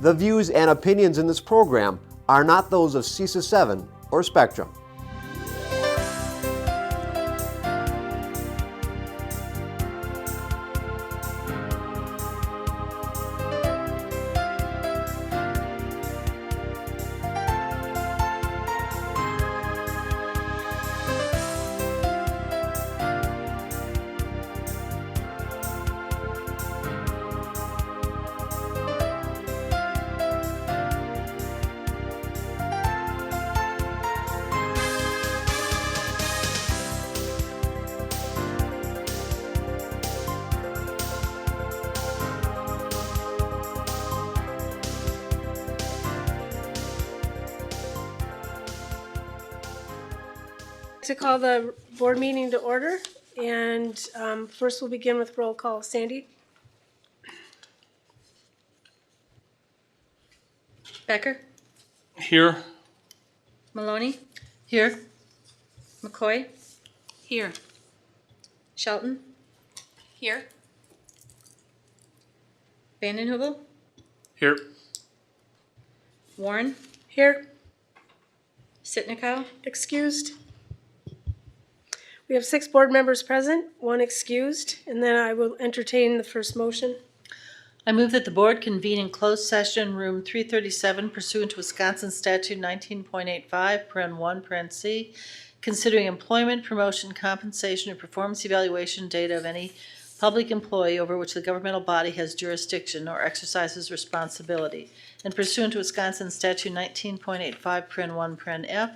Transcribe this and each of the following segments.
The views and opinions in this program are not those of CISA 7 or Spectrum. To call the board meeting to order, and first we'll begin with roll call. Sandy? Becker? Here. Maloney? Here. McCoy? Here. Shelton? Here. Vandenheuvel? Here. Warren? Here. Sitnikow? Excused. We have 6 board members present, 1 excused, and then I will entertain the first motion. I move that the board convene in closed session, room 337, pursuant to Wisconsin Statute 19.85, paren 1, paren C, considering employment, promotion, compensation, or performance evaluation data of any public employee over which the governmental body has jurisdiction or exercises responsibility, and pursuant to Wisconsin Statute 19.85, paren 1, paren F,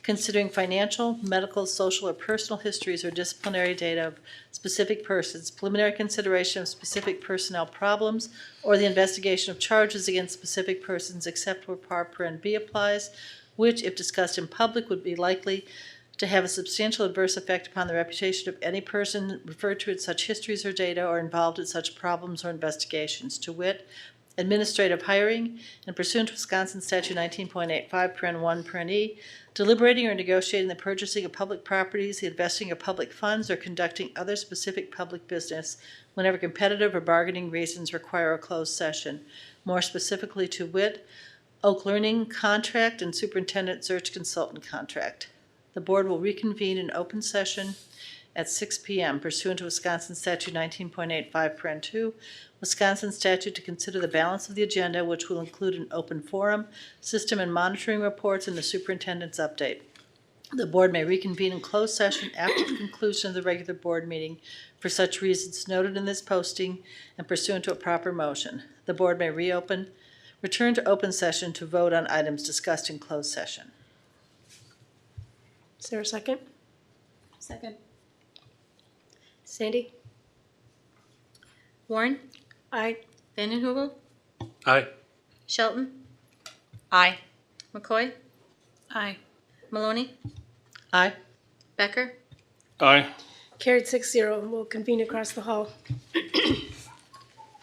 considering financial, medical, social, or personal histories or disciplinary data of specific persons, preliminary consideration of specific personnel problems, or the investigation of charges against specific persons except where paren B applies, which, if discussed in public, would be likely to have a substantial adverse effect upon the reputation of any person referred to in such histories or data or involved in such problems or investigations, to wit, administrative hiring, and pursuant to Wisconsin Statute 19.85, paren 1, paren E, deliberating or negotiating the purchasing of public properties, the investing of public funds, or conducting other specific public business whenever competitive or bargaining reasons require a closed session. More specifically, to wit, Oak Learning contract and superintendent search consultant contract. The board will reconvene in open session at 6 p.m. pursuant to Wisconsin Statute 19.85, paren 2, Wisconsin statute to consider the balance of the agenda, which will include an open forum, system and monitoring reports, and the superintendent's update. The board may reconvene in closed session after the conclusion of the regular board meeting for such reasons noted in this posting and pursuant to a proper motion. The board may return to open session to vote on items discussed in closed session. Is there a second? Second. Sandy? Warren? Aye. Vandenheuvel? Aye. Shelton? Aye. McCoy? Aye. Maloney? Aye. Becker? Aye. Carried 6-0. We'll convene across the hall.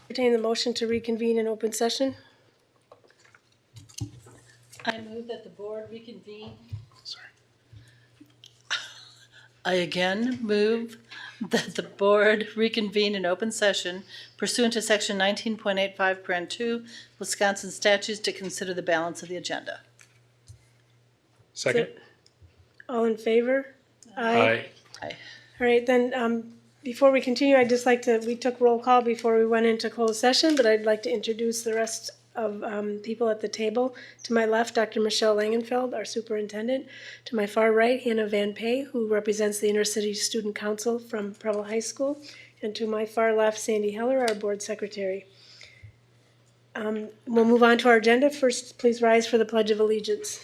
Entertain the motion to reconvene in open session. I move that the board reconvene. Sorry. I again move that the board reconvene in open session pursuant to Section 19.85, paren 2, Wisconsin statutes to consider the balance of the agenda. Second. All in favor? Aye. Aye. All right, then before we continue, I'd just like to, we took roll call before we went into closed session, but I'd like to introduce the rest of people at the table. To my left, Dr. Michelle Langenfeld, our superintendent. To my far right, Hannah Van Pay, who represents the Intercity Student Council from Preble High School. And to my far left, Sandy Heller, our board secretary. We'll move on to our agenda. First, please rise for the Pledge of Allegiance.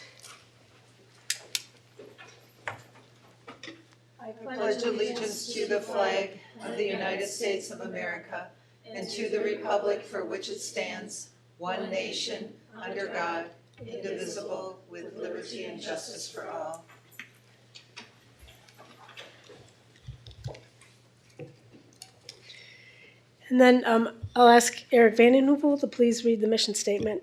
I pledge allegiance to the flag of the United States of America and to the republic for which it stands, one nation, under God, indivisible, with liberty and justice for all. And then I'll ask Eric Vandenheuvel to please read the mission statement.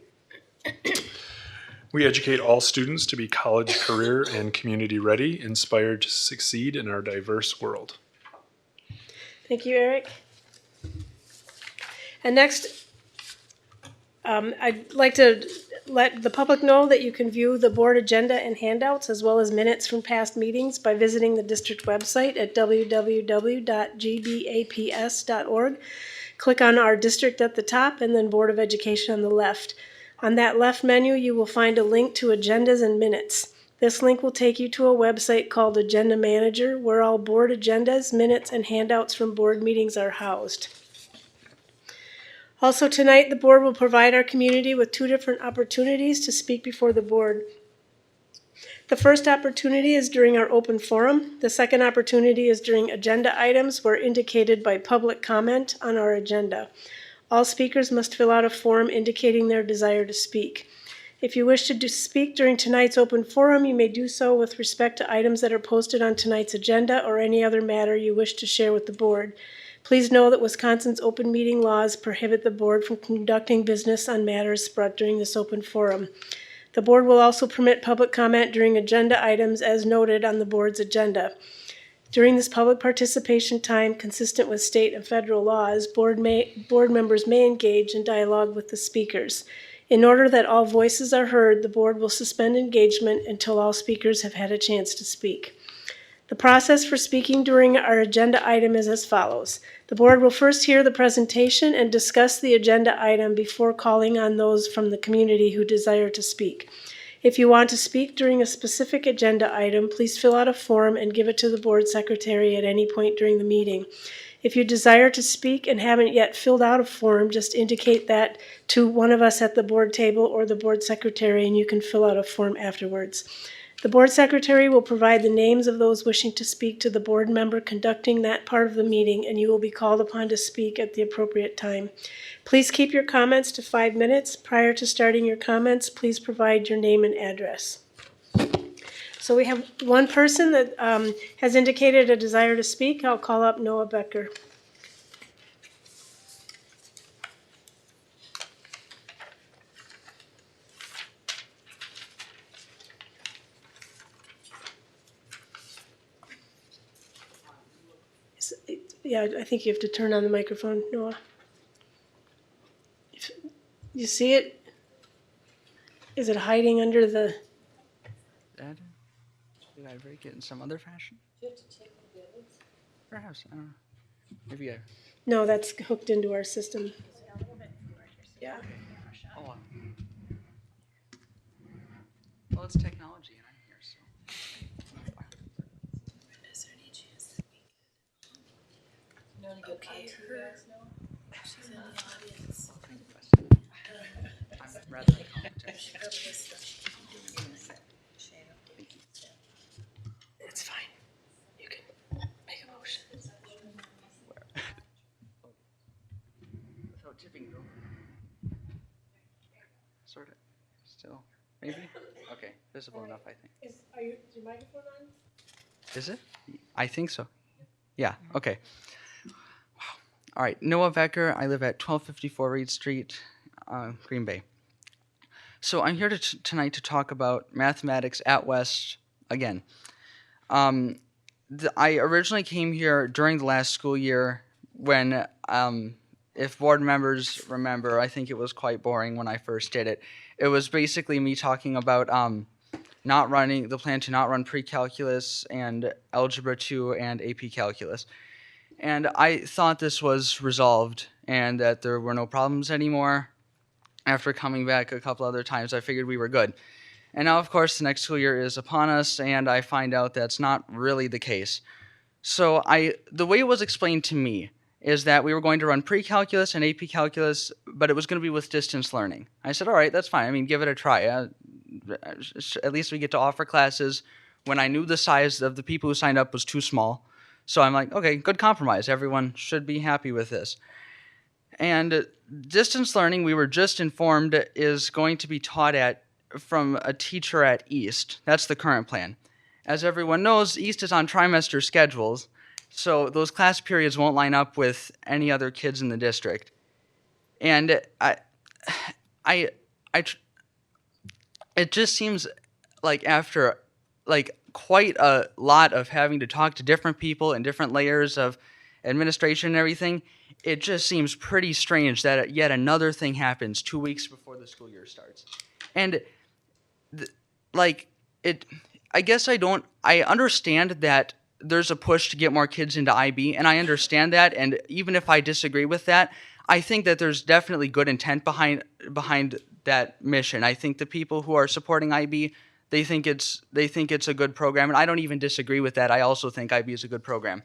We educate all students to be college, career, and community ready, inspired to succeed in our diverse world. Thank you, Eric. And next, I'd like to let the public know that you can view the board agenda and handouts as well as minutes from past meetings by visiting the district website at www.gbaps.org. Click on our district at the top and then Board of Education on the left. On that left menu, you will find a link to agendas and minutes. This link will take you to a website called Agenda Manager, where all board agendas, minutes, and handouts from board meetings are housed. Also tonight, the board will provide our community with 2 different opportunities to speak before the board. The first opportunity is during our open forum. The second opportunity is during agenda items where indicated by public comment on our agenda. All speakers must fill out a form indicating their desire to speak. If you wish to speak during tonight's open forum, you may do so with respect to items that are posted on tonight's agenda or any other matter you wish to share with the board. Please know that Wisconsin's open meeting laws prohibit the board from conducting business on matters brought during this open forum. The board will also permit public comment during agenda items as noted on the board's agenda. During this public participation time, consistent with state and federal laws, board members may engage in dialogue with the speakers. In order that all voices are heard, the board will suspend engagement until all speakers have had a chance to speak. The process for speaking during our agenda item is as follows. The board will first hear the presentation and discuss the agenda item before calling on those from the community who desire to speak. If you want to speak during a specific agenda item, please fill out a form and give it to the board secretary at any point during the meeting. If you desire to speak and haven't yet filled out a form, just indicate that to one of us at the board table or the board secretary, and you can fill out a form afterwards. The board secretary will provide the names of those wishing to speak to the board member conducting that part of the meeting, and you will be called upon to speak at the appropriate time. Please keep your comments to 5 minutes. Prior to starting your comments, please provide your name and address. So we have one person that has indicated a desire to speak. I'll call up Noah Becker. Yeah, I think you have to turn on the microphone, Noah. You see it? Is it hiding under the... Did I break it in some other fashion? Do you have to take the others? Perhaps, I don't know. Maybe I... No, that's hooked into our system. Yeah. Oh, well, it's technology and I'm here, so... Is there any chance that we could, you want to go talk to her? She's in the audience. I'm rather incompetent. It's fine. You can make a motion. Without tipping it over. Sort of. Still. Maybe? Okay. Visible enough, I think. Is your microphone on? Is it? I think so. Yeah. Okay. Wow. All right. Noah Becker. I live at 1254 Reed Street, Green Bay. So I'm here tonight to talk about mathematics at West again. I originally came here during the last school year when, if board members remember, I think it was quite boring when I first did it. It was basically me talking about the plan to not run pre-calculus and algebra 2 and AP calculus. And I thought this was resolved and that there were no problems anymore. After coming back a couple other times, I figured we were good. And now, of course, the next school year is upon us, and I find out that's not really the case. So the way it was explained to me is that we were going to run pre-calculus and AP calculus, but it was going to be with distance learning. I said, all right, that's fine. I mean, give it a try. At least we get to offer classes when I knew the size of the people who signed up was too small. So I'm like, okay, good compromise. Everyone should be happy with this. And distance learning, we were just informed, is going to be taught from a teacher at East. That's the current plan. As everyone knows, East is on trimester schedules, so those class periods won't line up with any other kids in the district. And it just seems like after quite a lot of having to talk to different people and different layers of administration and everything, it just seems pretty strange that yet another thing happens 2 weeks before the school year starts. And I guess I understand that there's a push to get more kids into IB, and I understand that, and even if I disagree with that, I think that there's definitely good intent behind that mission. I think the people who are supporting IB, they think it's a good program, and I don't even disagree with that. I also think IB is a good program.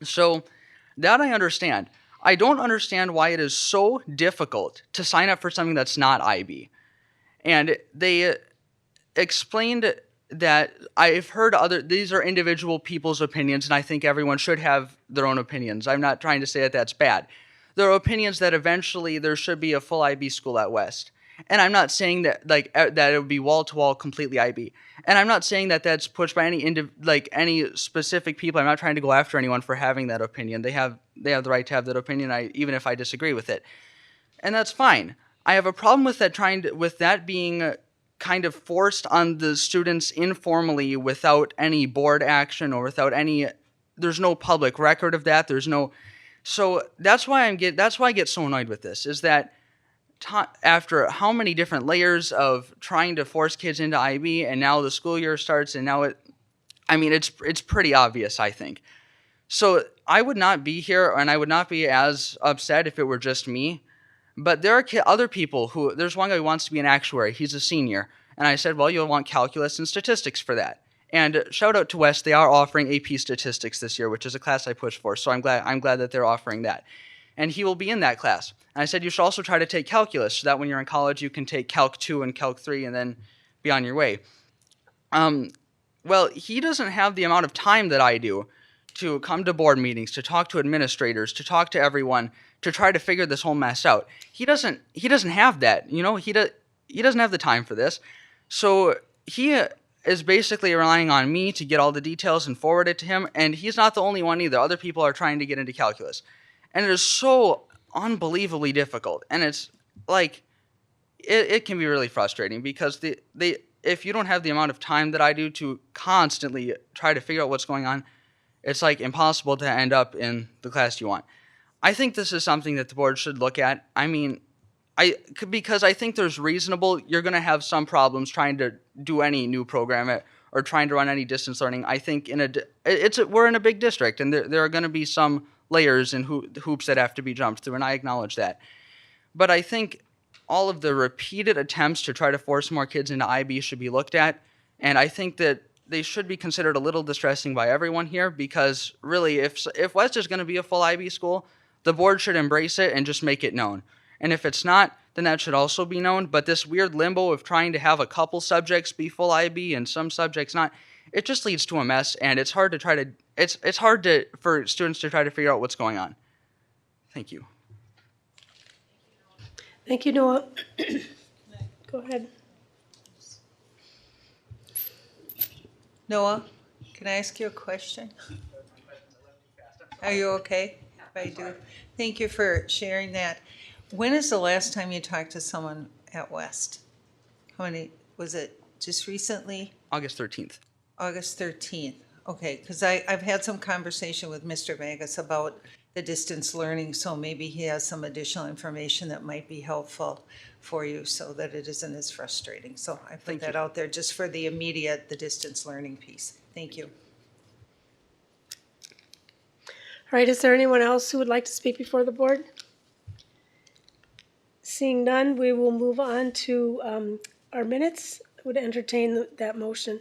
So that I understand. I don't understand why it is so difficult to sign up for something that's not IB. And they explained that I've heard these are individual people's opinions, and I think everyone should have their own opinions. I'm not trying to say that that's bad. There are opinions that eventually there should be a full IB school at West. And I'm not saying that that it would be wall to wall completely IB. And I'm not saying that that's pushed by any specific people. I'm not trying to go after anyone for having that opinion. They have the right to have that opinion, even if I disagree with it. And that's fine. I have a problem with that being kind of forced on the students informally without any board action or without any. There's no public record of that. So that's why I get so annoyed with this. Is that after how many different layers of trying to force kids into IB, and now the school year starts, and now it's pretty obvious, I think. So I would not be here, and I would not be as upset if it were just me. But there are other people there's one guy who wants to be an actuary. He's a senior. And I said, well, you'll want calculus and statistics for that. And shout out to West, they are offering AP statistics this year, which is a class I push for. So I'm glad that they're offering that. And he will be in that class. And I said, you should also try to take calculus so that when you're in college, you can take Calc 2 and Calc 3 and then be on your way. Well, he doesn't have the amount of time that I do to come to board meetings, to talk to administrators, to talk to everyone, to try to figure this whole mess out. He doesn't have that. He doesn't have the time for this. So he is basically relying on me to get all the details and forward it to him, and he's not the only one either. Other people are trying to get into calculus. And it is so unbelievably difficult. And it's like, it can be really frustrating because if you don't have the amount of time that I do to constantly try to figure out what's going on, it's like impossible to end up in the class you want. I think this is something that the board should look at. Because I think you're going to have some problems trying to do any new program or trying to run any distance learning. I think we're in a big district, and there are going to be some layers and hoops that have to be jumped through, and I acknowledge that. But I think all of the repeated attempts to try to force more kids into IB should be looked at, and I think that they should be considered a little distressing by everyone here, because really, if West is going to be a full IB school, the board should embrace it and just make it known. And if it's not, then that should also be known. But this weird limbo of trying to have a couple subjects be full IB and some subjects not, it just leads to a mess, and it's hard for students to try to figure out what's going on. Thank you. Thank you, Noah. Go ahead. Noah, can I ask you a question? Are you okay if I do? Thank you for sharing that. When is the last time you talked to someone at West? Was it just recently? August 13th. August 13th. Okay, because I've had some conversation with Mr. Vegas about the distance learning, so maybe he has some additional information that might be helpful for you so that it isn't as frustrating. So I put that out there just for the distance learning piece. Thank you. All right, is there anyone else who would like to speak before the board? Seeing none, we will move on to our minutes. I would entertain that motion.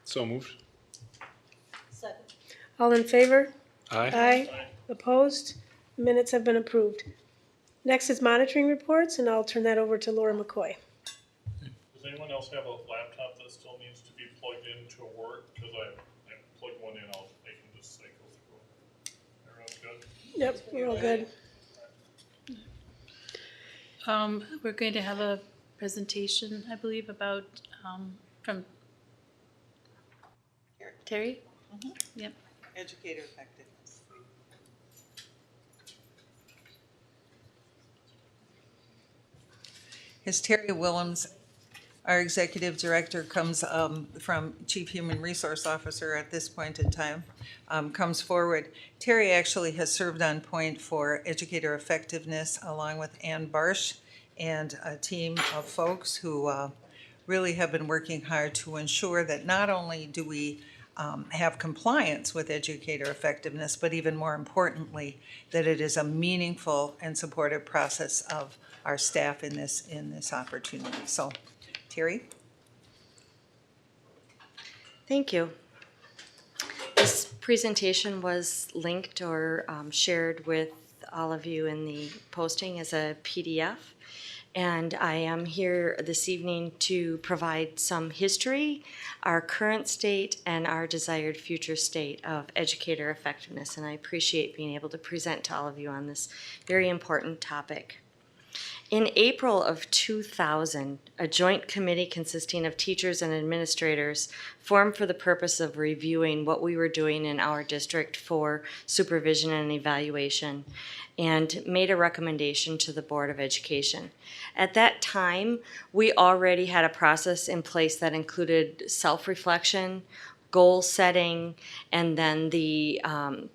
So moved. All in favor? Aye. Aye. Opposed? Minutes have been approved. Next is monitoring reports, and I'll turn that over to Laura McCoy. Does anyone else have a laptop that still needs to be plugged into work? Because I plugged one in, I can just cycle through. Everyone's good? Yep, we're all good. We're going to have a presentation, I believe, about from Terry. Mm-hmm. Yep. Educator effectiveness. Has Terry Willems Our executive director comes from Chief Human Resource Officer at this point in time, comes forward. Terry actually has served on point for educator effectiveness along with Ann Barsh and a team of folks who really have been working hard to ensure that not only do we have compliance with educator effectiveness, but even more importantly, that it is a meaningful and supportive process of our staff in this opportunity. So, Terry? Thank you. This presentation was linked or shared with all of you in the posting as a PDF. And I am here this evening to provide some history, our current state, and our desired future state of educator effectiveness. And I appreciate being able to present to all of you on this very important topic. In April of 2000, a joint committee consisting of teachers and administrators formed for the purpose of reviewing what we were doing in our district for supervision and evaluation, and made a recommendation to the Board of Education. At that time, we already had a process in place that included self-reflection, goal setting, and then the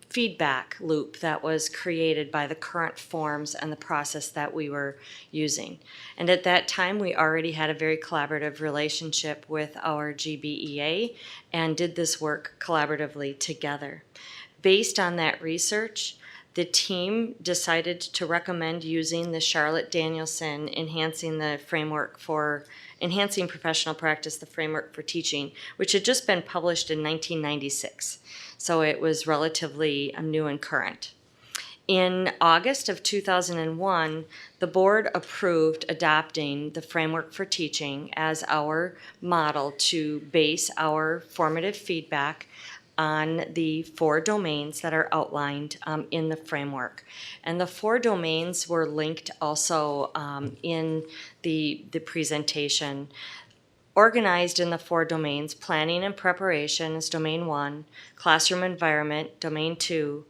feedback loop that was created by the current forms and the process that we were using. And at that time, we already had a very collaborative relationship with our GBEA and did this work collaboratively together. Based on that research, the team decided to recommend using the Charlotte Danielson Enhancing Professional Practice, the Framework for Teaching, which had just been published in 1996. So it was relatively new and current. In August of 2001, the board approved adopting the Framework for Teaching as our model to base our formative feedback on the 4 domains that are outlined in the framework. And the 4 domains were linked also in the presentation. Organized in the 4 domains: planning and preparation is domain 1, classroom environment, domain 2,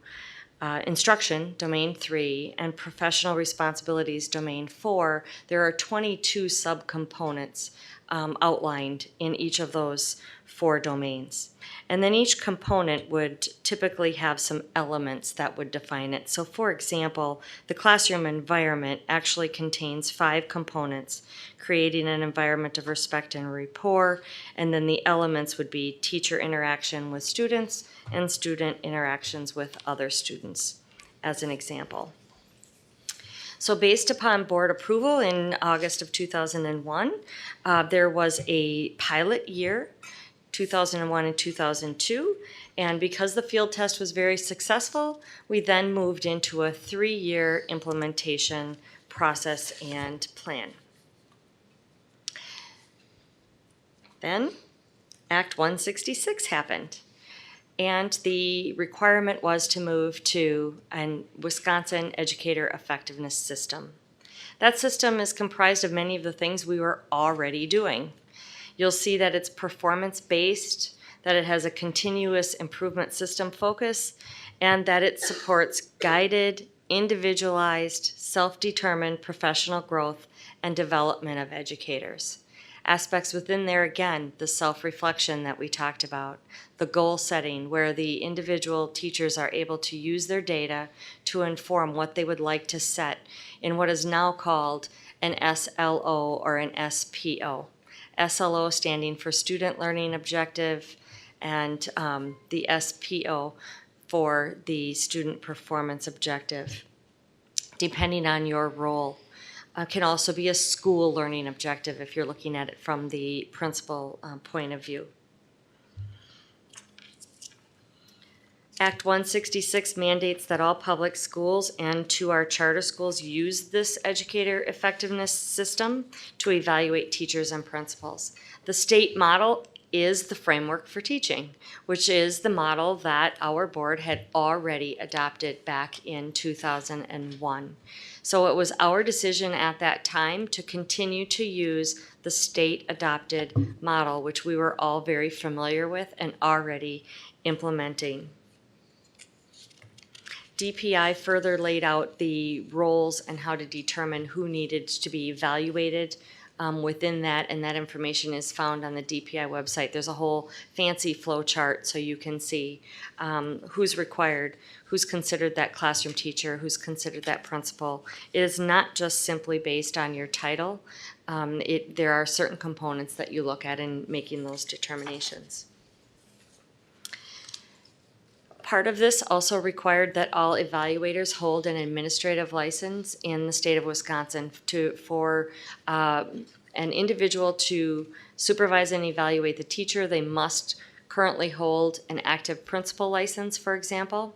instruction, domain 3, and professional responsibilities, domain 4. There are 22 subcomponents outlined in each of those 4 domains. And then each component would typically have some elements that would define it. So for example, the classroom environment actually contains 5 components: creating an environment of respect and rapport, and then the elements would be teacher interaction with students and student interactions with other students, as an example. So based upon board approval in August of 2001, there was a pilot year, 2001 and 2002, and because the field test was very successful, we then moved into a 3-year implementation process and plan. Then Act 166 happened, and the requirement was to move to a Wisconsin educator effectiveness system. That system is comprised of many of the things we were already doing. You'll see that it's performance-based, that it has a continuous improvement system focus, and that it supports guided, individualized, self-determined professional growth and development of educators. Aspects within there, again, the self-reflection that we talked about, the goal setting, where the individual teachers are able to use their data to inform what they would like to set in what is now called an SLO or an SPO. SLO standing for Student Learning Objective, and the SPO for the Student Performance Objective, depending on your role. Can also be a school learning objective if you're looking at it from the principal point of view. Act 166 mandates that all public schools and 2 our charter schools use this educator effectiveness system to evaluate teachers and principals. The state model is the Framework for Teaching, which is the model that our board had already adopted back in 2001. So it was our decision at that time to continue to use the state-adopted model, which we were all very familiar with and already implementing. DPI further laid out the roles and how to determine who needed to be evaluated within that, and that information is found on the DPI website. There's a whole fancy flow chart so you can see who's required, who's considered that classroom teacher, who's considered that principal. It is not just simply based on your title. There are certain components that you look at in making those determinations. Part of this also required that all evaluators hold an administrative license in the state of Wisconsin for an individual to supervise and evaluate the teacher. They must currently hold an active principal license, for example,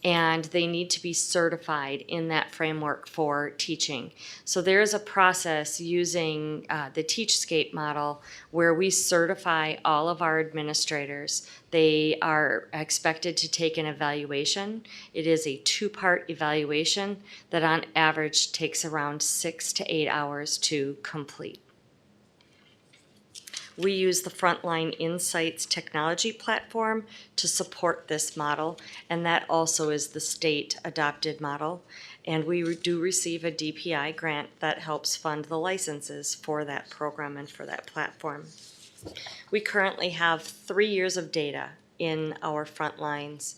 and they need to be certified in that framework for teaching. So there is a process using the TeachScape model where we certify all of our administrators. They are expected to take an evaluation. It is a 2-part evaluation that on average takes around 6 to 8 hours to complete. We use the Frontline Insights technology platform to support this model, and that also is the state-adopted model. And we do receive a DPI grant that helps fund the licenses for that program and for that platform. We currently have 3 years of data in our Frontline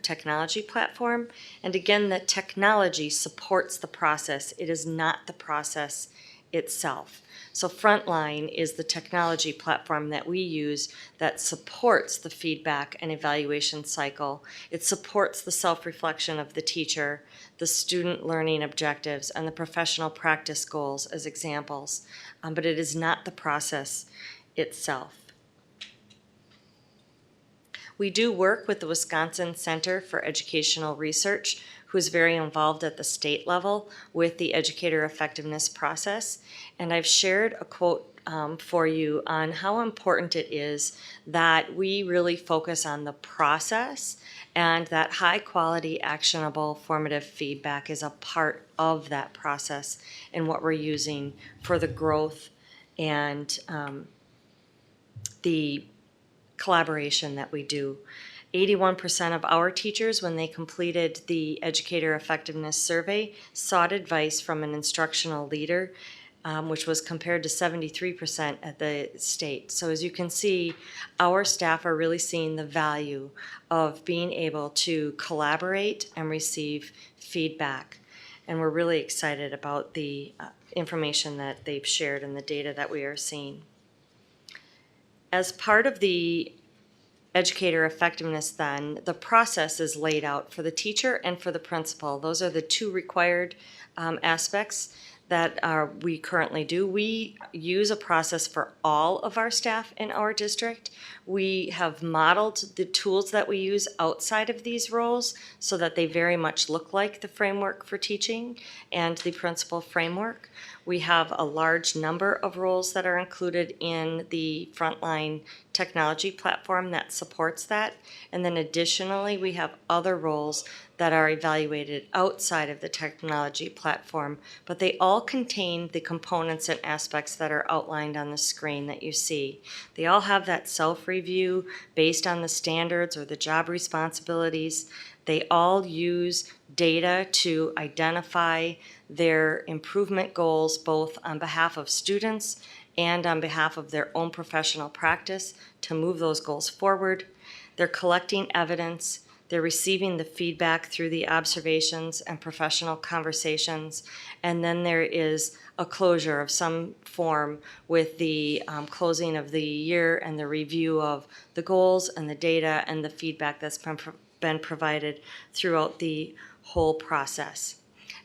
technology platform. And again, the technology supports the process. It is not the process itself. So Frontline is the technology platform that we use that supports the feedback and evaluation cycle. It supports the self-reflection of the teacher, the student learning objectives, and the professional practice goals as examples. But it is not the process itself. We do work with the Wisconsin Center for Educational Research, who is very involved at the state level with the educator effectiveness process. And I've shared a quote for you on how important it is that we really focus on the process and that high quality, actionable, formative feedback is a part of that process and what we're using for the growth and the collaboration that we do. 81% of our teachers, when they completed the educator effectiveness survey, sought advice from an instructional leader, which was compared to 73% at the state. So as you can see, our staff are really seeing the value of being able to collaborate and receive feedback. And we're really excited about the information that they've shared and the data that we are seeing. As part of the educator effectiveness, then, the process is laid out for the teacher and for the principal. Those are the 2 required aspects that we currently do. We use a process for all of our staff in our district. We have modeled the tools that we use outside of these roles so that they very much look like the framework for teaching and the principal framework. We have a large number of roles that are included in the Frontline technology platform that supports that. And then additionally, we have other roles that are evaluated outside of the technology platform, but they all contain the components and aspects that are outlined on the screen that you see. They all have that self-review based on the standards or the job responsibilities. They all use data to identify their improvement goals, both on behalf of students and on behalf of their own professional practice to move those goals forward. They're collecting evidence. They're receiving the feedback through the observations and professional conversations. And then there is a closure of some form with the closing of the year and the review of the goals and the data and the feedback that's been provided throughout the whole process.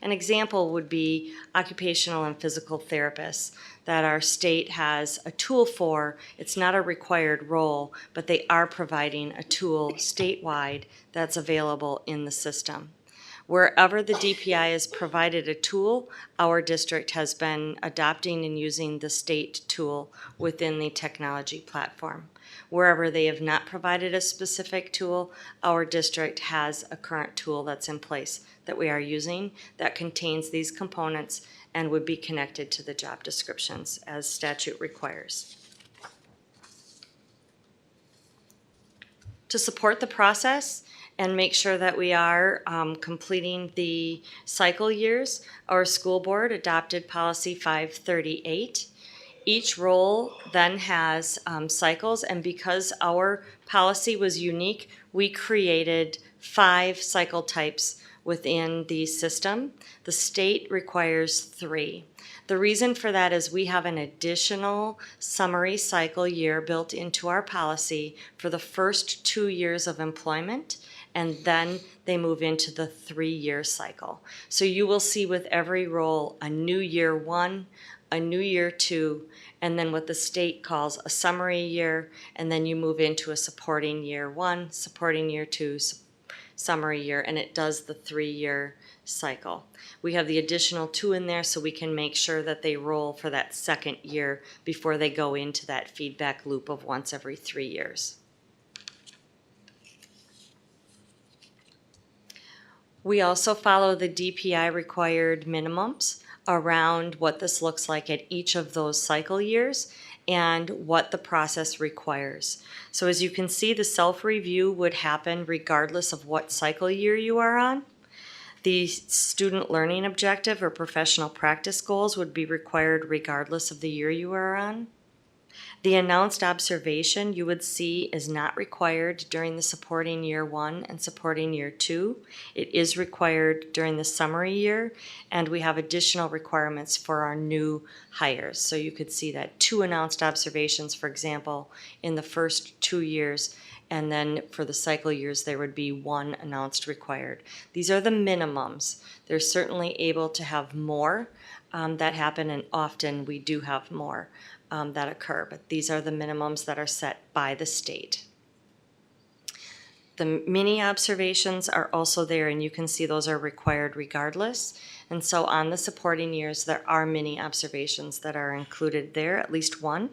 An example would be occupational and physical therapists that our state has a tool for. It's not a required role, but they are providing a tool statewide that's available in the system. Wherever the DPI has provided a tool, our district has been adopting and using the state tool within the technology platform. Wherever they have not provided a specific tool, our district has a current tool that's in place that we are using that contains these components and would be connected to the job descriptions as statute requires. To support the process and make sure that we are completing the cycle years. Our school board adopted policy 538. Each role then has cycles, and because our policy was unique, we created 5 cycle types within the system. The state requires 3. The reason for that is we have an additional summary cycle year built into our policy for the first 2 years of employment, and then they move into the 3-year cycle. So you will see with every role a new year 1, a new year 2, and then what the state calls a summary year, and then you move into a supporting year 1, supporting year 2, summary year, and it does the 3-year cycle. We have the additional 2 in there so we can make sure that they roll for that second year before they go into that feedback loop of once every 3 years. We also follow the DPI required minimums around what this looks like at each of those cycle years and what the process requires. So as you can see, the self-review would happen regardless of what cycle year you are on. The student learning objective or professional practice goals would be required regardless of the year you are on. The announced observation you would see is not required during the supporting year 1 and supporting year 2. It is required during the summary year, and we have additional requirements for our new hires. So you could see that 2 announced observations, for example, in the first 2 years, and then for the cycle years there would be 1 announced required. These are the minimums. They're certainly able to have more that happen, and often we do have more that occur, but these are the minimums that are set by the state. The mini observations are also there, and you can see those are required regardless. And so on the supporting years, there are mini observations that are included there, at least 1.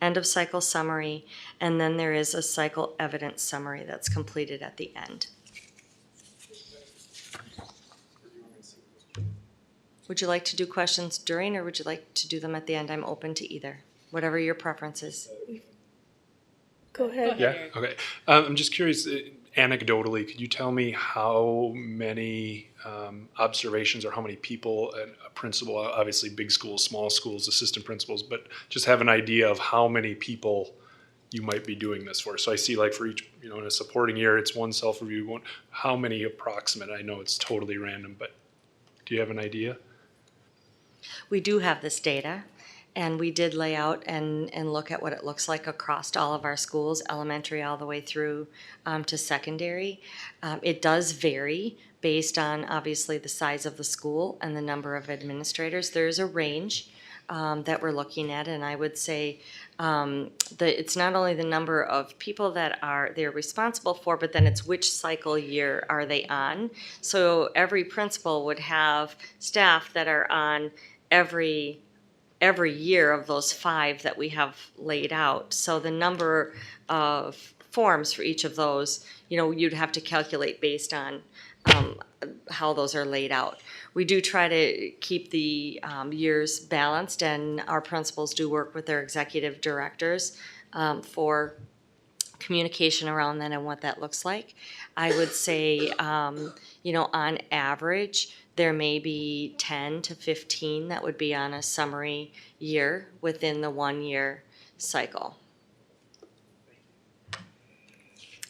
End of cycle summary, and then there is a cycle evidence summary that's completed at the end. Would you like to do questions during, or would you like to do them at the end? I'm open to either, whatever your preference is. Go ahead. Yeah, okay. I'm just curious, anecdotally, could you tell me how many observations or how many people a principal, obviously big schools, small schools, assistant principals, but just have an idea of how many people you might be doing this for? So I see, like, for each, in a supporting year, it's 1 self-review, 1. How many approximate? I know it's totally random, but do you have an idea? We do have this data, and we did lay out and look at what it looks like across all of our schools, elementary all the way through to secondary. It does vary based on, obviously, the size of the school and the number of administrators. There is a range that we're looking at, and I would say it's not only the number of people that they're responsible for, but then it's which cycle year are they on. So every principal would have staff that are on every year of those 5 that we have laid out. So the number of forms for each of those, you'd have to calculate based on how those are laid out. We do try to keep the years balanced, and our principals do work with their executive directors for communication around that and what that looks like. I would say, on average, there may be 10 to 15 that would be on a summary year within the 1-year cycle.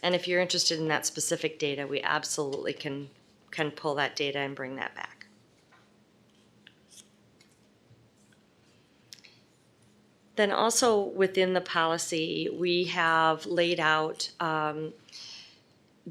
And if you're interested in that specific data, we absolutely can pull that data and bring that back. Then also within the policy, we have laid out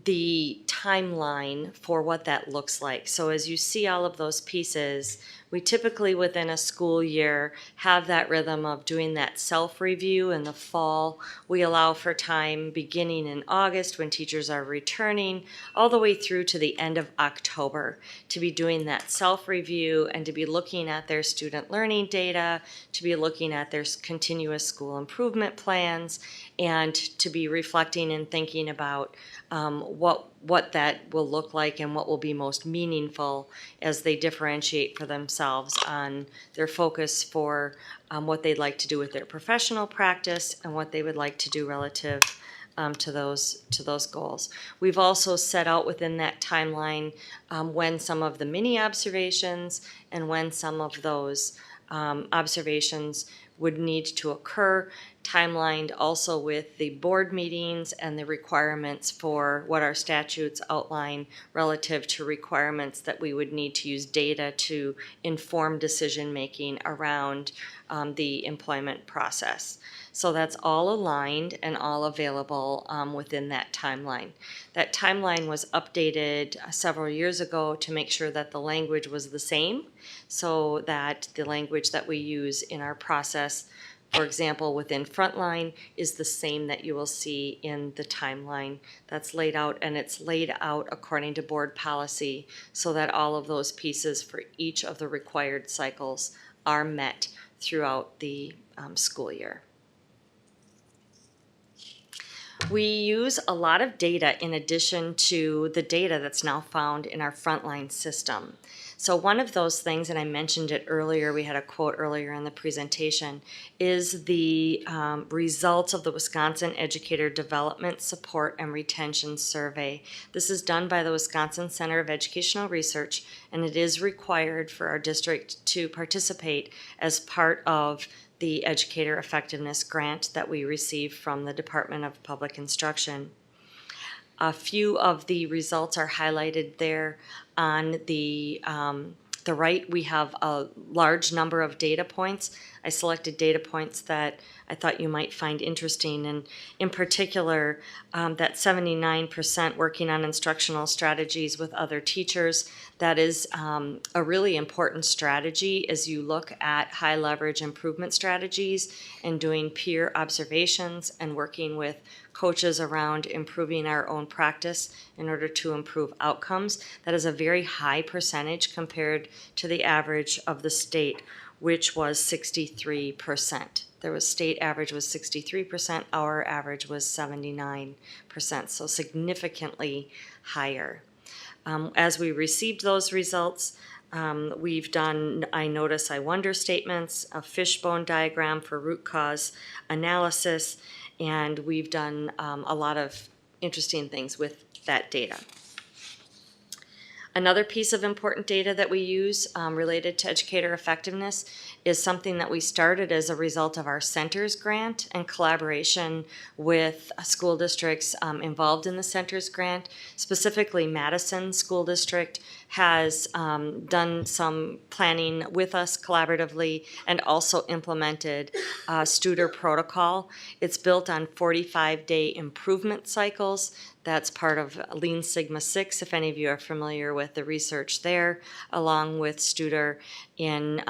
the timeline for what that looks like. So as you see all of those pieces, we typically within a school year have that rhythm of doing that self-review in the fall. We allow for time beginning in August when teachers are returning, all the way through to the end of October to be doing that self-review and to be looking at their student learning data, to be looking at their continuous school improvement plans, and to be reflecting and thinking about what that will look like and what will be most meaningful as they differentiate for themselves on their focus for what they'd like to do with their professional practice and what they would like to do relative to those goals. We've also set out within that timeline when some of the mini observations and when some of those observations would need to occur, timelined also with the board meetings and the requirements for what our statutes outline relative to requirements that we would need to use data to inform decision-making around the employment process. So that's all aligned and all available within that timeline. That timeline was updated several years ago to make sure that the language was the same, so that the language that we use in our process, for example, within Frontline, is the same that you will see in the timeline that's laid out, and it's laid out according to board policy so that all of those pieces for each of the required cycles are met throughout the school year. We use a lot of data in addition to the data that's now found in our Frontline system. So one of those things, and I mentioned it earlier, we had a quote earlier in the presentation, is the results of the Wisconsin Educator Development Support and Retention Survey. This is done by the Wisconsin Center of Educational Research, and it is required for our district to participate as part of the Educator Effectiveness Grant that we receive from the Department of Public Instruction. A few of the results are highlighted there. On the right, we have a large number of data points. I selected data points that I thought you might find interesting, and in particular, that 79% working on instructional strategies with other teachers. That is a really important strategy as you look at high leverage improvement strategies and doing peer observations and working with coaches around improving our own practice in order to improve outcomes. That is a very high percentage compared to the average of the state, which was 63%. There was state average was 63%, our average was 79%, so significantly higher. As we received those results, we've done I notice, I wonder statements, a fishbone diagram for root cause analysis, and we've done a lot of interesting things with that data. Another piece of important data that we use related to educator effectiveness is something that we started as a result of our Centers Grant and collaboration with school districts involved in the Centers Grant. Specifically, Madison School District has done some planning with us collaboratively and also implemented a Studer protocol. It's built on 45-day improvement cycles. That's part of Lean Sigma 6, if any of you are familiar with the research there, along with Studer in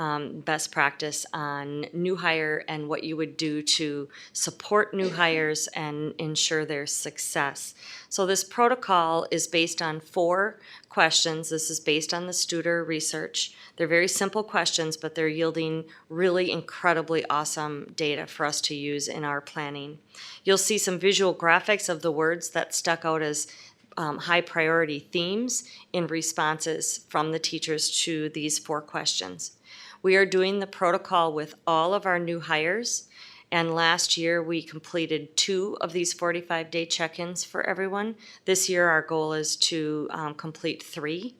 best practice on new hire and what you would do to support new hires and ensure their success. So this protocol is based on 4 questions. This is based on the Studer research. They're very simple questions, but they're yielding really incredibly awesome data for us to use in our planning. You'll see some visual graphics of the words that stuck out as high priority themes in responses from the teachers to these 4 questions. We are doing the protocol with all of our new hires, and last year we completed 2 of these 45-day check-ins for everyone. This year our goal is to complete 3.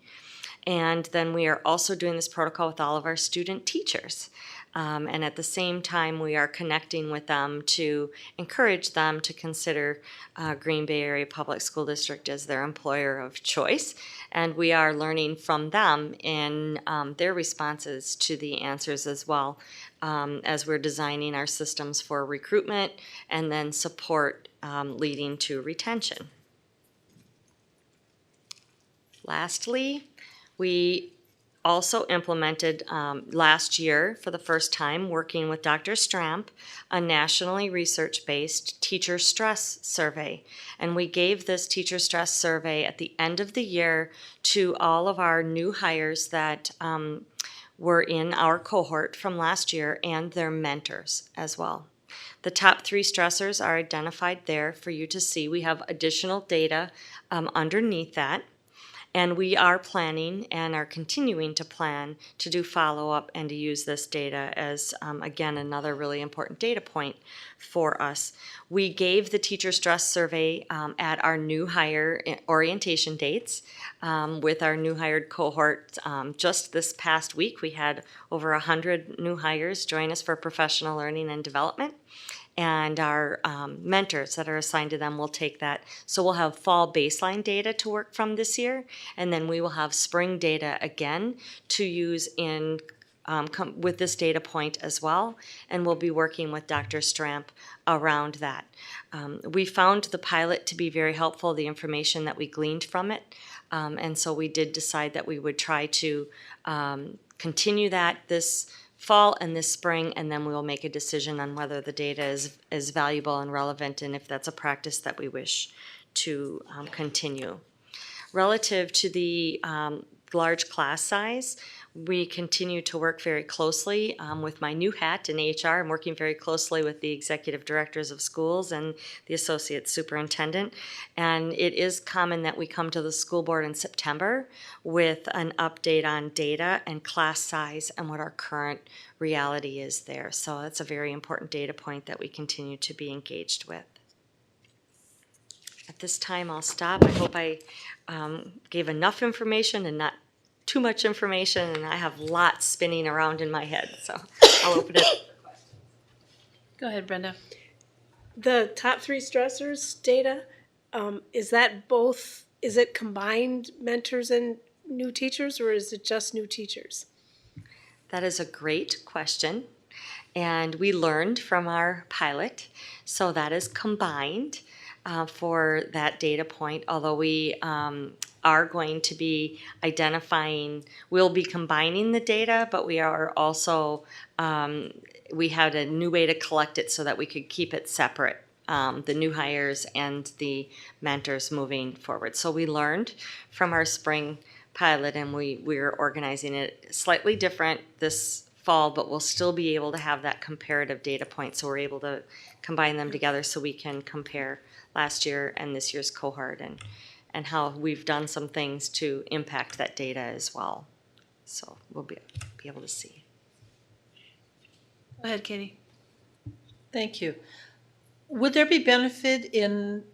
And then we are also doing this protocol with all of our student teachers. And at the same time, we are connecting with them to encourage them to consider Green Bay Area Public School District as their employer of choice. And we are learning from them in their responses to the answers as well, as we're designing our systems for recruitment and then support leading to retention. Lastly, we also implemented last year for the first time, working with Dr. Stramp, a nationally research-based teacher stress survey. And we gave this teacher stress survey at the end of the year to all of our new hires that were in our cohort from last year and their mentors as well. The top 3 stressors are identified there for you to see. We have additional data underneath that. And we are planning and are continuing to plan to do follow-up and to use this data as, again, another really important data point for us. We gave the teacher stress survey at our new hire orientation dates with our new hired cohort. Just this past week, we had over 100 new hires join us for professional learning and development. And our mentors that are assigned to them will take that. So we'll have fall baseline data to work from this year, and then we will have spring data again to use in with this data point as well, and we'll be working with Dr. Stramp around that. We found the pilot to be very helpful, the information that we gleaned from it, and so we did decide that we would try to continue that this fall and this spring, and then we will make a decision on whether the data is valuable and relevant, and if that's a practice that we wish to continue. Relative to the large class size, we continue to work very closely with my new hat in HR. I'm working very closely with the executive directors of schools and the associate superintendent. And it is common that we come to the school board in September with an update on data and class size and what our current reality is there. So that's a very important data point that we continue to be engaged with. At this time, I'll stop. I hope I gave enough information and not too much information, and I have lots spinning around in my head, so I'll open it. Go ahead, Brenda. The top 3 stressors data, is it combined mentors and new teachers, or is it just new teachers? That is a great question, and we learned from our pilot, so that is combined for that data point, although we are going to be we'll be combining the data, but we are also, we had a new way to collect it so that we could keep it separate, the new hires and the mentors moving forward. So we learned from our spring pilot, and we're organizing it slightly different this fall, but we'll still be able to have that comparative data point, so we're able to combine them together so we can compare last year and this year's cohort and how we've done some things to impact that data as well. So we'll be able to see. Go ahead, Katie. Thank you. Would there be benefit in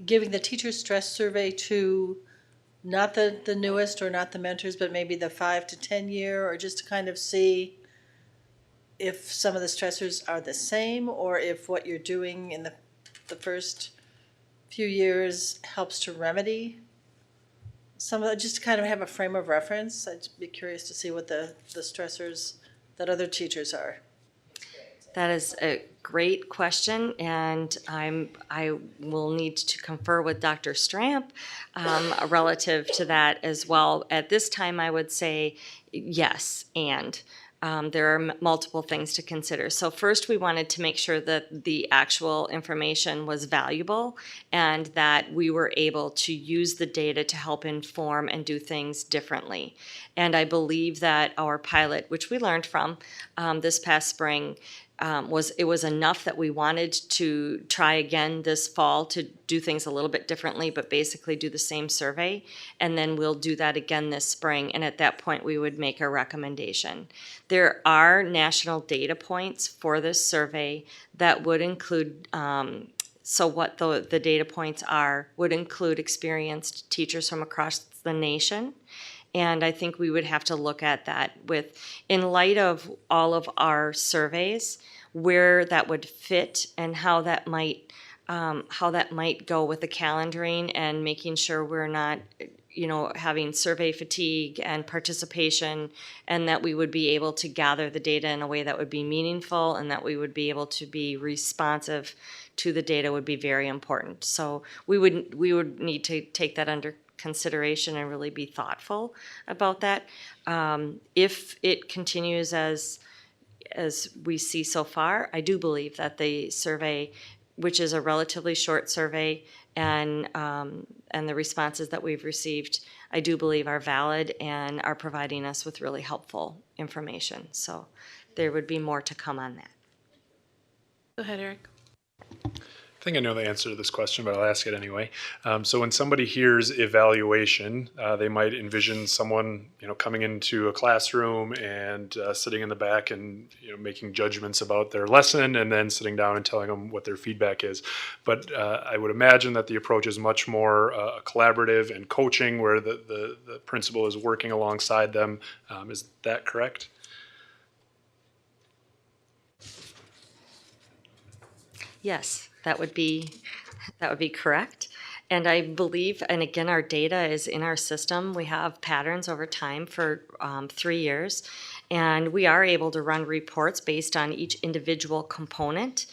giving the teacher stress survey to not the newest or not the mentors, but maybe the 5 to 10 year, or just to kind of see if some of the stressors are the same, or if what you're doing in the first few years helps to remedy some of that, just to kind of have a frame of reference? I'd be curious to see what the stressors that other teachers are. That is a great question, and I will need to confer with Dr. Stramp relative to that as well. At this time, I would say yes, and there are multiple things to consider. So first, we wanted to make sure that the actual information was valuable and that we were able to use the data to help inform and do things differently. And I believe that our pilot, which we learned from this past spring, was enough that we wanted to try again this fall to do things a little bit differently, but basically do the same survey, and then we'll do that again this spring, and at that point we would make a recommendation. There are national data points for this survey that would include, so what the data points would include experienced teachers from across the nation. And I think we would have to look at that in light of all of our surveys, where that would fit and how that might go with the calendaring and making sure we're not, having survey fatigue and participation, and that we would be able to gather the data in a way that would be meaningful and that we would be able to be responsive to the data would be very important. So we would need to take that under consideration and really be thoughtful about that. If it continues as we see so far, I do believe that the survey, which is a relatively short survey, and the responses that we've received, I do believe are valid and are providing us with really helpful information. So there would be more to come on that. Go ahead, Eric. I think I know the answer to this question, but I'll ask it anyway. So when somebody hears evaluation, they might envision someone, coming into a classroom and sitting in the back and making judgments about their lesson, and then sitting down and telling them what their feedback is. But I would imagine that the approach is much more collaborative and coaching, where the principal is working alongside them. Is that correct? Yes, that would be correct. And I believe, and again, our data is in our system. We have patterns over time for 3 years, and we are able to run reports based on each individual component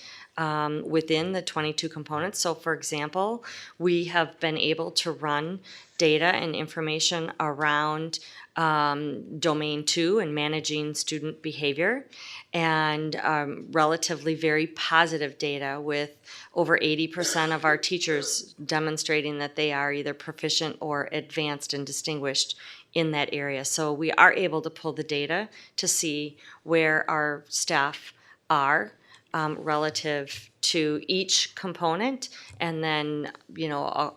within the 22 components. So, for example, we have been able to run data and information around Domain 2 and managing student behavior, and relatively very positive data with over 80% of our teachers demonstrating that they are either proficient or advanced and distinguished in that area. So we are able to pull the data to see where our staff are relative to each component, and then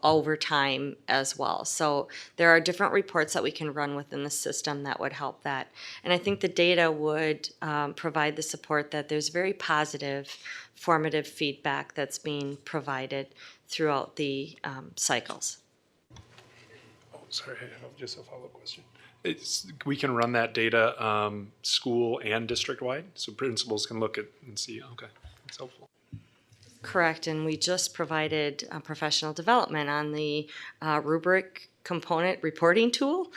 over time as well. So there are different reports that we can run within the system that would help that. And I think the data would provide the support that there's very positive formative feedback that's being provided throughout the cycles. Oh, sorry, I have just a follow-up question. We can run that data school and district-wide, so principals can look at and see. Okay, that's helpful. Correct, and we just provided professional development on the rubric component reporting tool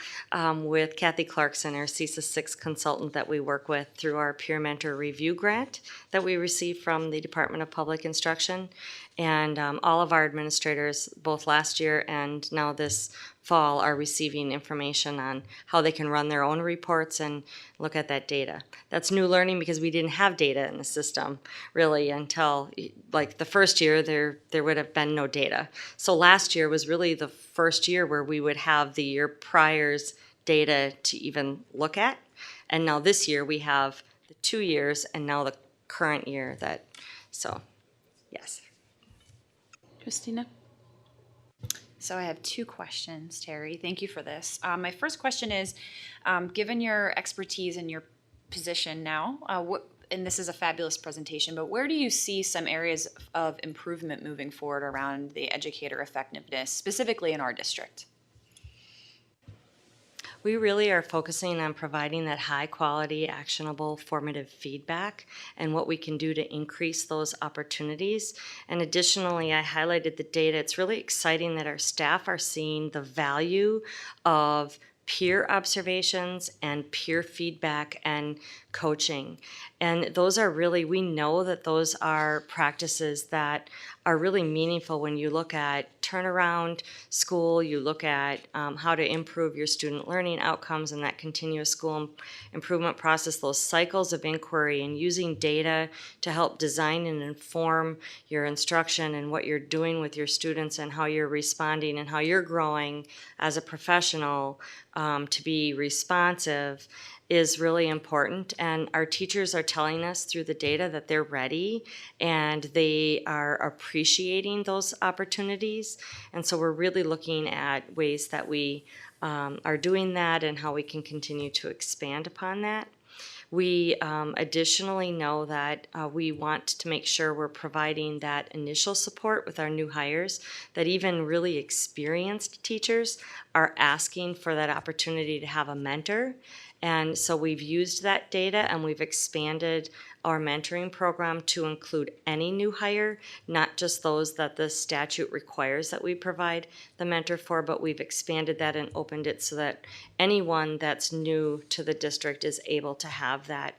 with Kathy Clarkson, our CESA 6 consultant that we work with through our peer mentor review grant that we received from the Department of Public Instruction. And all of our administrators, both last year and now this fall, are receiving information on how they can run their own reports and look at that data. That's new learning because we didn't have data in the system really until like the first year there would have been no data. So last year was really the first year where we would have the year prior's data to even look at. And now this year we have the 2 years and now the current year so yes. Kristina? So I have 2 questions, Terry. Thank you for this. My first question is, given your expertise and your position now, and this is a fabulous presentation, but where do you see some areas of improvement moving forward around the educator effectiveness, specifically in our district? We really are focusing on providing that high quality, actionable, formative feedback and what we can do to increase those opportunities. And additionally, I highlighted the data. It's really exciting that our staff are seeing the value of peer observations and peer feedback and coaching. And those are really, we know that those are practices that are really meaningful when you look at turnaround school, you look at how to improve your student learning outcomes and that continuous school improvement process, those cycles of inquiry and using data to help design and inform your instruction and what you're doing with your students and how you're responding and how you're growing as a professional to be responsive is really important. And our teachers are telling us through the data that they're ready and they are appreciating those opportunities. And so we're really looking at ways that we are doing that and how we can continue to expand upon that. We additionally know that we want to make sure we're providing that initial support with our new hires, that even really experienced teachers are asking for that opportunity to have a mentor. And so we've used that data and we've expanded our mentoring program to include any new hire, not just those that the statute requires that we provide the mentor for, but we've expanded that and opened it so that anyone that's new to the district is able to have that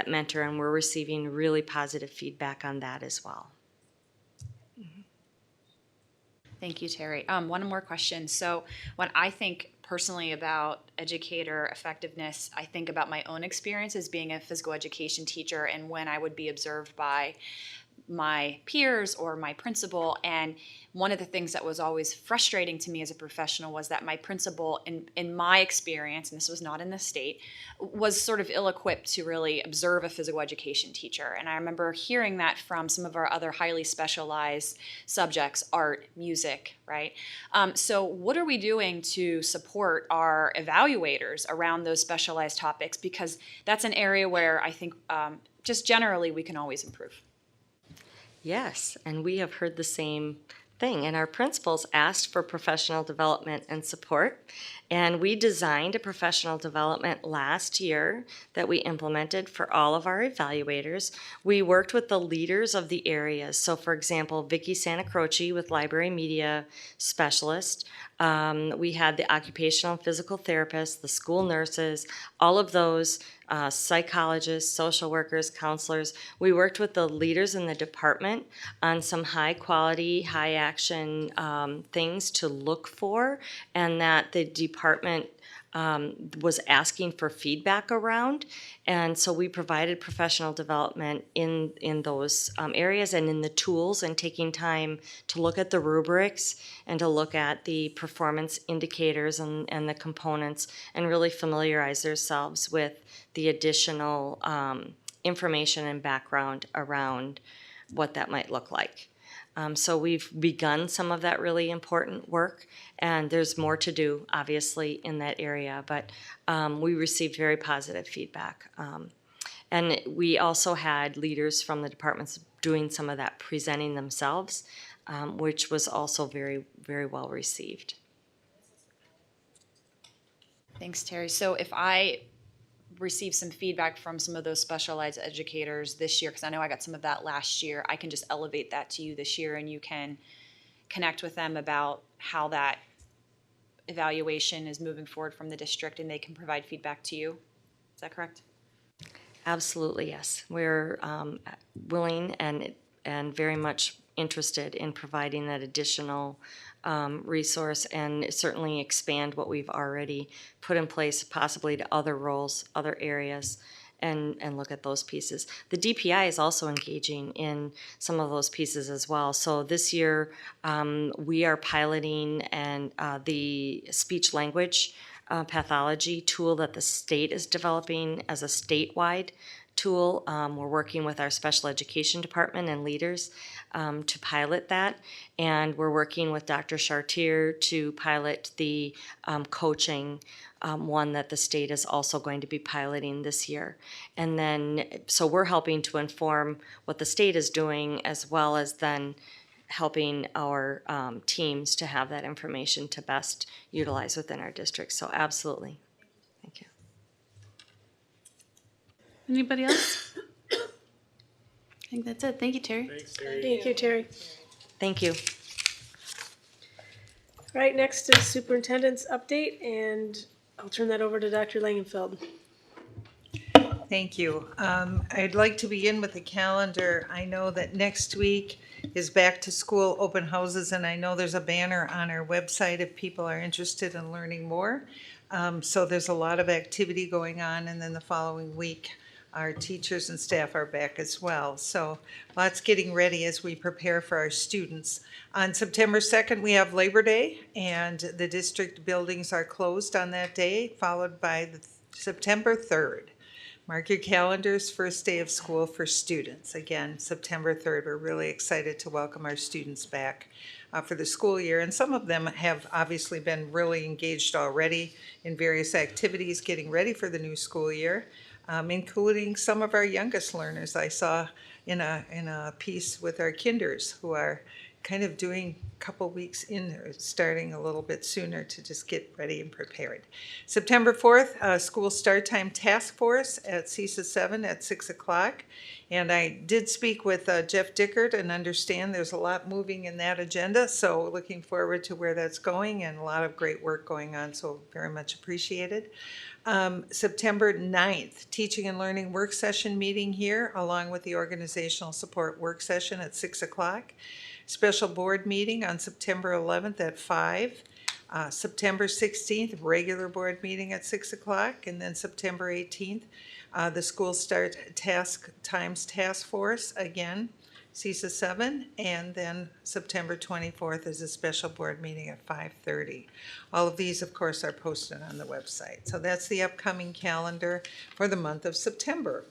mentor, and we're receiving really positive feedback on that as well. Thank you, Terry. One more question. So when I think personally about educator effectiveness, I think about my own experience as being a physical education teacher and when I would be observed by my peers or my principal. And one of the things that was always frustrating to me as a professional was that my principal, in my experience, and this was not in the state, was sort of ill-equipped to really observe a physical education teacher. And I remember hearing that from some of our other highly specialized subjects, art, music, right? So what are we doing to support our evaluators around those specialized topics? Because that's an area where I think just generally we can always improve. Yes, and we have heard the same thing. And our principals asked for professional development and support. And we designed a professional development last year that we implemented for all of our evaluators. We worked with the leaders of the areas. So, for example, Vicki Santa Croce with Library Media Specialist. We had the occupational and physical therapists, the school nurses, all of those psychologists, social workers, counselors. We worked with the leaders in the department on some high quality, high action things to look for, and that the department was asking for feedback around. And so we provided professional development in those areas and in the tools, and taking time to look at the rubrics and to look at the performance indicators and the components, and really familiarize ourselves with the additional information and background around what that might look like. So we've begun some of that really important work, and there's more to do, obviously, in that area, but we received very positive feedback. And we also had leaders from the departments doing some of that presenting themselves, which was also very, very well received. Thanks, Terry. So if I receive some feedback from some of those specialized educators this year, because I know I got some of that last year, I can just elevate that to you this year, and you can connect with them about how that evaluation is moving forward from the district, and they can provide feedback to you. Is that correct? Absolutely, yes. We're willing and very much interested in providing that additional resource, and certainly expand what we've already put in place, possibly to other roles, other areas, and look at those pieces. The DPI is also engaging in some of those pieces as well. So this year we are piloting the speech language pathology tool that the state is developing as a statewide tool. We're working with our special education department and leaders to pilot that, and we're working with Dr. Chartier to pilot the coaching one that the state is also going to be piloting this year. And then, so we're helping to inform what the state is doing, as well as then helping our teams to have that information to best utilize within our district. So absolutely. Thank you. Anybody else? I think that's it. Thank you, Terry. Thanks, Terry. Thank you, Terry. Thank you. Right, next is superintendent's update, and I'll turn that over to Dr. Langenfeld. Thank you. I'd like to begin with the calendar. I know that next week is back to school open houses, and I know there's a banner on our website if people are interested in learning more. So there's a lot of activity going on, and then the following week our teachers and staff are back as well. So lots getting ready as we prepare for our students. On September 2nd, we have Labor Day, and the district buildings are closed on that day, followed by September 3rd. Mark your calendars, first day of school for students. Again, September 3rd, we're really excited to welcome our students back for the school year. And some of them have obviously been really engaged already in various activities getting ready for the new school year, including some of our youngest learners. I saw in a piece with our kinders who are kind of doing a couple weeks in there, starting a little bit sooner to just get ready and prepared. September 4th, school start time task force at CESA 7 at 6 o'clock. And I did speak with Jeff Dickert and understand there's a lot moving in that agenda. So looking forward to where that's going, and a lot of great work going on. So very much appreciated. September 9th, teaching and learning work session meeting here, along with the organizational support work session at 6 o'clock. Special board meeting on September 11th at 5. September 16th, regular board meeting at 6 o'clock. And then September 18th, the school start task force again CISA 7, and then September 24th is a special board meeting at 5:30. All of these, of course, are posted on the website. So that's the upcoming calendar for the month of September.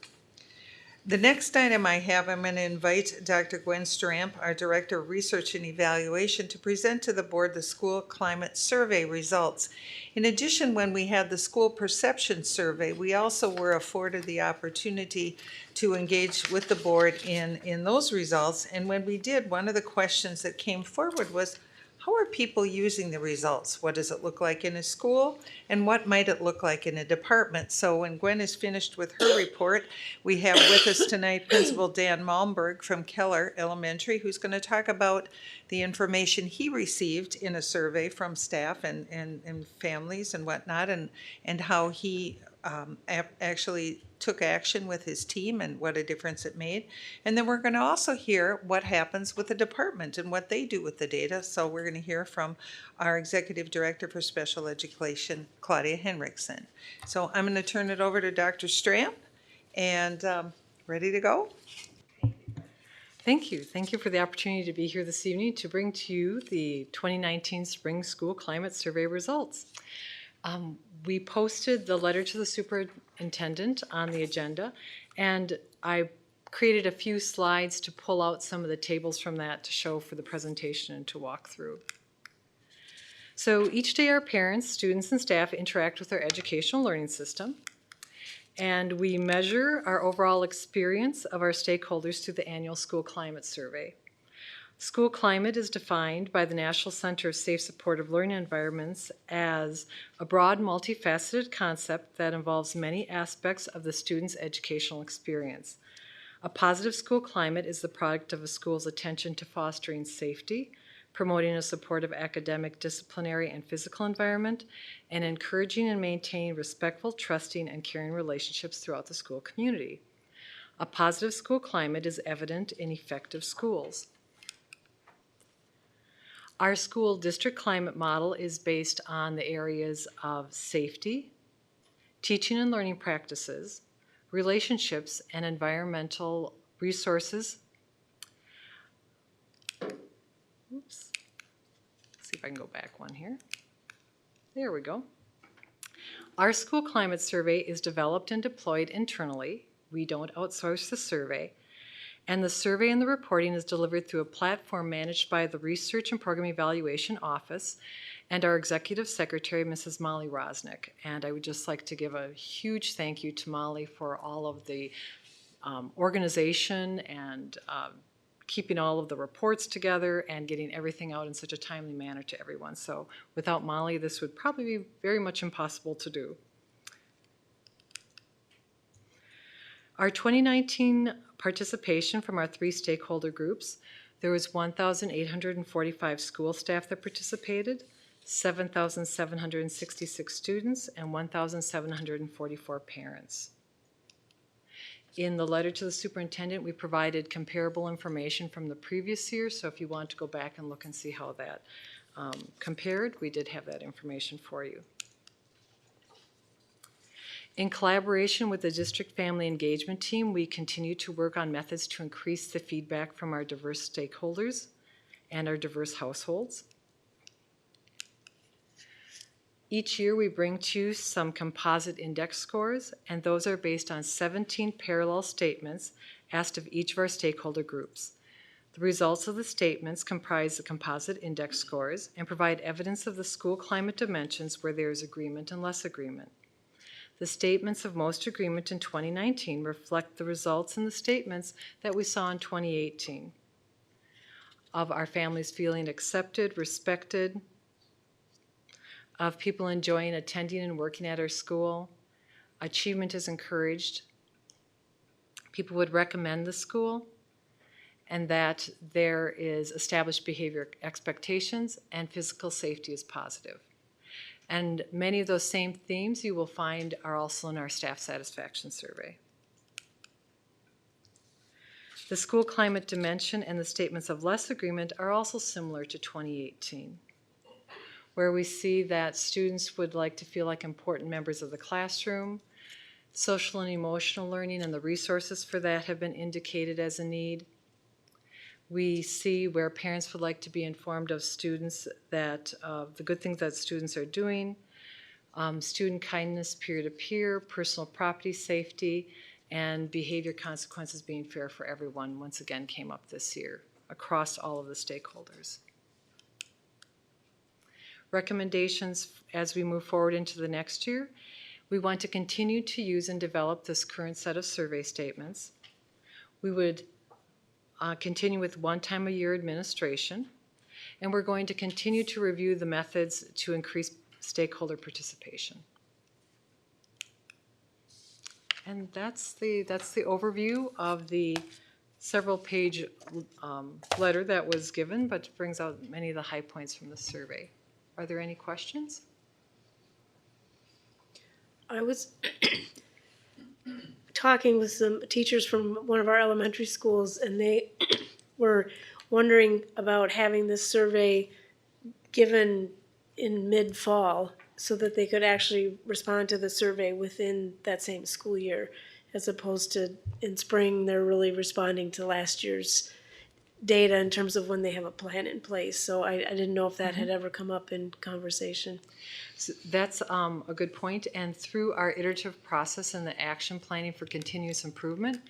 The next item I have, I'm going to invite Dr. Gwen Stramp, our Director of Research and Evaluation, to present to the board the school climate survey results. In addition, when we had the school perception survey, we also were afforded the opportunity to engage with the board in those results. And when we did, one of the questions that came forward was, how are people using the results? What does it look like in a school? And what might it look like in a department? So when Gwen is finished with her report, we have with us tonight Principal Dan Malmberg from Keller Elementary, who's going to talk about the information he received in a survey from staff and families and whatnot, and how he actually took action with his team and what a difference it made. And then we're going to also hear what happens with the department and what they do with the data. So we're going to hear from our Executive Director for Special Education, Claudia Henriksen. So I'm going to turn it over to Dr. Stramp, and ready to go? Thank you. Thank you for the opportunity to be here this evening to bring to you the 2019 Spring School Climate Survey results. We posted the letter to the superintendent on the agenda, and I created a few slides to pull out some of the tables from that to show for the presentation and to walk through. So each day our parents, students, and staff interact with our educational learning system, and we measure our overall experience of our stakeholders through the annual School Climate Survey. School climate is defined by the National Center of Safe Supportive Learning Environments as a broad, multifaceted concept that involves many aspects of the student's educational experience. A positive school climate is the product of a school's attention to fostering safety, promoting a supportive academic, disciplinary, and physical environment, and encouraging and maintaining respectful, trusting, and caring relationships throughout the school community. A positive school climate is evident in effective schools. Our school district climate model is based on the areas of safety, teaching and learning practices, relationships, and environmental resources. Oops. Let's see if I can go back one here. There we go. Our school climate survey is developed and deployed internally. We don't outsource the survey. And the survey and the reporting is delivered through a platform managed by the Research and Program Evaluation Office and our Executive Secretary, Mrs. Molly Rosnick. And I would just like to give a huge thank you to Molly for all of the organization and keeping all of the reports together and getting everything out in such a timely manner to everyone. So without Molly, this would probably be very much impossible to do. Our 2019 participation from our 3 stakeholder groups, there was 1,845 school staff that participated, 7,766 students, and 1,744 parents. In the letter to the superintendent, we provided comparable information from the previous year, so if you want to go back and look and see how that compared, we did have that information for you. In collaboration with the District Family Engagement Team, we continue to work on methods to increase the feedback from our diverse stakeholders and our diverse households. Each year we bring to you some composite index scores, and those are based on 17 parallel statements asked of each of our stakeholder groups. The results of the statements comprise the composite index scores and provide evidence of the school climate dimensions where there is agreement and less agreement. The statements of most agreement in 2019 reflect the results in the statements that we saw in 2018 of our families feeling accepted, respected, of people enjoying attending and working at our school, achievement is encouraged, people would recommend the school, and that there is established behavior expectations and physical safety is positive. And many of those same themes you will find are also in our staff satisfaction survey. The school climate dimension and the statements of less agreement are also similar to 2018, where we see that students would like to feel like important members of the classroom. Social and emotional learning and the resources for that have been indicated as a need. We see where parents would like to be informed of students that, the good things that students are doing, student kindness, peer-to-peer, personal property safety, and behavior consequences being fair for everyone, once again came up this year across all of the stakeholders. Recommendations as we move forward into the next year. We want to continue to use and develop this current set of survey statements. We would continue with one time a year administration, and we're going to continue to review the methods to increase stakeholder participation. And that's the overview of the several page letter that was given, but brings out many of the high points from the survey. Are there any questions? I was talking with some teachers from one of our elementary schools, and they were wondering about having this survey given in mid-fall so that they could actually respond to the survey within that same school year, as opposed to in spring they're really responding to last year's data in terms of when they have a plan in place. So I didn't know if that had ever come up in conversation. So that's a good point. And through our iterative process and the action planning for continuous improvement,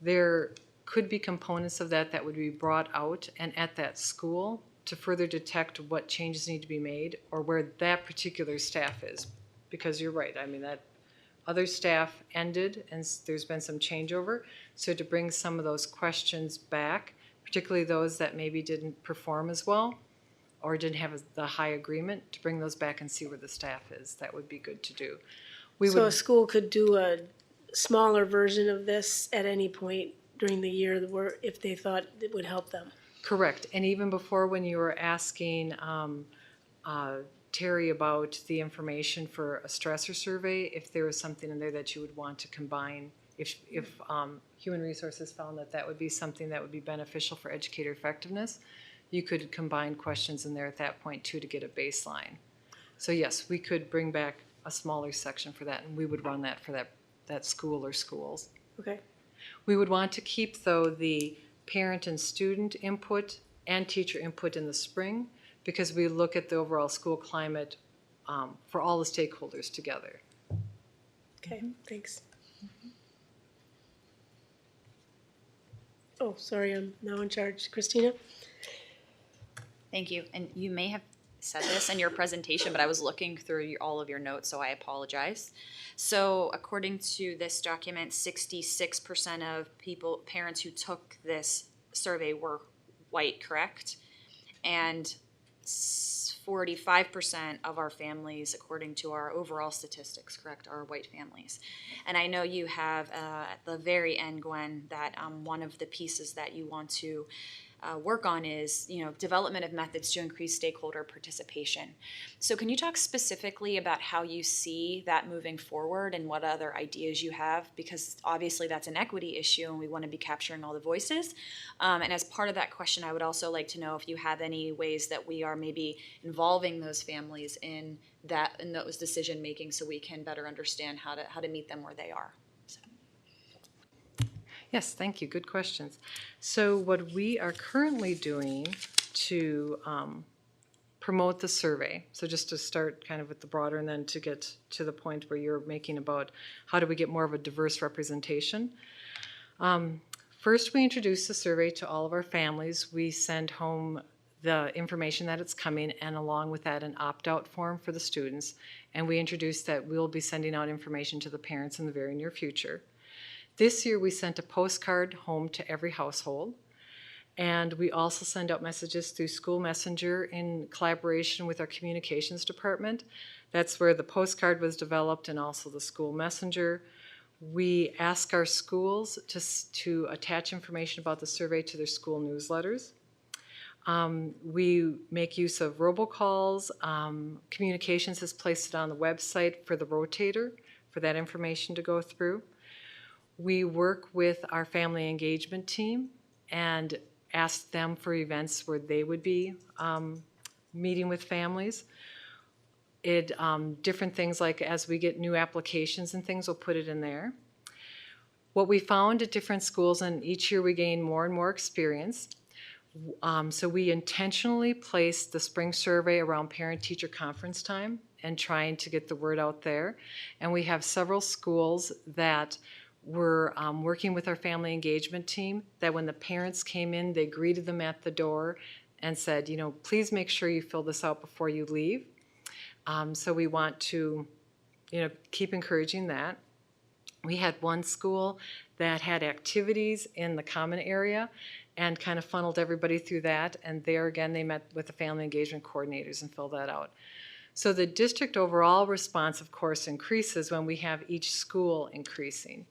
there could be components of that that would be brought out and at that school to further detect what changes need to be made or where that particular staff is. Because you're right, I mean, that other staff ended and there's been some changeover. So to bring some of those questions back, particularly those that maybe didn't perform as well or didn't have the high agreement, to bring those back and see where the staff is. That would be good to do. So a school could do a smaller version of this at any point during the year if they thought it would help them. Correct. And even before, when you were asking Terry about the information for a stressor survey, if there was something in there that you would want to combine, if Human Resources found that that would be something that would be beneficial for educator effectiveness, you could combine questions in there at that point too to get a baseline. So yes, we could bring back a smaller section for that, and we would run that for that school or schools. Okay. We would want to keep, though, the parent and student input and teacher input in the spring, because we look at the overall school climate for all the stakeholders together. Okay, thanks. Oh, sorry, I'm now in charge. Kristina? Thank you. And you may have said this in your presentation, but I was looking through all of your notes, so I apologize. So according to this document, 66% of parents who took this survey were white, correct? And 45% of our families, according to our overall statistics, correct, are white families. And I know you have at the very end, Gwen, that one of the pieces that you want to work on is, development of methods to increase stakeholder participation. So can you talk specifically about how you see that moving forward and what other ideas you have? Because obviously that's an equity issue and we want to be capturing all the voices. And as part of that question, I would also like to know if you have any ways that we are maybe involving those families in those decision making so we can better understand how to meet them where they are. Yes, thank you. Good questions. So what we are currently doing to promote the survey, so just to start kind of with the broader and then to get to the point where you're making about how do we get more of a diverse representation. First, we introduce the survey to all of our families. We send home the information that it's coming, and along with that, an opt-out form for the students. And we introduce that we'll be sending out information to the parents in the very near future. This year we sent a postcard home to every household, and we also send out messages through School Messenger in collaboration with our communications department. That's where the postcard was developed and also the School Messenger. We ask our schools to attach information about the survey to their school newsletters. We make use of robocalls. Communications has placed it on the website for the rotator for that information to go through. We work with our family engagement team and ask them for events where they would be meeting with families. Different things like as we get new applications and things, we'll put it in there. What we found at different schools, and each year we gain more and more experience, So we intentionally placed the spring survey around parent-teacher conference time and trying to get the word out there. And we have several schools that were working with our family engagement team, that when the parents came in, they greeted them at the door and said, you know, please make sure you fill this out before you leave. So we want to, you know, keep encouraging that. We had one school that had activities in the common area and kind of funneled everybody through that. And there again, they met with the family engagement coordinators and filled that out. So the district overall response, of course, increases when we have each school increasing.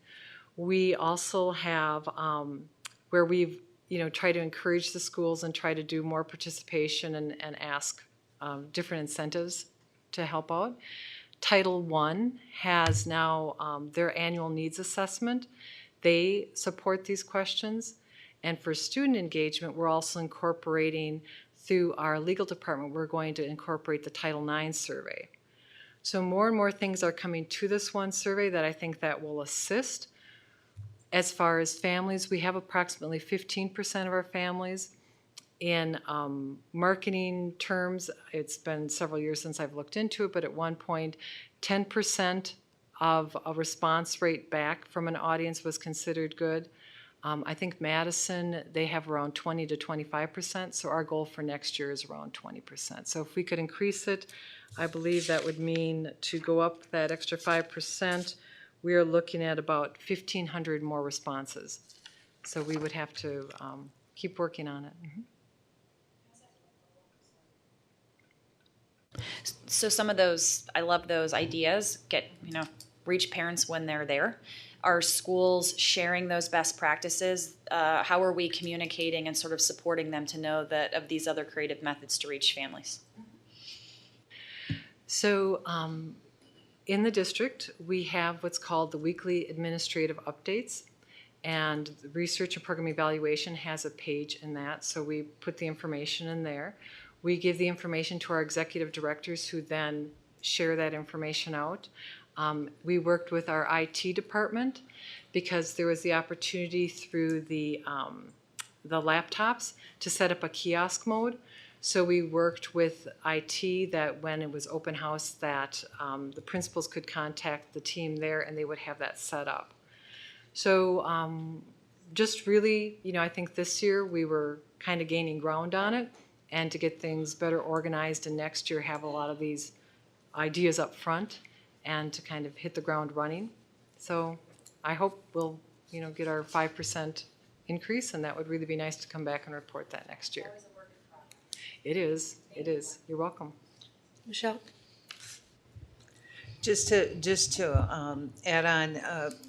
We also have where we've, you know, tried to encourage the schools and try to do more participation and ask different incentives to help out. Title I has now their annual needs assessment. They support these questions. And for student engagement, we're also incorporating through our legal department, we're going to incorporate the Title IX survey. So more and more things are coming to this one survey that I think that will assist. As far as families, we have approximately 15% of our families. In marketing terms, it's been several years since I've looked into it, but at one point, 10% of a response rate back from an audience was considered good. I think Madison, they have around 20 to 25%, so our goal for next year is around 20%. So if we could increase it, I believe that would mean to go up that extra 5%, we are looking at about 1,500 more responses. So we would have to keep working on it. So some of those, I love those ideas, reach parents when they're there. Are schools sharing those best practices? How are we communicating and sort of supporting them to know that of these other creative methods to reach families? So in the district, we have what's called the weekly administrative updates, and the research and program evaluation has a page in that, so we put the information in there. We give the information to our executive directors who then share that information out. We worked with our IT department because there was the opportunity through the laptops to set up a kiosk mode. So we worked with IT that when it was open house that the principals could contact the team there and they would have that set up. So just really, I think this year we were kind of gaining ground on it, and to get things better organized and next year have a lot of these ideas up front and to kind of hit the ground running. So I hope we'll, get our 5% increase, and that would really be nice to come back and report that next year. It is. You're welcome. Michelle? Just to add on,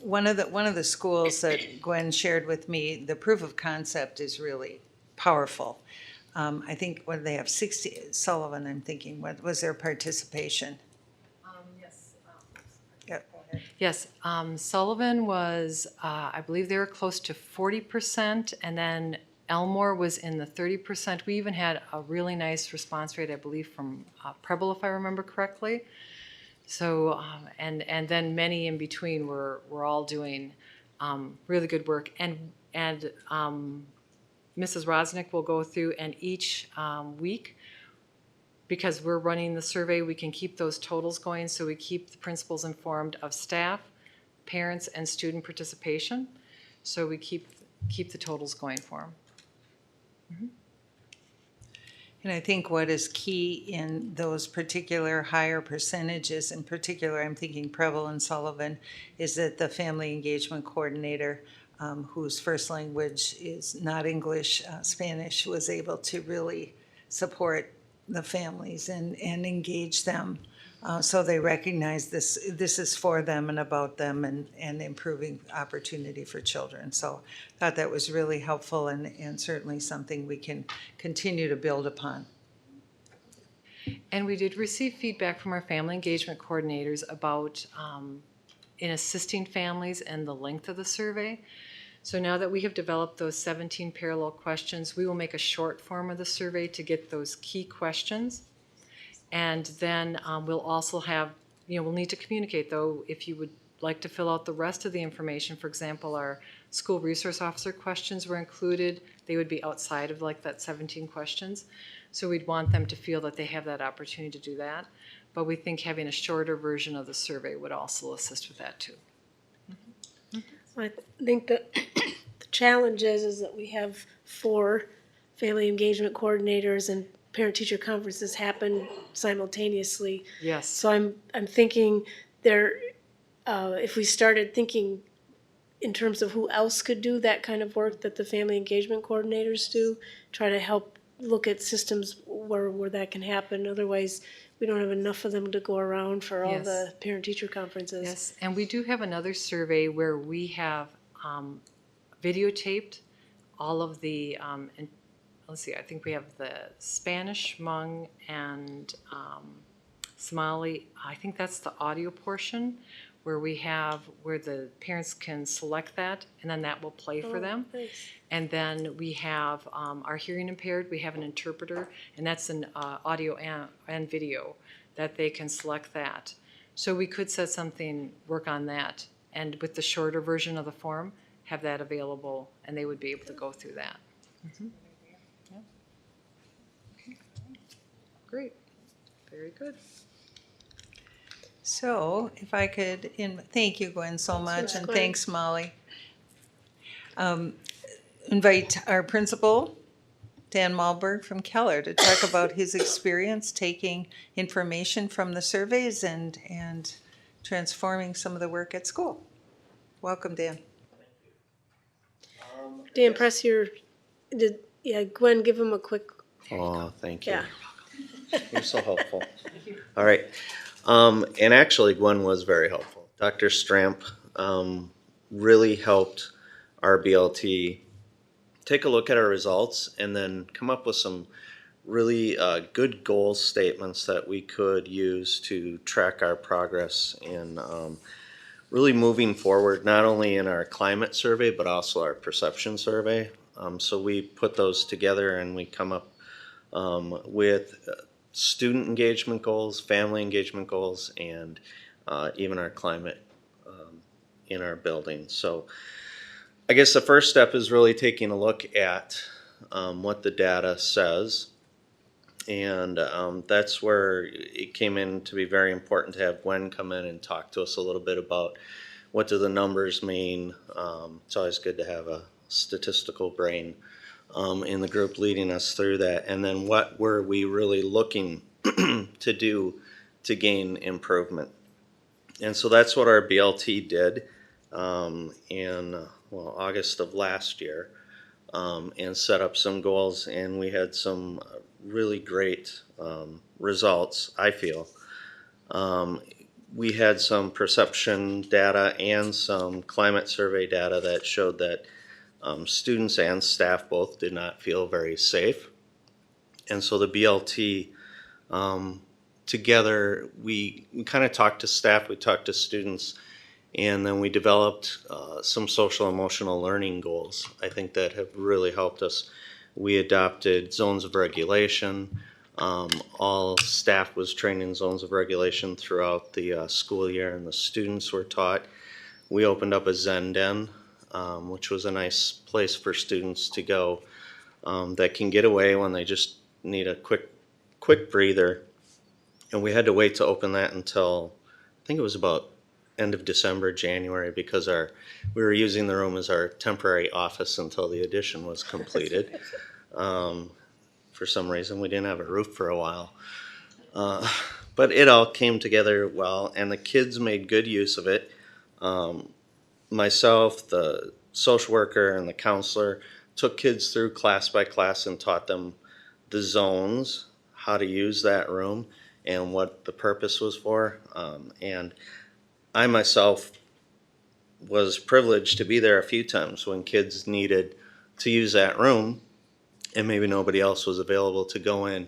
one of the schools that Gwen shared with me, the proof of concept is really powerful. I think when they have 60, Sullivan, I'm thinking, what was their participation? Yes, Sullivan was, I believe they were close to 40%, and then Elmore was in the 30%. We even had a really nice response rate, I believe, from Preble, if I remember correctly. So, and then many in between were all doing really good work. And Mrs. Rosnick will go through, and each week, because we're running the survey, we can keep those totals going, so we keep the principals informed of staff, parents, and student participation. So we keep the totals going for them. Mm-hmm. And I think what is key in those particular higher percentages, in particular, I'm thinking Preble and Sullivan, is that the family engagement coordinator, whose first language is not English, Spanish, was able to really support the families and engage them. So they recognize this is for them and about them and improving opportunity for children. So I thought that was really helpful and certainly something we can continue to build upon. And we did receive feedback from our family engagement coordinators about in assisting families and the length of the survey. So now that we have developed those 17 parallel questions, we will make a short form of the survey to get those key questions. And then we'll also have, we'll need to communicate, though, if you would like to fill out the rest of the information, for example, our school resource officer questions were included. They would be outside of like that 17 questions. So we'd want them to feel that they have that opportunity to do that. But we think having a shorter version of the survey would also assist with that too. I think that the challenge is that we have 4 family engagement coordinators and parent-teacher conferences happen simultaneously. Yes. So I'm thinking there, if we started thinking in terms of who else could do that kind of work that the family engagement coordinators do, try to help look at systems where that can happen. Otherwise, we don't have enough of them to go around for all Yes. the parent-teacher conferences. Yes, and we do have another survey where we have videotaped all of the, and let's see, I think we have the Spanish, Hmong, and Somali. I think that's the audio portion where the parents can select that, and then that will play for them. Nice. And then we have our hearing impaired, we have an interpreter, and that's an audio and video that they can select that. So we could work on that, and with the shorter version of the form, have that available, and they would be able to go through that. Mm-hmm. Yeah. Okay. Great, very good. So if I could, thank you, Gwen, so much, and Gwen. thanks, Molly. Invite our principal, Dan Malberg from Keller, to talk about his experience taking information from the surveys and transforming some of the work at school. Welcome, Dan. Dan, Gwen, give him a quick, Oh, thank you. yeah. You're so helpful. All right. And actually, Gwen was very helpful. Dr. Stramp really helped our BLT take a look at our results and then come up with some really good goal statements that we could use to track our progress in really moving forward, not only in our climate survey, but also our perception survey. So we put those together and we come up with student engagement goals, family engagement goals, and even our climate in our building. So I guess the first step is really taking a look at what the data says. And that's where it came in to be very important to have Gwen come in and talk to us a little bit about what do the numbers mean. It's always good to have a statistical brain in the group leading us through that. And then what were we really looking to do to gain improvement? And so that's what our BLT did in August of last year, and set up some goals, and we had some really great results, I feel. We had some perception data and some climate survey data that showed that students and staff both did not feel very safe. And so the BLT, together, we kind of talked to staff, we talked to students, and then we developed some social emotional learning goals, I think, that have really helped us. We adopted zones of regulation. All staff was trained in zones of regulation throughout the school year, and the students were taught. We opened up a Zen Den, which was a nice place for students to go that can get away when they just need a quick breather. And we had to wait to open that until, I think it was about end of December, January, because we were using the room as our temporary office until the addition was completed. For some reason, we didn't have a roof for a while. But it all came together well, and the kids made good use of it. Myself, the social worker, and the counselor took kids through class by class and taught them the zones, how to use that room, and what the purpose was for. And I myself was privileged to be there a few times when kids needed to use that room and maybe nobody else was available to go in.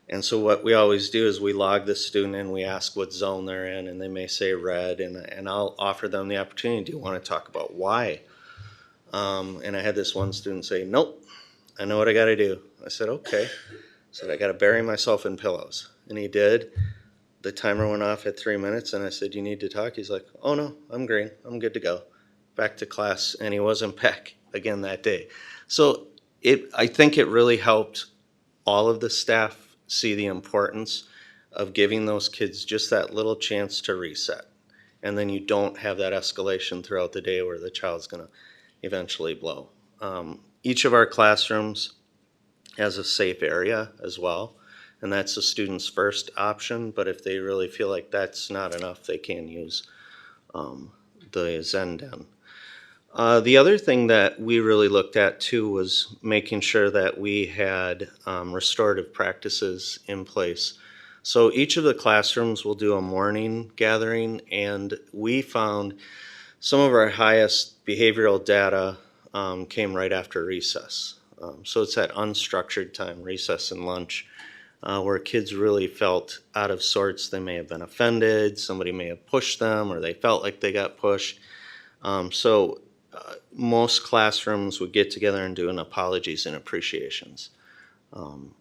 And so what we always do is we log the student in, we ask what zone they're in, and they may say red, and I'll offer them the opportunity, do you want to talk about why? And I had this one student say, nope, I know what I got to do. I said, okay. I said, I got to bury myself in pillows. And he did. the timer went off at 3 minutes, and I said, "You need to talk?" He's like, "Oh no, I'm green. I'm good to go." Back to class, and he wasn't back again that day. So I think it really helped all of the staff see the importance of giving those kids just that little chance to reset. And then you don't have that escalation throughout the day where the child's going to eventually blow. Each of our classrooms has a safe area as well, and that's the student's first option, but if they really feel like that's not enough, they can use the Zen Den. The other thing that we really looked at too was making sure that we had restorative practices in place. So each of the classrooms will do a morning gathering, and we found some of our highest behavioral data came right after recess. So it's that unstructured time, recess and lunch, where kids really felt out of sorts. They may have been offended, somebody may have pushed them, or they felt like they got pushed. Most classrooms would get together and do an apologies and appreciations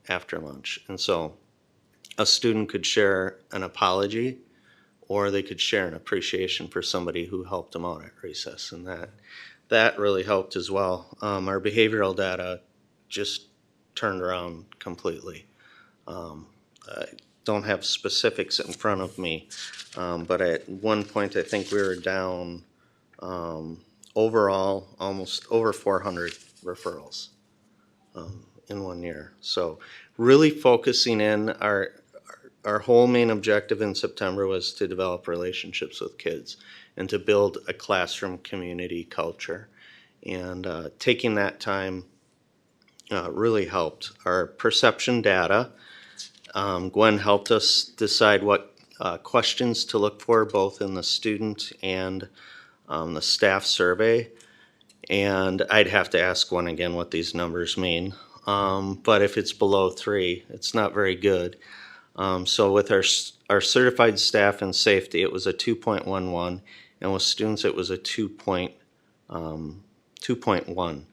after lunch. And so a student could share an apology, or they could share an appreciation for somebody who helped them out at recess. And that really helped as well. Our behavioral data just turned around completely. I don't have specifics in front of me, but at one point I think we were down overall almost over 400 referrals in 1 year. So really focusing in, our whole main objective in September was to develop relationships with kids and to build a classroom community culture. And taking that time really helped. Our perception data, Gwen helped us decide what questions to look for both in the student and the staff survey. And I'd have to ask Gwen again what these numbers mean. But if it's below 3, it's not very good. So with our certified staff and safety, it was a 2.11, and with students it was a 2.1.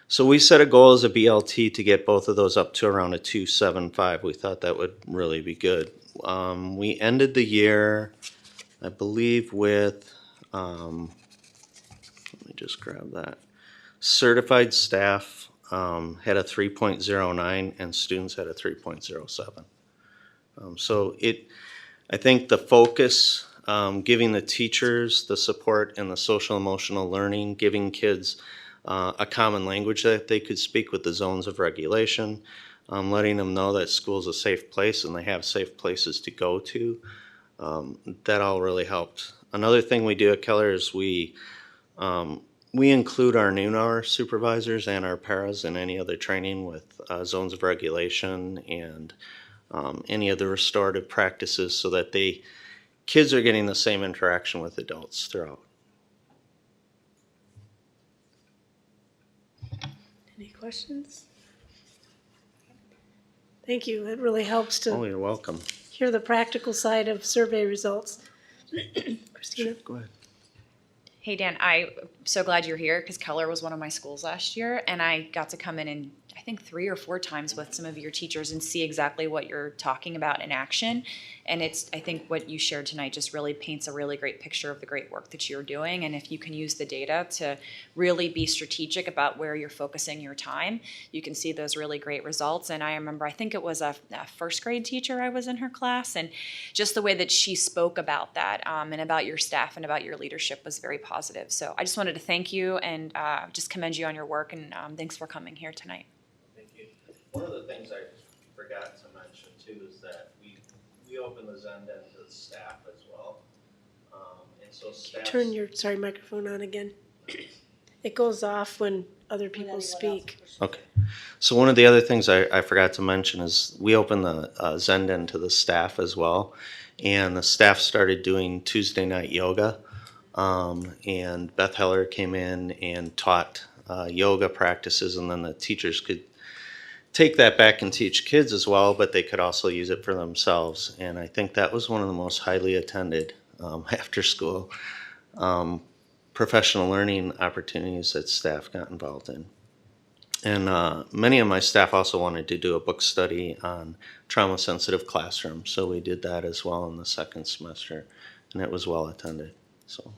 So we set a goal as a BLT to get both of those up to around a 2.75. We thought that would really be good. We ended the year, I believe, with, let me just grab that. Certified staff had a 3.09 and students had a 3.07. So I think the focus, giving the teachers the support and the social emotional learning, giving kids a common language that they could speak with the zones of regulation, letting them know that school's a safe place and they have safe places to go to, that all really helped. Another thing we do at Keller is we include our noon hour supervisors and our paras in any other training with zones of regulation and any of the restorative practices so that kids are getting the same interaction with adults throughout. Any questions? Thank you. It really helps to Oh, you're welcome. hear the practical side of survey results. Kristina? Go ahead. Hey, Dan, I'm so glad you're here because Keller was one of my schools last year, and I got to come in and I think 3 or 4 times with some of your teachers and see exactly what you're talking about in action. And I think what you shared tonight just really paints a really great picture of the great work that you're doing. And if you can use the data to really be strategic about where you're focusing your time, you can see those really great results. And I remember, I think it was a first grade teacher I was in her class, and just the way that she spoke about that and about your staff and about your leadership was very positive. So I just wanted to thank you and just commend you on your work, and thanks for coming here tonight. Thank you. One of the things I forgot to mention too is that we open the Zen Den to the staff as well. And so staff. Turn your microphone on again. It goes off when other people speak. Okay. So one of the other things I forgot to mention is we open the Zen Den to the staff as well. And the staff started doing Tuesday night yoga. And Beth Heller came in and taught yoga practices, and then the teachers could take that back and teach kids as well, but they could also use it for themselves. And I think that was one of the most highly attended after school professional learning opportunities that staff got involved in. And many of my staff also wanted to do a book study on trauma-sensitive classrooms, so we did that as well in the second semester, and it was well attended. So,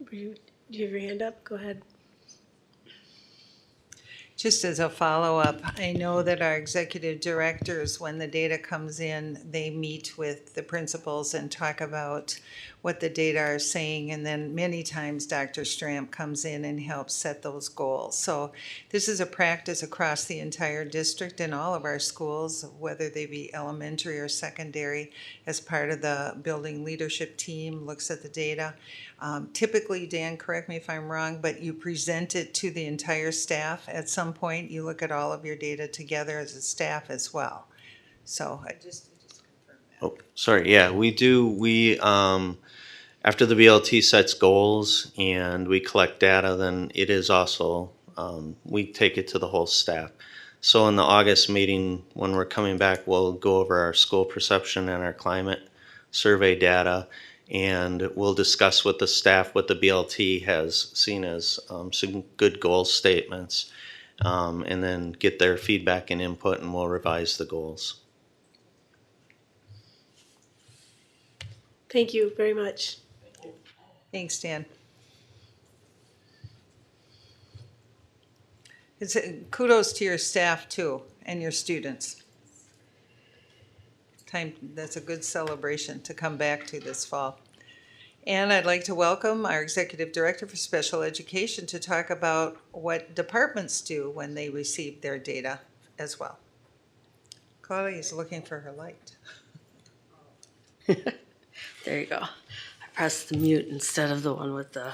Do you have your hand up? Go ahead. Just as a follow-up, I know that our executive directors, when the data comes in, they meet with the principals and talk about what the data are saying, and then many times Dr. Stramp comes in and helps set those goals. So this is a practice across the entire district in all of our schools, whether they be elementary or secondary, as part of the building leadership team, looks at the data. Typically, Dan, correct me if I'm wrong, but you present it to the entire staff at some point. You look at all of your data together as a staff as well. So I just confirm that. oh, sorry, yeah, we do. We after the BLT sets goals and we collect data, then it is also we take it to the whole staff. So in the August meeting, when we're coming back, we'll go over our school perception and our climate survey data, and we'll discuss with the staff what the BLT has seen as some good goal statements, and then get their feedback and input, and we'll revise the goals. Thank you very much. Thanks, Dan. Kudos to your staff too, and your students. That's a good celebration to come back to this fall. And I'd like to welcome our Executive Director for Special Education to talk about what departments do when they receive their data as well. Chloe is looking for her light. There you go. I pressed the mute instead of the one with the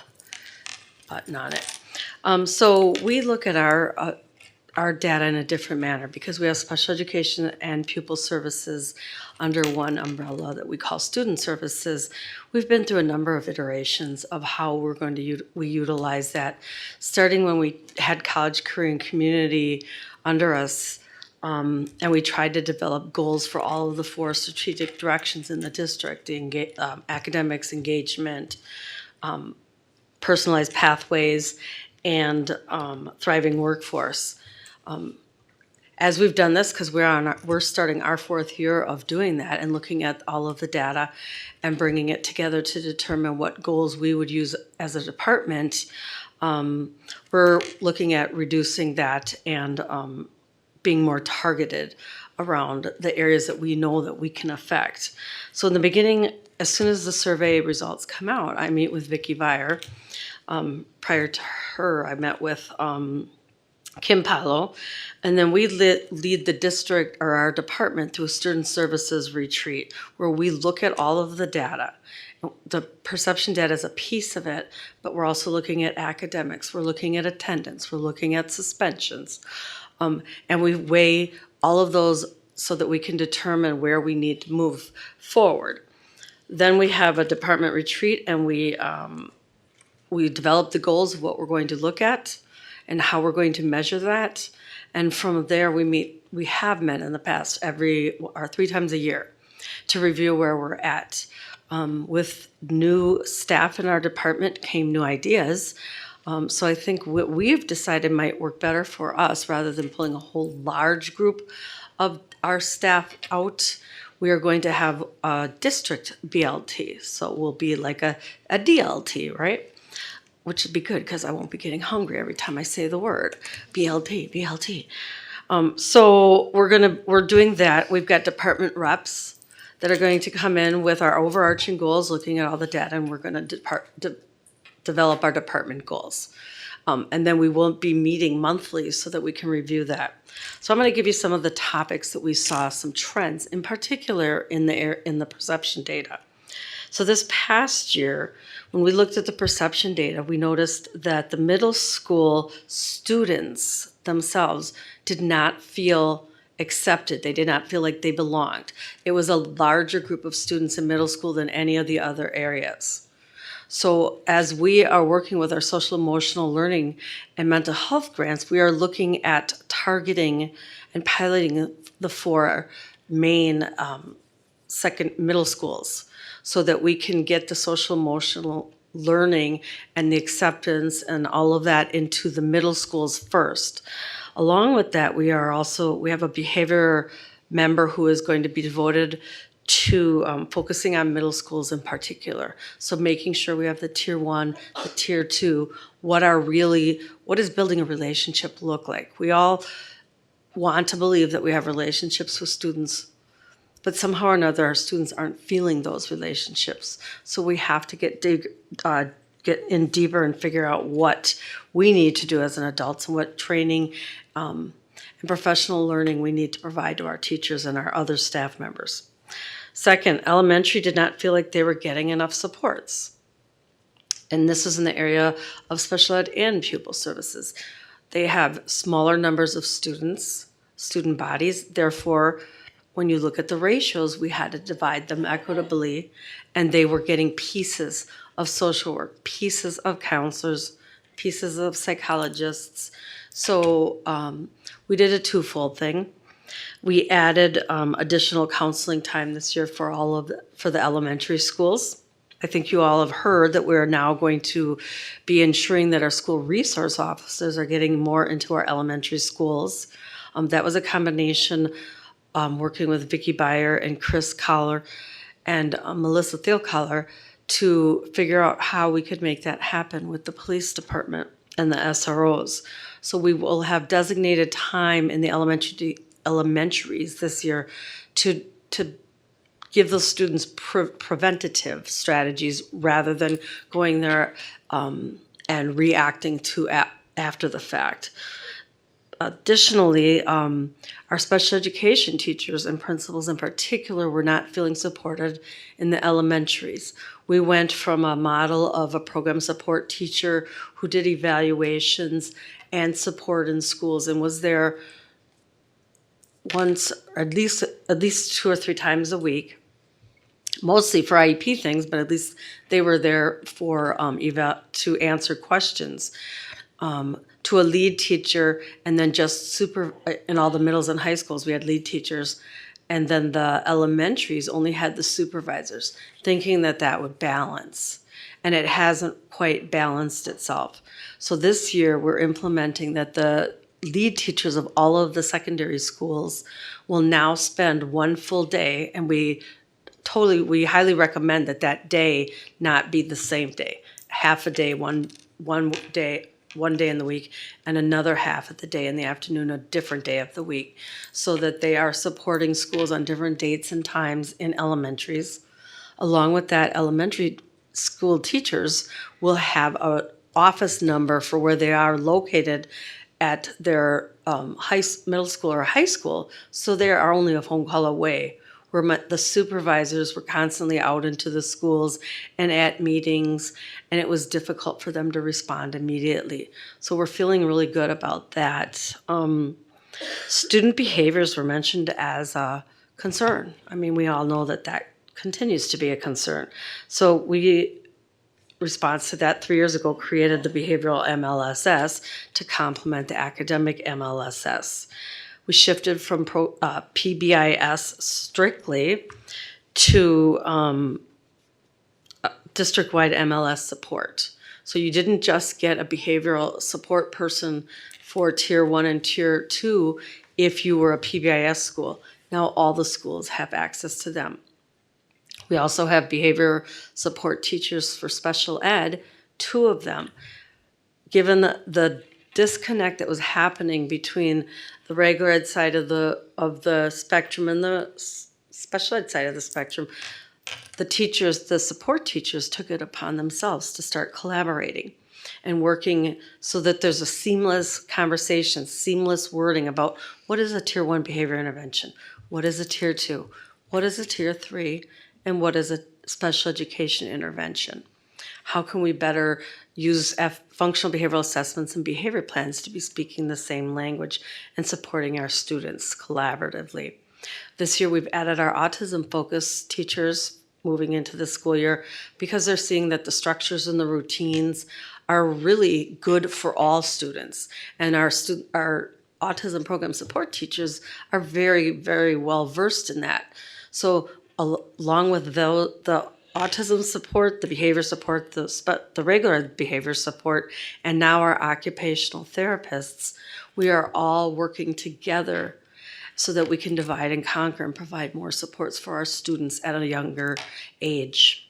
button on it. So we look at our data in a different manner because we have special education and pupil services under one umbrella that we call student services. We've been through a number of iterations of how we're going to we utilize that, starting when we had college, career, and community under us, and we tried to develop goals for all of the 4 strategic directions in the district: academics, engagement, personalized pathways, and thriving workforce. As we've done this, because we're starting our 4th year of doing that and looking at all of the data and bringing it together to determine what goals we would use as a department, we're looking at reducing that and being more targeted around the areas that we know that we can affect. So in the beginning, as soon as the survey results come out, I meet with Vicki Vire. Prior to her, I met with Kim Palo, and then we lead the district or our department through a student services retreat where we look at all of the data. The perception data is a piece of it, but we're also looking at academics, we're looking at attendance, we're looking at suspensions, and we weigh all of those so that we can determine where we need to move forward. Then we have a department retreat, and we develop the goals of what we're going to look at and how we're going to measure that. And from there, we have met in the past 3 times a year to review where we're at. With new staff in our department came new ideas. So I think what we've decided might work better for us, rather than pulling a whole large group of our staff out, we are going to have a district BLT. So it will be like a DLT, right? Which would be good because I won't be getting hungry every time I say the word BLT, BLT. So we're doing that. We've got department reps that are going to come in with our overarching goals, looking at all the data, and we're going to develop our department goals. And then we will be meeting monthly so that we can review that. So I'm going to give you some of the topics that we saw, some trends, in particular in the perception data. So this past year, when we looked at the perception data, we noticed that the middle school students themselves did not feel accepted. They did not feel like they belonged. It was a larger group of students in middle school than any of the other areas. So as we are working with our social emotional learning and mental health grants, we are looking at targeting and piloting the 4 main middle schools so that we can get the social emotional learning and the acceptance and all of that into the middle schools first. Along with that, we have a behavior member who is going to be devoted to focusing on middle schools in particular. So making sure we have the tier 1, the tier 2, what does building a relationship look like? We all want to believe that we have relationships with students, but somehow or another our students aren't feeling those relationships. So we have to get in deeper and figure out what we need to do as an adults and what training and professional learning we need to provide to our teachers and our other staff members. Second, elementary did not feel like they were getting enough supports. And this is in the area of special ed and pupil services. They have smaller numbers of students, student bodies. Therefore, when you look at the ratios, we had to divide them equitably, and they were getting pieces of social work, pieces of counselors, pieces of psychologists. So we did a twofold thing. We added additional counseling time this year for the elementary schools. I think you all have heard that we're now going to be ensuring that our school resource officers are getting more into our elementary schools. That was a combination working with Vicki Beyer and Chris Collar and Melissa Thiel-Collar to figure out how we could make that happen with the police department and the SROs. So we will have designated time in the elementaries this year to give those students preventative strategies rather than going there and reacting to after the fact. Additionally, our special education teachers and principals in particular were not feeling supported in the elementaries. We went from a model of a program support teacher who did evaluations and support in schools and was there once, at least 2 or 3 times a week, mostly for IEP things, but at least they were there for to answer questions. To a lead teacher, and then just in all the middles and high schools, we had lead teachers, and then the elementaries only had the supervisors, thinking that would balance. And it hasn't quite balanced itself. So this year, we're implementing that the lead teachers of all of the secondary schools will now spend 1 full day, and we highly recommend that day not be the same day. Half a day, one day in the week, and another half of the day in the afternoon, a different day of the week, so that they are supporting schools on different dates and times in elementaries. Along with that, elementary school teachers will have an office number for where they are located at their middle school or high school, so they are only a phone call away. Where the supervisors were constantly out into the schools and at meetings, and it was difficult for them to respond immediately. So we're feeling really good about that. Student behaviors were mentioned as a concern. I mean, we all know that continues to be a concern. So we, response to that 3 years ago, created the behavioral MLSS to complement the academic MLSS. We shifted from PBIS strictly to district-wide MLS support. So you didn't just get a behavioral support person for Tier 1 and Tier 2 if you were a PBIS school. Now all the schools have access to them. We also have behavior support teachers for special ed, 2 of them. Given the disconnect that was happening between the regular ed side of the spectrum and the special ed side of the spectrum, the support teachers took it upon themselves to start collaborating and working so that there's a seamless conversation, seamless wording about what is a Tier 1 behavior intervention, what is a Tier 2, what is a Tier 3, and what is a special education intervention. How can we better use functional behavioral assessments and behavior plans to be speaking the same language and supporting our students collaboratively? This year, we've added our autism-focused teachers moving into the school year because they're seeing that the structures and the routines are really good for all students. And our autism program support teachers are very, very well versed in that. So along with the autism support, the behavior support, the regular behavior support, and now our occupational therapists, we are all working together so that we can divide and conquer and provide more supports for our students at a younger age.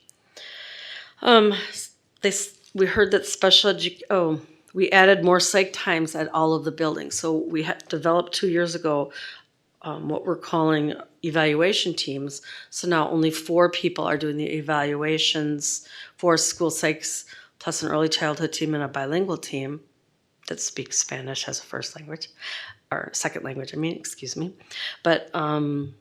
We heard that we added more psych times at all of the buildings. So we had developed 2 years ago what we're calling evaluation teams. So now only 4 people are doing the evaluations, 4 school psychs plus an early childhood team and a bilingual team that speaks Spanish as a first language, or second language, excuse me. But the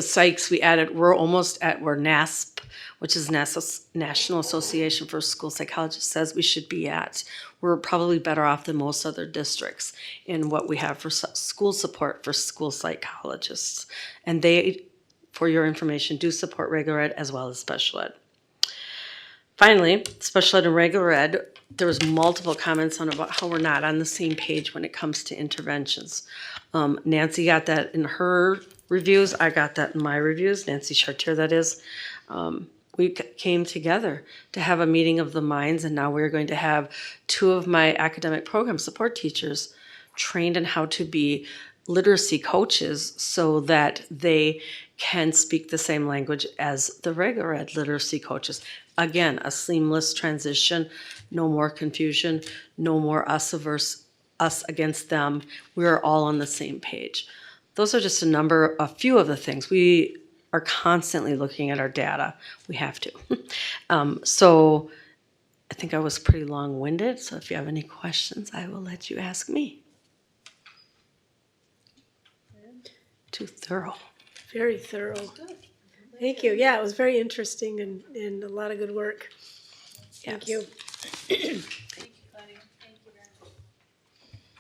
psychs we added, we're NASP, which is National Association for School Psychologists, says we should be at. We're probably better off than most other districts in what we have for school support for school psychologists. And they, for your information, do support regular ed as well as special ed. Finally, special ed and regular ed, there was multiple comments on about how we're not on the same page when it comes to interventions. Nancy got that in her reviews. I got that in my reviews. Nancy Chartier, that is. We came together to have a meeting of the minds, and now we're going to have 2 of my academic program support teachers trained in how to be literacy coaches so that they can speak the same language as the regular ed literacy coaches. Again, a seamless transition, no more confusion, no more us against them. We're all on the same page. Those are just a few of the things. We are constantly looking at our data. We have to. So I think I was pretty long-winded, so if you have any questions, I will let you ask me. Too thorough. Very thorough. Thank you. Yeah, it was very interesting and a lot of good work. Thank you.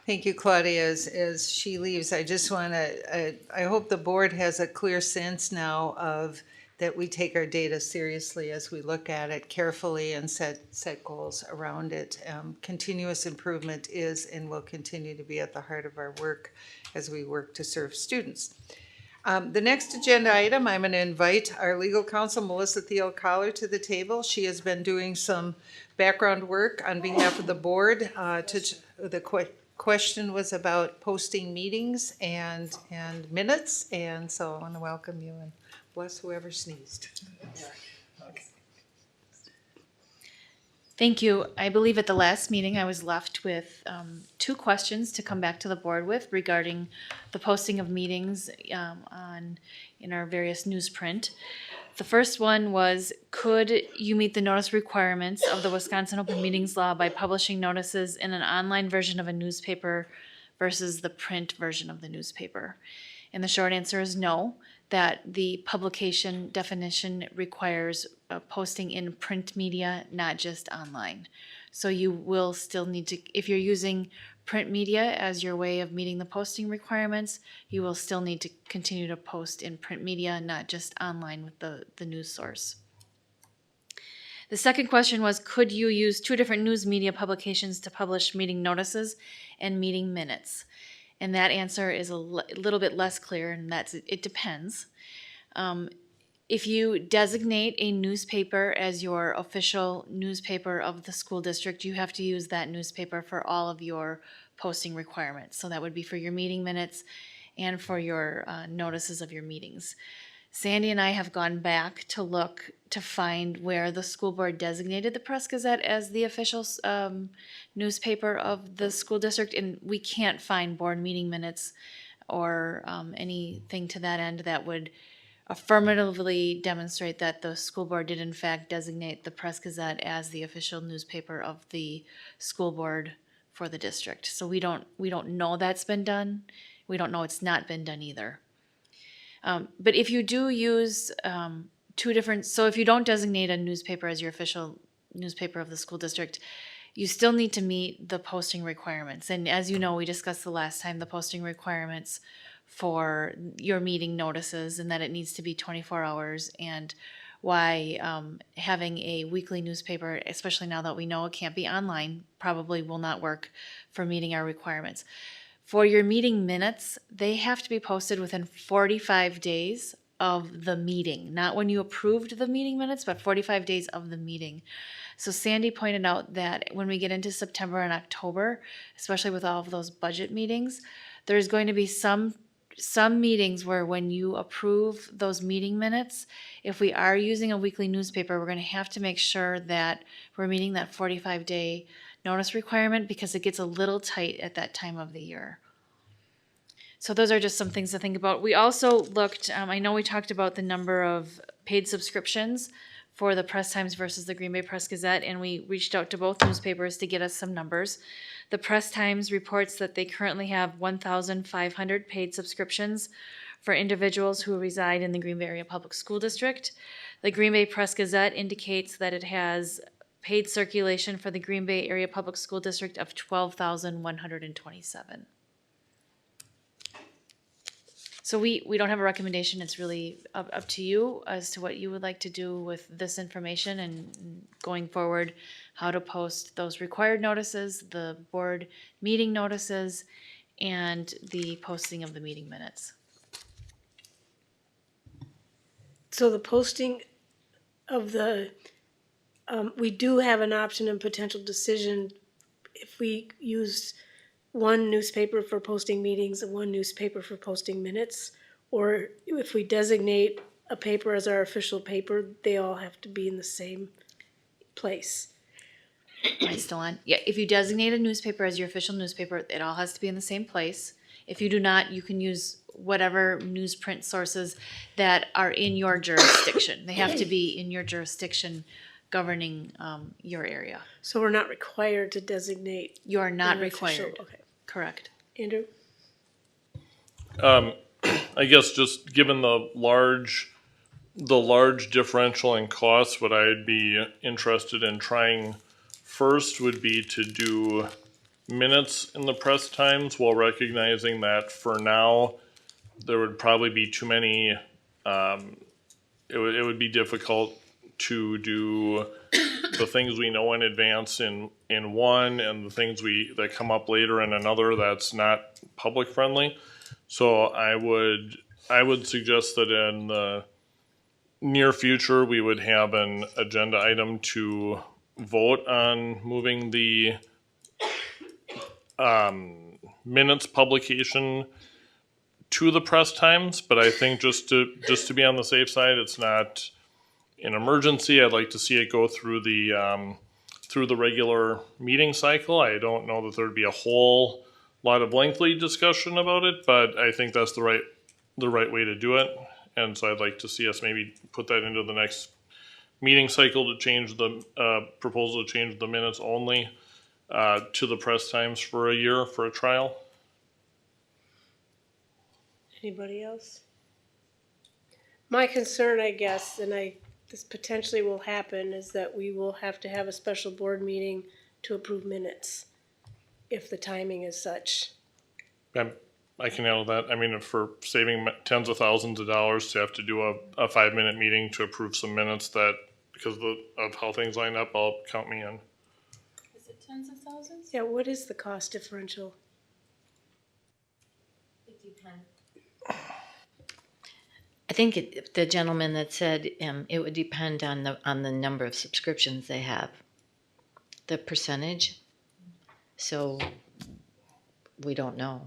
Thank you, Claudia. As she leaves, I just want to, I hope the board has a clear sense now of that we take our data seriously as we look at it carefully and set goals around it. Continuous improvement is and will continue to be at the heart of our work as we work to serve students. The next agenda item, I'm going to invite our legal counsel, Melissa Thiel-Collar, to the table. She has been doing some background work on behalf of the board. The question was about posting meetings and minutes, and so I want to welcome you and bless whoever sneezed. Thank you. I believe at the last meeting I was left with 2 questions to come back to the board with regarding the posting of meetings in our various newsprint. The first one was, could you meet the notice requirements of the Wisconsin Open Meetings Law by publishing notices in an online version of a newspaper versus the print version of the newspaper? And the short answer is no, that the publication definition requires posting in print media, not just online. So you will still need to, if you're using print media as your way of meeting the posting requirements, you will still need to continue to post in print media, not just online with the news source. The second question was, could you use 2 different news media publications to publish meeting notices and meeting minutes? And that answer is a little bit less clear, and that's it depends. If you designate a newspaper as your official newspaper of the school district, you have to use that newspaper for all of your posting requirements. So that would be for your meeting minutes and for your notices of your meetings. Sandy and I have gone back to look to find where the school board designated the Press Gazette as the official newspaper of the school district, and we can't find board meeting minutes or anything to that end that would affirmatively demonstrate that the school board did in fact designate the Press Gazette as the official newspaper of the school board for the district. So we don't know that's been done. We don't know it's not been done either. But if you do use 2 different, so if you don't designate a newspaper as your official newspaper of the school district, you still need to meet the posting requirements. And as you know, we discussed the last time the posting requirements for your meeting notices, and that it needs to be 24 hours, and why having a weekly newspaper, especially now that we know it can't be online, probably will not work for meeting our requirements. For your meeting minutes, they have to be posted within 45 days of the meeting, not when you approved the meeting minutes, but 45 days of the meeting. So Sandy pointed out that when we get into September and October, especially with all of those budget meetings, there's going to be some meetings where when you approve those meeting minutes, if we are using a weekly newspaper, we're going to have to make sure that we're meeting that 45-day notice requirement because it gets a little tight at that time of the year. So those are just some things to think about. We also looked, I know we talked about the number of paid subscriptions for the Press Times versus the Green Bay Press Gazette, and we reached out to both newspapers to get us some numbers. The Press Times reports that they currently have 1,500 paid subscriptions for individuals who reside in the Green Bay Area Public School District. The Green Bay Press Gazette indicates that it has paid circulation for the Green Bay Area Public School District of 12,127. So we don't have a recommendation. It's really up to you as to what you would like to do with this information and going forward, how to post those required notices, the board meeting notices, and the posting of the meeting minutes. So the posting of the, we do have an option and potential decision if we use one newspaper for posting meetings and one newspaper for posting minutes, or if we designate a paper as our official paper, they all have to be in the same place. Am I still on? Yeah, if you designate a newspaper as your official newspaper, it all has to be in the same place. If you do not, you can use whatever newsprint sources that are in your jurisdiction. They have to be in your jurisdiction governing your area. So we're not required to designate. You are not an official- required. Okay. Correct. Andrew? I guess just given the large differential in costs, what I'd be interested in trying first would be to do minutes in the Press Times, while recognizing that for now there would probably be too many. It would be difficult to do the things we know in advance in one, and the things that come up later in another that's not public friendly. So I would suggest that in the near future we would have an agenda item to vote on moving the minutes publication to the Press Times. But I think just to be on the safe side, it's not an emergency. I'd like to see it go through the regular meeting cycle. I don't know that there'd be a whole lot of lengthy discussion about it, but I think that's the right way to do it. And so I'd like to see us maybe put that into the next meeting cycle to change the proposal to change the minutes only to the Press Times for a year for a trial. Anybody else? My concern, I guess, and this potentially will happen, is that we will have to have a special board meeting to approve minutes if the timing is such. I can handle that. I mean, if for saving tens of thousands of dollars to have to do a 5-minute meeting to approve some minutes, that because of how things line up, I'll count me in. Is it tens of thousands? Yeah, what is the cost differential? It depends. I think the gentleman that said it would depend on the number of subscriptions they have, the percentage. So we don't know.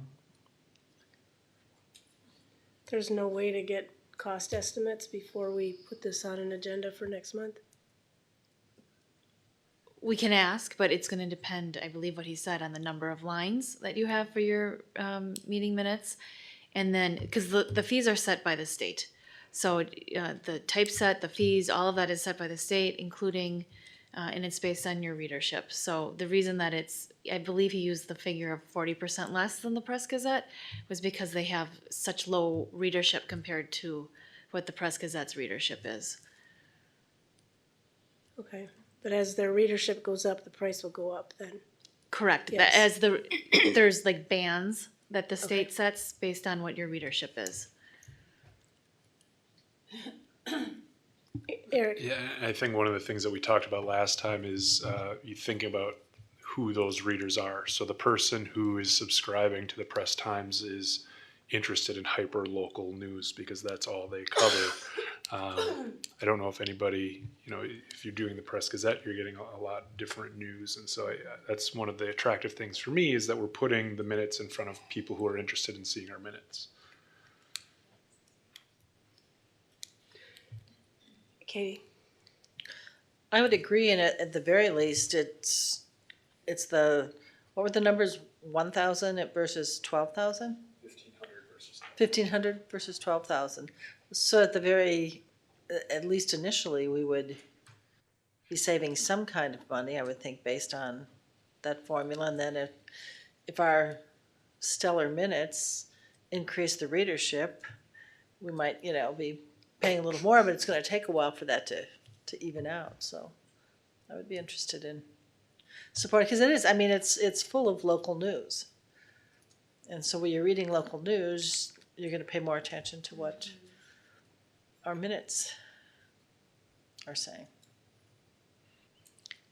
There's no way to get cost estimates before we put this on an agenda for next month? We can ask, but it's going to depend, I believe what he said, on the number of lines that you have for your meeting minutes. And then, because the fees are set by the state. So the typeset, the fees, all of that is set by the state, including, and it's based on your readership. So the reason that I believe he used the figure of 40% less than the Press Gazette was because they have such low readership compared to what the Press Gazette's readership is. Okay, but as their readership goes up, the price will go up then? Correct. Yes. As there's like bands that the state sets based on what your readership is. Eric? Yeah, I think one of the things that we talked about last time is you think about who those readers are. So the person who is subscribing to the Press Times is interested in hyper local news because that's all they cover. I don't know if anybody, if you're doing the Press Gazette, you're getting a lot different news. And so that's one of the attractive things for me, is that we're putting the minutes in front of people who are interested in seeing our minutes. Katie? I would agree, and at the very least, it's what were the numbers, 1,000 versus 12,000? 1,500 versus 12,000. So at least initially, we would be saving some kind of money, I would think, based on that formula. And then if our stellar minutes increase the readership, we might, be paying a little more, but it's going to take a while for that to even out. So I would be interested in supporting, because it is, it's full of local news. And so when you're reading local news, you're going to pay more attention to what our minutes are saying.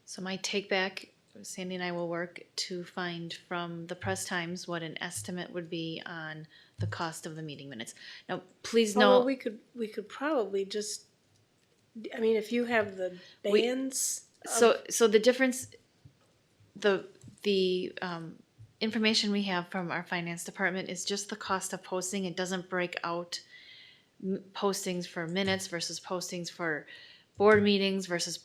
So my take back, Sandy and I will work to find from the Press Times what an estimate would be on the cost of the meeting minutes. Now, please Well, note. we could probably just, if you have the bands. So the difference, the information we have from our finance department is just the cost of posting. It doesn't break out postings for minutes versus postings for board meetings versus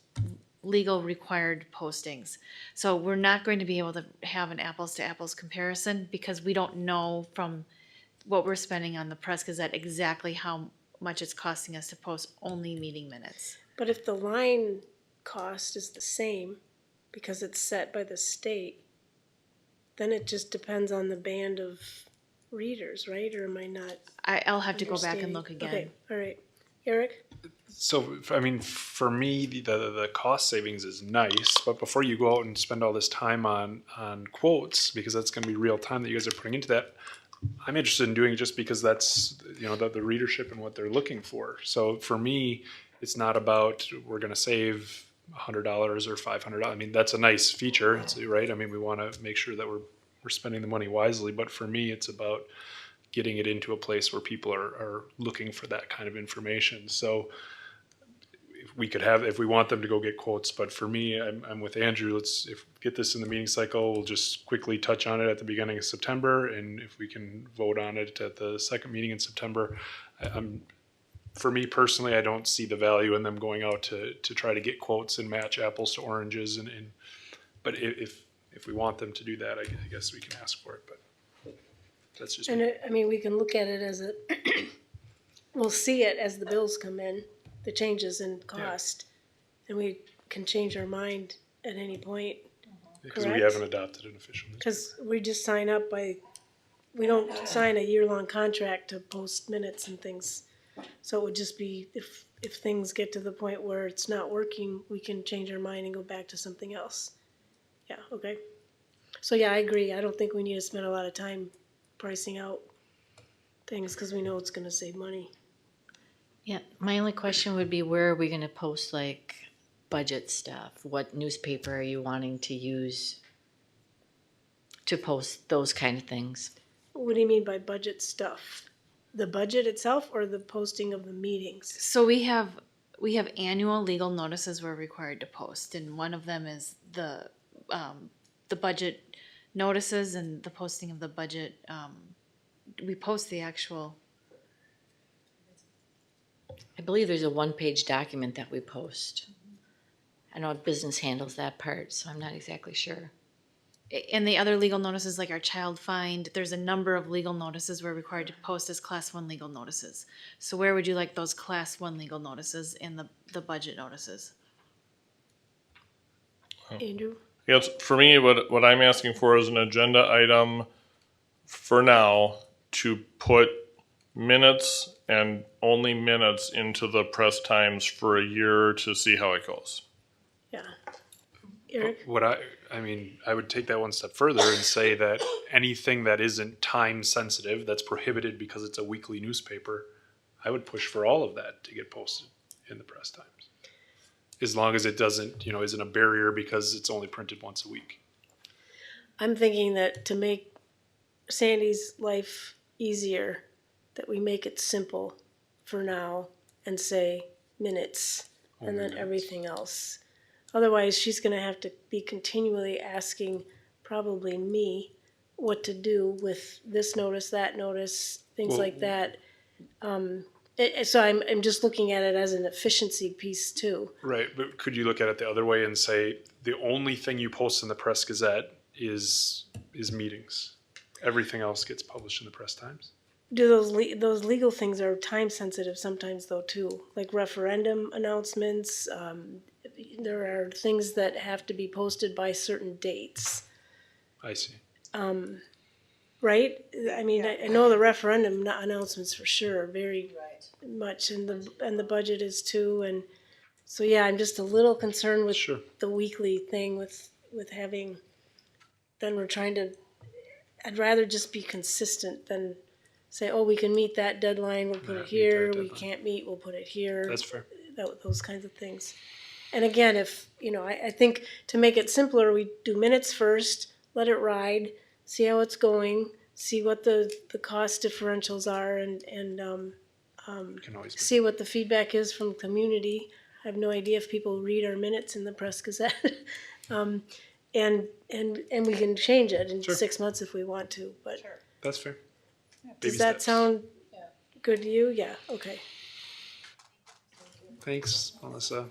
legal required postings. So we're not going to be able to have an apples to apples comparison because we don't know from what we're spending on the Press Gazette exactly how much it's costing us to post only meeting minutes. But if the line cost is the same because it's set by the state, then it just depends on the band of readers, right? Or am I not? I'll have to go back and look again. Okay, all right. Eric? So, for me, the cost savings is nice, but before you go out and spend all this time on quotes, because that's going to be real time that you guys are putting into that, I'm interested in doing it just because that's, the readership and what they're looking for. So for me, it's not about we're going to save $100 or $500. That's a nice feature, right? We want to make sure that we're spending the money wisely, but for me, it's about getting it into a place where people are looking for that kind of information. So if we want them to go get quotes, but for me, I'm with Andrew. Let's get this in the meeting cycle. We'll just quickly touch on it at the beginning of September, and if we can vote on it at the second meeting in September, for me personally, I don't see the value in them going out to try to get quotes and match apples to oranges. But if we want them to do that, I guess we can ask for it. But that's just. And we can look at it as we'll see it as the bills come in, the changes in cost, and we can change our mind at any point. Because we haven't adopted an official. Because we just sign up we don't sign a year-long contract to post minutes and things. So it would just be if things get to the point where it's not working, we can change our mind and go back to something else. Yeah, okay. So I agree. I don't think we need to spend a lot of time pricing out things because we know it's going to save money. Yeah, my only question would be, where are we going to post budget stuff? What newspaper are you wanting to use to post those kind of things? What do you mean by budget stuff? The budget itself or the posting of the meetings? So we have annual legal notices we're required to post, and one of them is the budget notices and the posting of the budget. We post the actual. I believe there's a one-page document that we post. I know business handles that part, so I'm not exactly sure. And the other legal notices, like our child find, there's a number of legal notices we're required to post as Class 1 legal notices. So where would you like those Class 1 legal notices in the budget notices? Andrew? Yes, for me, what I'm asking for is an agenda item for now to put minutes and only minutes into the Press Times for a year to see how it goes. Yeah. Eric? I would take that one step further and say that anything that isn't time sensitive, that's prohibited because it's a weekly newspaper, I would push for all of that to get posted in the Press Times. As long as it doesn't, isn't a barrier because it's only printed once a week. I'm thinking that to make Sandy's life easier that we make it simple for now and say minutes and then everything else. Otherwise, she's gonna have to be continually asking probably me what to do with this notice, that notice, things Well- like that. So I'm just looking at it as an efficiency piece too. Right, but could you look at it the other way and say the only thing you post in the Press Gazette is meetings? Everything else gets published in the Press Times? Do those legal things are time sensitive sometimes though too, like referendum announcements. There are things that have to be posted by certain dates, I see. right? I mean, I know the referendum announcements for sure, very much, and the budget is too, and so yeah, I'm just a little concerned with Sure. the weekly thing with having. Then we're trying to. I'd rather just be consistent than say, oh, we can meet that deadline, we'll put Not it meet here. that We deadline. can't meet, we'll put it here. That's fair. Those kinds of things. And again, if, I think to make it simpler, we do minutes first, let it ride, see how it's going, see what the cost differentials are and Can always see what the feedback is from the community. I have no idea if people read our minutes in the Press Gazette. And we can change it in Sure. 6 months if we want to, but That's fair. does Baby that steps. sound good to you? Yeah, okay. Thanks, Melissa.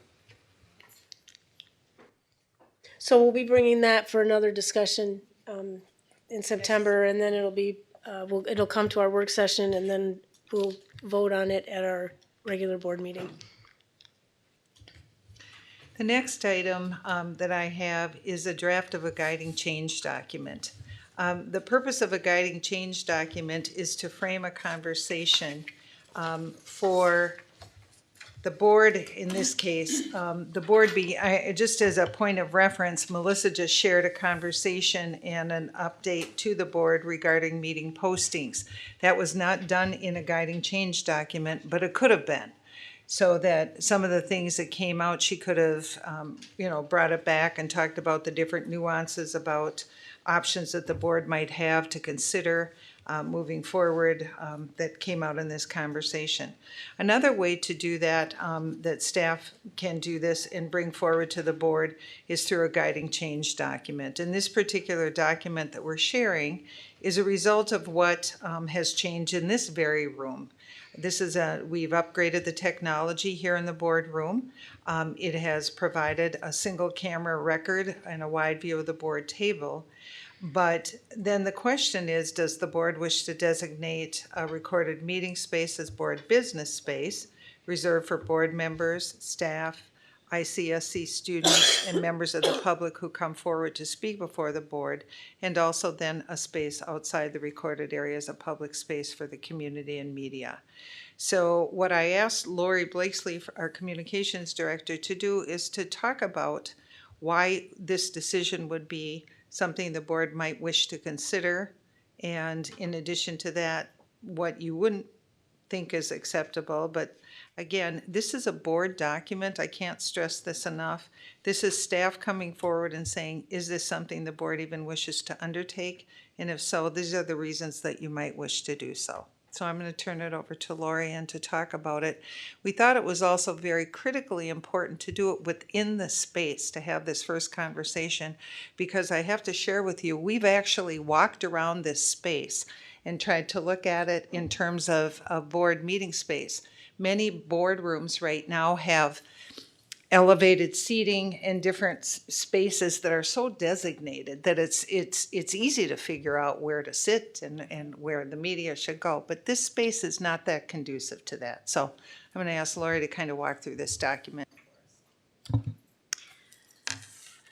So we'll be bringing that for another discussion in September, and then it'll come to our work session, and then we'll vote on it at our regular board meeting. The next item that I have is a draft of a guiding change document. The purpose of a guiding change document is to frame a conversation for the board, in this case, just as a point of reference, Melissa just shared a conversation and an update to the board regarding meeting postings. That was not done in a guiding change document, but it could have been. So that some of the things that came out, she could have, brought it back and talked about the different nuances about options that the board might have to consider moving forward that came out in this conversation. Another way to do that, that staff can do this and bring forward to the board, is through a guiding change document. And this particular document that we're sharing is a result of what has changed in this very room. We've upgraded the technology here in the boardroom. It has provided a single camera record and a wide view of the board table. But then the question is, does the board wish to designate a recorded meeting space as board business space, reserved for board members, staff, ICSC students, and members of the public who come forward to speak before the board, and also then a space outside the recorded area as a public space for the community and media. So what I asked Lori Blakesley, our communications director, to do is to talk about why this decision would be something the board might wish to consider, and in addition to that, what you wouldn't think is acceptable. But again, this is a board document. I can't stress this enough. This is staff coming forward and saying, is this something the board even wishes to undertake? And if so, these are the reasons that you might wish to do so. So I'm going to turn it over to Lori Ann to talk about it. We thought it was also very critically important to do it within the space, to have this first conversation, because I have to share with you, we've actually walked around this space and tried to look at it in terms of a board meeting space. Many boardrooms right now have elevated seating and different spaces that are so designated that it's easy to figure out where to sit and where the media should go. But this space is not that conducive to that. So I'm going to ask Lori to kind of walk through this document.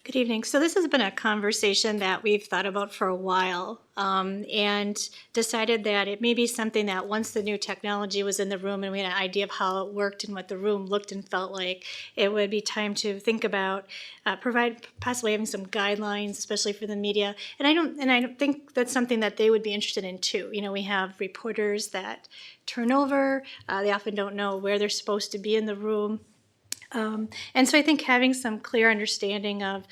Good evening. So this has been a conversation that we've thought about for a while and decided that it may be something that once the new technology was in the room and we had an idea of how it worked and what the room looked and felt like, it would be time to think about possibly having some guidelines, especially for the media. And I don't think that's something that they would be interested in too. You know, we have reporters that turn over. They often don't know where they're supposed to be in the room. And so I think having some clear understanding of,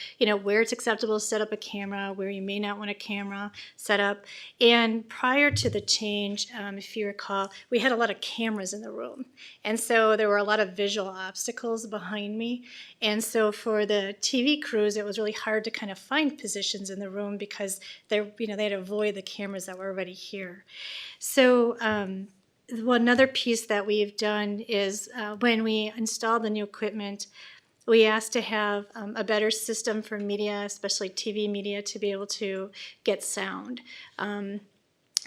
where it's acceptable to set up a camera, where you may not want a camera set up. And prior to the change, if you recall, we had a lot of cameras in the room. And so there were a lot of visual obstacles behind me. And so for the TV crews, it was really hard to kind of find positions in the room because they had to avoid the cameras that were already here. So, another piece that we've done is when we installed the new equipment, we asked to have a better system for media, especially TV media, to be able to get sound.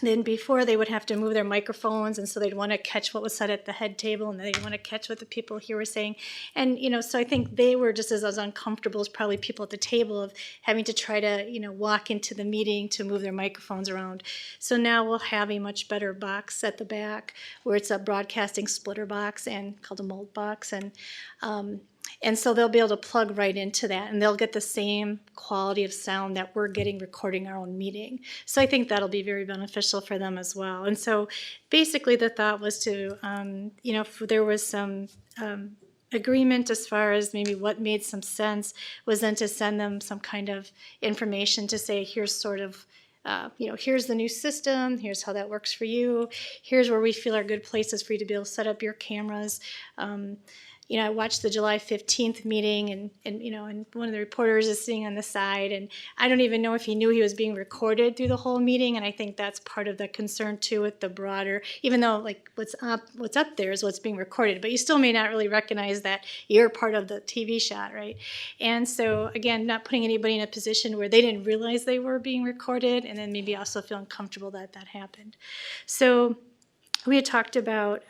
Then before, they would have to move their microphones, and so they'd want to catch what was said at the head table, and they'd want to catch what the people here were saying. And, so I think they were just as uncomfortable as probably people at the table of having to try to, walk into the meeting to move their microphones around. So now we'll have a much better box at the back where it's a broadcasting splitter box and called a mult box. And so they'll be able to plug right into that, and they'll get the same quality of sound that we're getting recording our own meeting. So I think that'll be very beneficial for them as well. And so basically the thought was to, if there was some agreement as far as maybe what made some sense, was then to send them some kind of information to say, here's sort of, here's the new system, here's how that works for you, here's where we feel are good places for you to be able to set up your cameras. I watched the July 15th meeting, and one of the reporters is sitting on the side, and I don't even know if he knew he was being recorded through the whole meeting, and I think that's part of the concern too with the broader, even though like what's up there is what's being recorded, but you still may not really recognize that you're part of the TV shot, right? And so again, not putting anybody in a position where they didn't realize they were being recorded, and then maybe also feeling comfortable that that happened. So we had talked about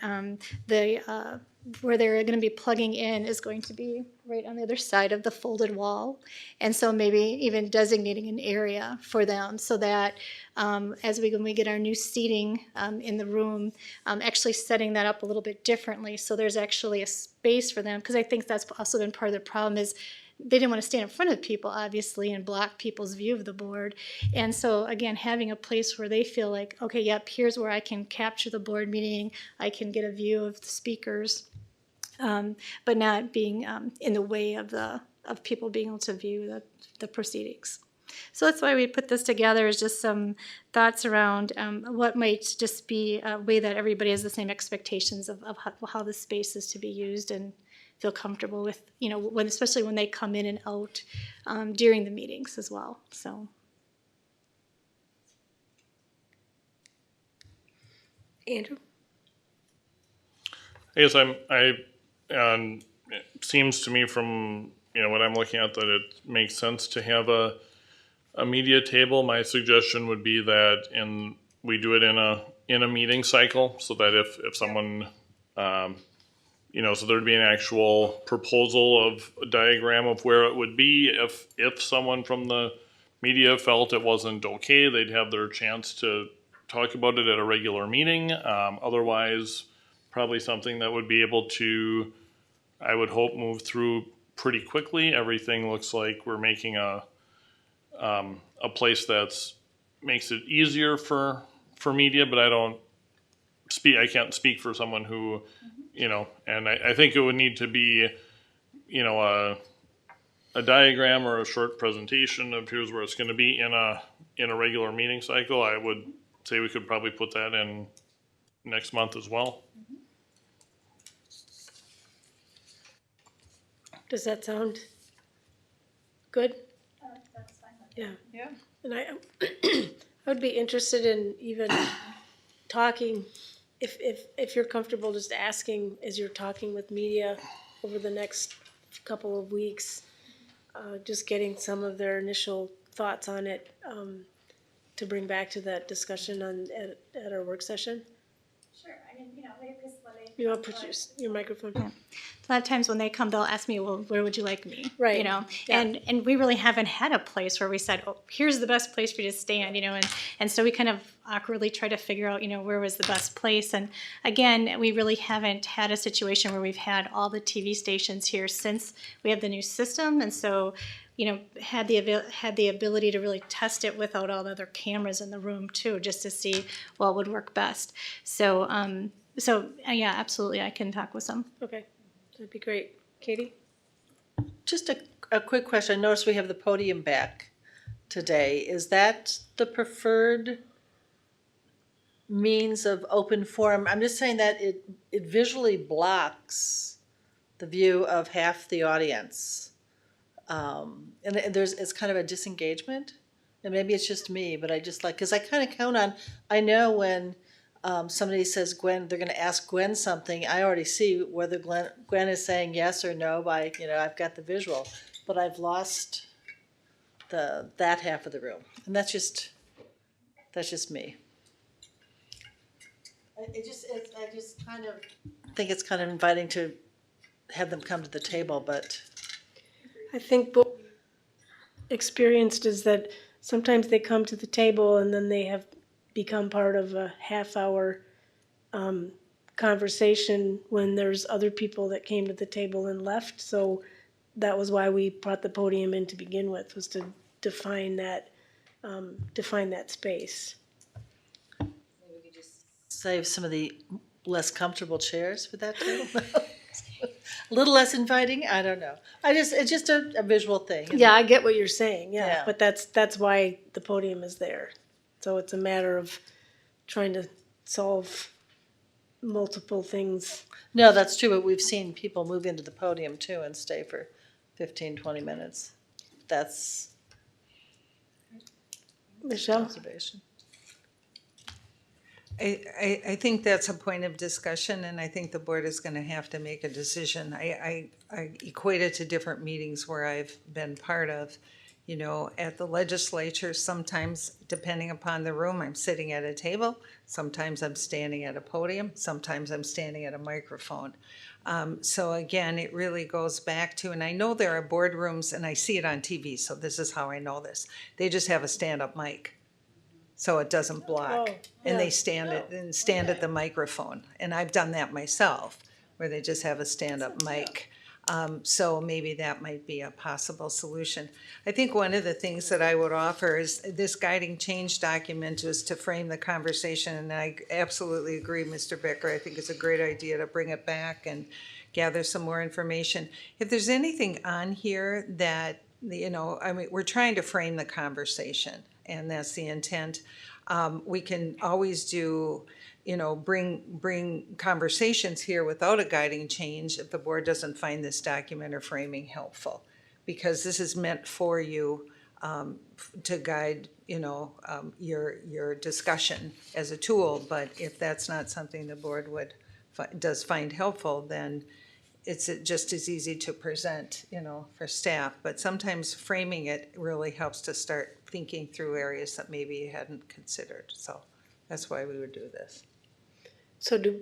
where they're going to be plugging in is going to be right on the other side of the folded wall. And so maybe even designating an area for them so that when we get our new seating in the room, actually setting that up a little bit differently so there's actually a space for them. Because I think that's also been part of the problem is they didn't want to stand in front of people, obviously, and block people's view of the board. And so, again, having a place where they feel like, okay, yep, here's where I can capture the board meeting, I can get a view of the speakers, but not being in the way of people being able to view the proceedings. So that's why we put this together, is just some thoughts around what might just be a way that everybody has the same expectations of how the space is to be used and feel comfortable with, especially when they come in and out during the meetings as well. So, Andrew? I guess it seems to me from what I'm looking at that it makes sense to have a media table. My suggestion would be that we do it in a meeting cycle, so that if someone so there'd be an actual proposal of a diagram of where it would be. If someone from the media felt it wasn't okay, they'd have their chance to talk about it at a regular meeting. Otherwise, probably something that would be able to, I would hope, move through pretty quickly. Everything looks like we're making a place that's makes it easier for media, but I can't speak for someone who, and I think it would need to be, a diagram or a short presentation of here's where it's going to be in a regular meeting cycle. I would say we could probably put that in next month as well. Does that sound good? That's fine. Yeah. And I would be interested in even talking, if you're comfortable just asking as you're talking with media over the next couple of weeks, just getting some of their initial thoughts on it to bring back to that discussion at our work session. Sure. I mean, because when they You want to produce your microphone? Yeah. A lot of times when they come, they'll ask me, well, where would you like me? Right. Yeah. And we really haven't had a place where we said, oh, here's the best place for you to stand, and so we kind of awkwardly try to figure out, where was the best place. And again, we really haven't had a situation where we've had all the TV stations here since we have the new system. And so, had the ability to really test it without all the other cameras in the room too, just to see what would work best. So, yeah, absolutely, I can talk with some. Okay, that'd be great. Katie? Just a quick question. I noticed we have the podium back today. Is that the preferred means of open forum? I'm just saying that it visually blocks the view of half the audience. And it's kind of a disengagement. And maybe it's just me, but I just like, because I kind of count on, I know when somebody says Gwen, they're going to ask Gwen something, I already see whether Gwen is saying yes or no by, I've got the visual, but I've lost that half of the room. And that's just me. I just kind of think it's kind of inviting to have them come to the table, but. I think what we experienced is that sometimes they come to the table and then they have become part of a half-hour conversation when there's other people that came to the table and left. So that was why we brought the podium in to begin with, was to define that space. Maybe we could just save some of the less comfortable chairs for that table. A little less inviting. I don't know. It's just a visual thing. Yeah, I get what you're saying. Yeah. But that's why the podium is there. So it's a matter of trying to solve multiple things. No, that's true, but we've seen people move into the podium too and stay for 15, 20 minutes. That's Michelle? observation. I think that's a point of discussion, and I think the board is going to have to make a decision. I equate it to different meetings where I've been part of. At the legislature, sometimes, depending upon the room, I'm sitting at a table. Sometimes I'm standing at a podium. Sometimes I'm standing at a microphone. So again, it really goes back to, and I know there are boardrooms, and I see it on TV, so this is how I know this. They just have a stand-up mic, so it doesn't block. And they stand at the microphone. And I've done that myself, where they just have a stand-up mic. So maybe that might be a possible solution. I think one of the things that I would offer is this guiding change document is to frame the conversation, and I absolutely agree, Mr. Becker. I think it's a great idea to bring it back and gather some more information. If there's anything on here that, we're trying to frame the conversation, and that's the intent. We can always do, bring conversations here without a guiding change if the board doesn't find this document or framing helpful. Because this is meant for you to guide, your discussion as a tool. But if that's not something the board does find helpful, then it's just as easy to present, for staff. But sometimes framing it really helps to start thinking through areas that maybe you hadn't considered. So that's why we would do this. So do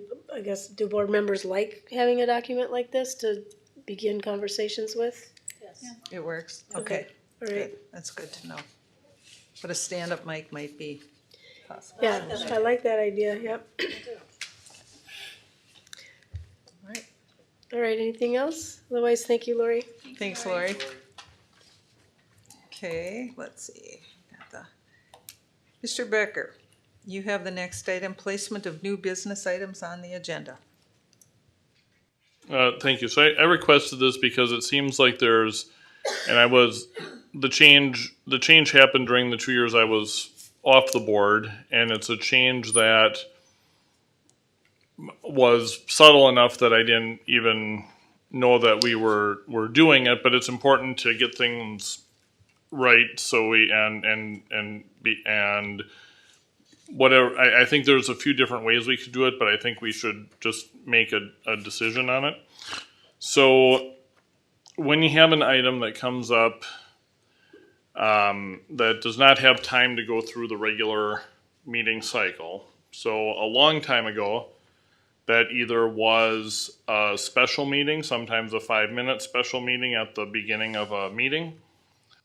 board members like having a document like this to begin conversations with? Yes. It works? Okay. All right. Good. That's good to know. But a stand-up mic might be possible. Yeah, I like that idea, yep. All right, anything else? Otherwise, thank you, Lori. Thanks, Lori. Okay, let's see. Mr. Becker, you have the next item, placement of new business items on the agenda. Thank you. So I requested this because it seems like the change happened during the 2 years I was off the board, and it's a change that was subtle enough that I didn't even know that we were doing it, but it's important to get things right. So whatever, I think there's a few different ways we could do it, but I think we should just make a decision on it. So when you have an item that comes up that does not have time to go through the regular meeting cycle, so a long time ago, that either was a special meeting, sometimes a 5-minute special meeting at the beginning of a meeting,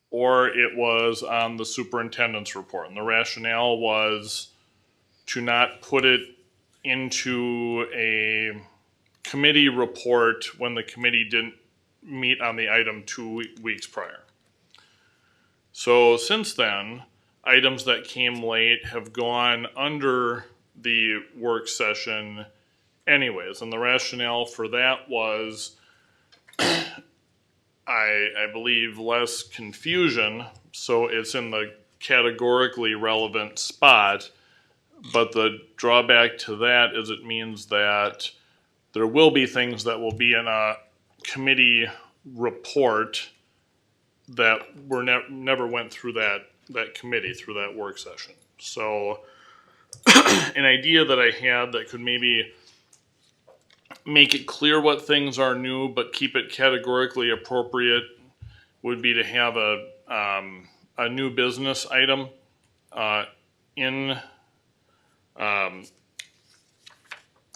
or it was on the superintendent's report. And the rationale was to not put it into a committee report when the committee didn't meet on the item 2 weeks prior. So since then, items that came late have gone under the work session anyways, and the rationale for that was I believe less confusion, so it's in the categorically relevant spot. But the drawback to that is it means that there will be things that will be in a committee report that were never went through that committee, through that work session. So an idea that I had that could maybe make it clear what things are new, but keep it categorically appropriate, would be to have a new business item in.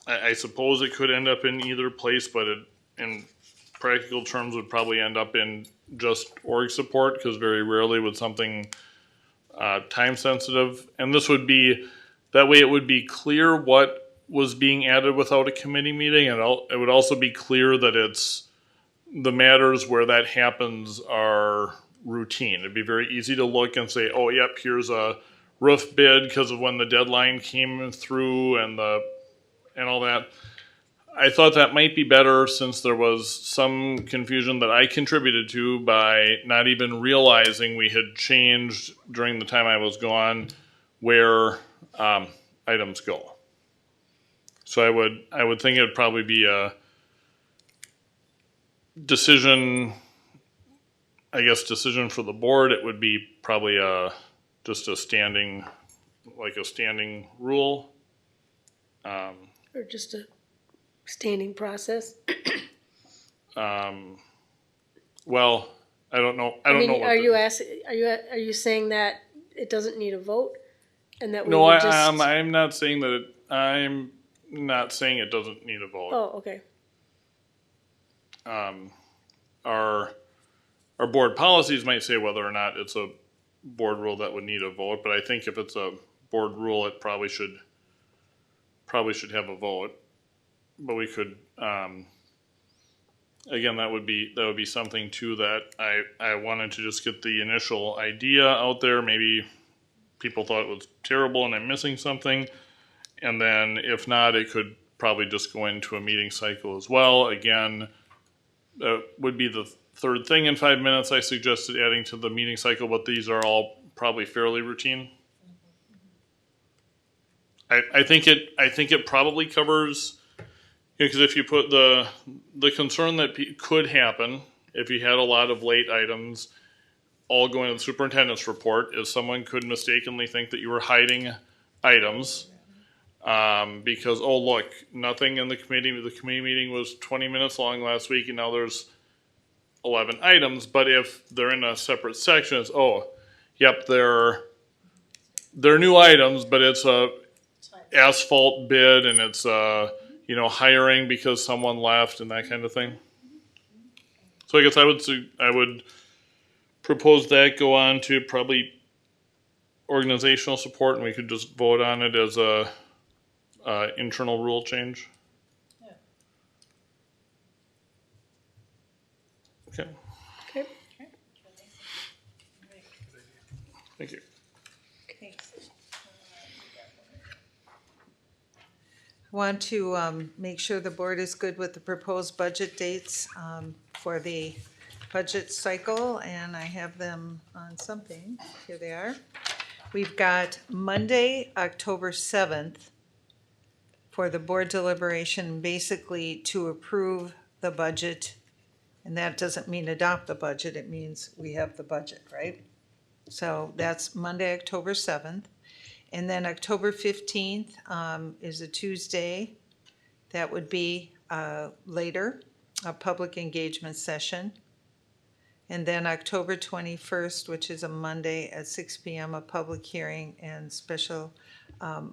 I suppose it could end up in either place, but it, in practical terms, would probably end up in just org support, because very rarely would something time sensitive. And this would be, that way it would be clear what was being added without a committee meeting, and it would also be clear that it's the matters where that happens are routine. It'd be very easy to look and say, oh, yep, here's a roof bid because of when the deadline came through and all that. I thought that might be better, since there was some confusion that I contributed to by not even realizing we had changed during the time I was gone where items go. So I would think it would probably be a decision, I guess, decision for the board. It would be probably just a standing rule. Or just a standing process? Well, I don't know. I don't know. Are you saying that it doesn't need a vote, and that we No, would just? I'm not saying that. I'm not saying it doesn't need a vote. Oh, okay. Our board policies might say whether or not it's a board rule that would need a vote, but I think if it's a board rule, it probably should have a vote. But we could, again, that would be something too that I wanted to just get the initial idea out there. Maybe people thought it was terrible and I'm missing something. And then if not, it could probably just go into a meeting cycle as well. Again, that would be the third thing in 5 minutes I suggested adding to the meeting cycle, but these are all probably fairly routine. I think it probably covers, because if you put the concern that could happen if you had a lot of late items all going to the superintendent's report is someone could mistakenly think that you were hiding items because, oh, look, nothing in the committee meeting was 20 minutes long last week and now there's 11 items. But if they're in a separate section, it's, oh, yep, they're new items, but it's a asphalt bid and it's hiring because someone left and that kind of thing. So I guess I would propose that go on to probably organizational support, and we could just vote on it as a internal rule change. Yeah. Okay. Okay. Thank you. I want to make sure the board is good with the proposed budget dates for the budget cycle, and I have them on something. Here they are. We've got Monday, October 7th for the board deliberation, basically to approve the budget. And that doesn't mean adopt the budget, it means we have the budget, right? So that's Monday, October 7th. And then October 15th is a Tuesday. That would be later, a public engagement session. And then October 21st, which is a Monday at 6 p.m., a public hearing and special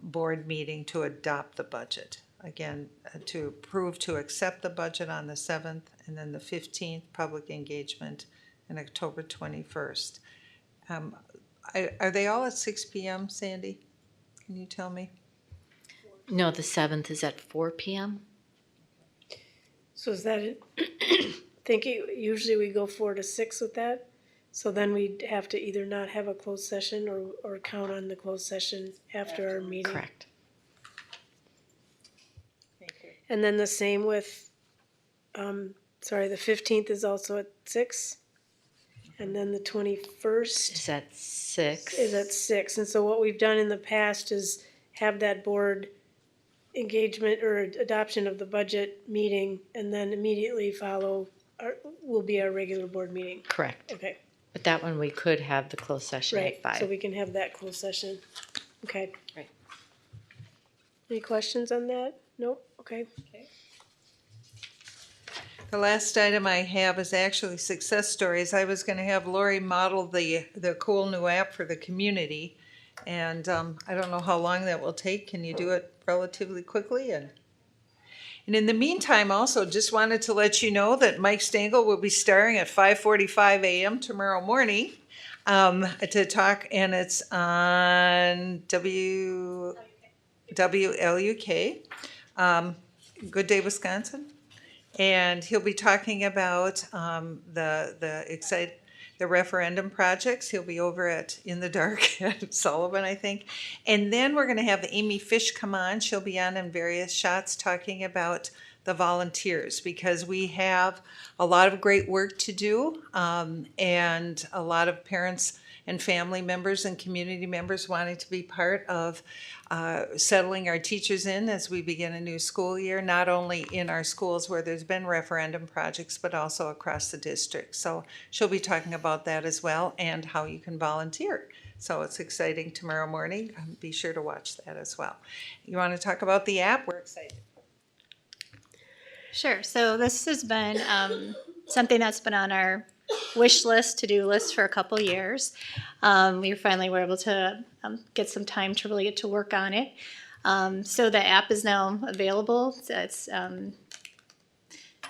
board meeting to adopt the budget. Again, to approve to accept the budget on the 7th, and then the 15th, public engagement, and October 21st. Are they all at 6 p.m., Sandy? Can you tell me? No, the 7th is at 4 p.m. So is that it? I think usually we go 4 to 6 with that. So then we'd have to either not have a closed session or count on the closed session after our meeting. Correct. And then the same with sorry, the 15th is also at 6. And then the 21st Is that 6? is at 6. And so what we've done in the past is have that board engagement or adoption of the budget meeting, and then immediately follow will be our regular board meeting. Correct. Okay, But that one we could have the closed session right. at 5. So we can have that closed session. Okay. Right. Any questions on that? Nope. Okay. The last item I have is actually success stories. I was going to have Lori model the cool new app for the community, and I don't know how long that will take. Can you do it relatively quickly? And in the meantime, also just wanted to let you know that Mike Stengel will be starring at 5:45 a.m. tomorrow morning to talk, and it's on WLUK, Good Day Wisconsin. And he'll be talking about the referendum projects. He'll be over at In the Dark at Sullivan, I think. And then we're going to have Amy Fish come on. She'll be on in various shots talking about the volunteers, because we have a lot of great work to do, and a lot of parents and family members and community members wanting to be part of settling our teachers in as we begin a new school year, not only in our schools where there's been referendum projects, but also across the district. So she'll be talking about that as well, and how you can volunteer. So it's exciting tomorrow morning. Be sure to watch that as well. You want to talk about the app? We're excited. Sure. So this has been something that's been on our wish list, to-do list for a couple years. We finally were able to get some time to really get to work on it. So the app is now available. It's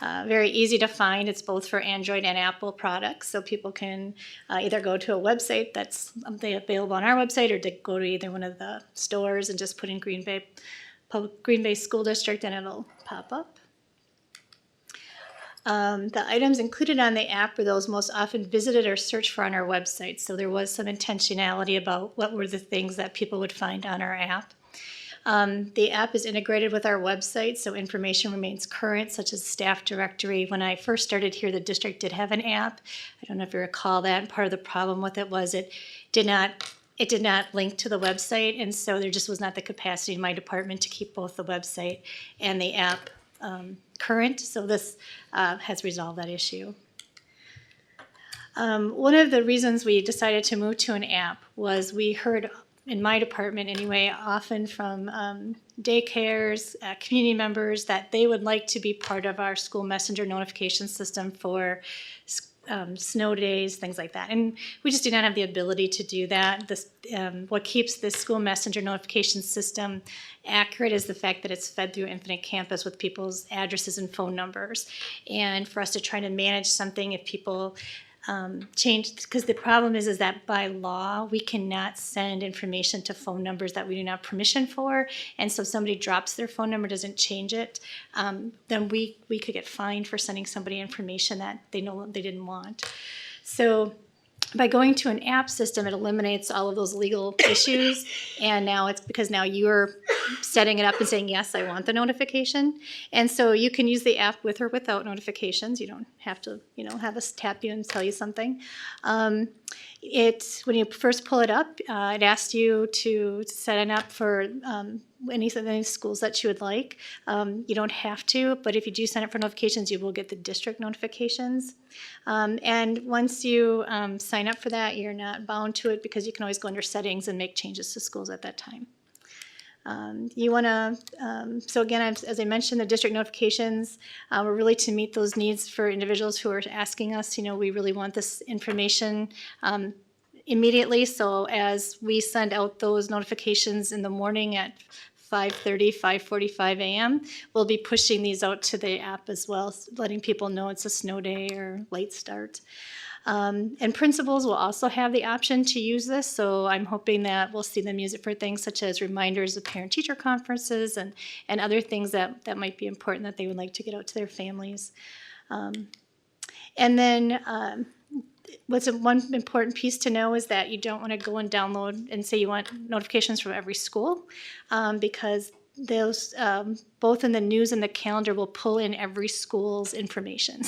very easy to find. It's both for Android and Apple products, so people can either go to a website that's available on our website, or to go to either one of the stores and just put in Green Bay School District, and it'll pop up. The items included on the app were those most often visited or searched for on our website. So there was some intentionality about what were the things that people would find on our app. The app is integrated with our website, so information remains current, such as staff directory. When I first started here, the district did have an app. I don't know if you recall that. And part of the problem with it was it did not link to the website, and so there just was not the capacity in my department to keep both the website and the app current, so this has resolved that issue. One of the reasons we decided to move to an app was we heard, in my department anyway, often from daycares, community members, that they would like to be part of our school messenger notification system for snow days, things like that. And we just do not have the ability to do that. What keeps this school messenger notification system accurate is the fact that it's fed through Infinite Campus with people's addresses and phone numbers. And for us to try to manage something, if people change, because the problem is that by law we cannot send information to phone numbers that we do not have permission for, and so if somebody drops their phone number, doesn't change it, then we could get fined for sending somebody information that they didn't want. So by going to an app system, it eliminates all of those legal issues, and now it's because now you're setting it up and saying, yes, I want the notification. And so you can use the app with or without notifications. You don't have to, have us tap you and tell you something. When you first pull it up, it asks you to sign up for any schools that you would like. You don't have to, but if you do sign up for notifications, you will get the district notifications. And once you sign up for that, you're not bound to it, because you can always go under settings and make changes to schools at that time. You want to, so again, as I mentioned, the district notifications were really to meet those needs for individuals who are asking us, we really want this information immediately. So as we send out those notifications in the morning at 5:30, 5:45 a.m., we'll be pushing these out to the app as well, letting people know it's a snow day or late start. And principals will also have the option to use this, so I'm hoping that we'll see them use it for things such as reminders of parent-teacher conferences and other things that might be important that they would like to get out to their families. And then what's one important piece to know is that you don't want to go and download and say you want notifications from every school, because those, both in the news and the calendar, will pull in every school's information.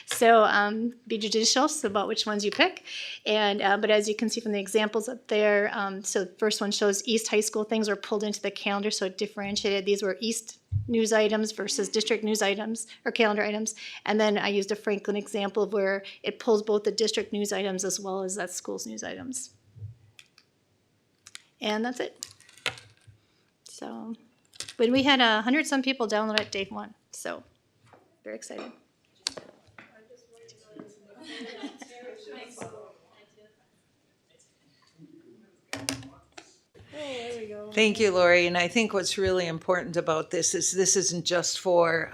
So be judicious about which ones you pick. And but as you can see from the examples up there, so the first one shows East High School things were pulled into the calendar, so it differentiated. These were East news items versus district news items or calendar items. And then I used a Franklin example of where it pulls both the district news items as well as that school's news items. And that's it. So, but we had 100-some people download it day one, so very excited. Thank you, Lori. And I think what's really important about this isn't just for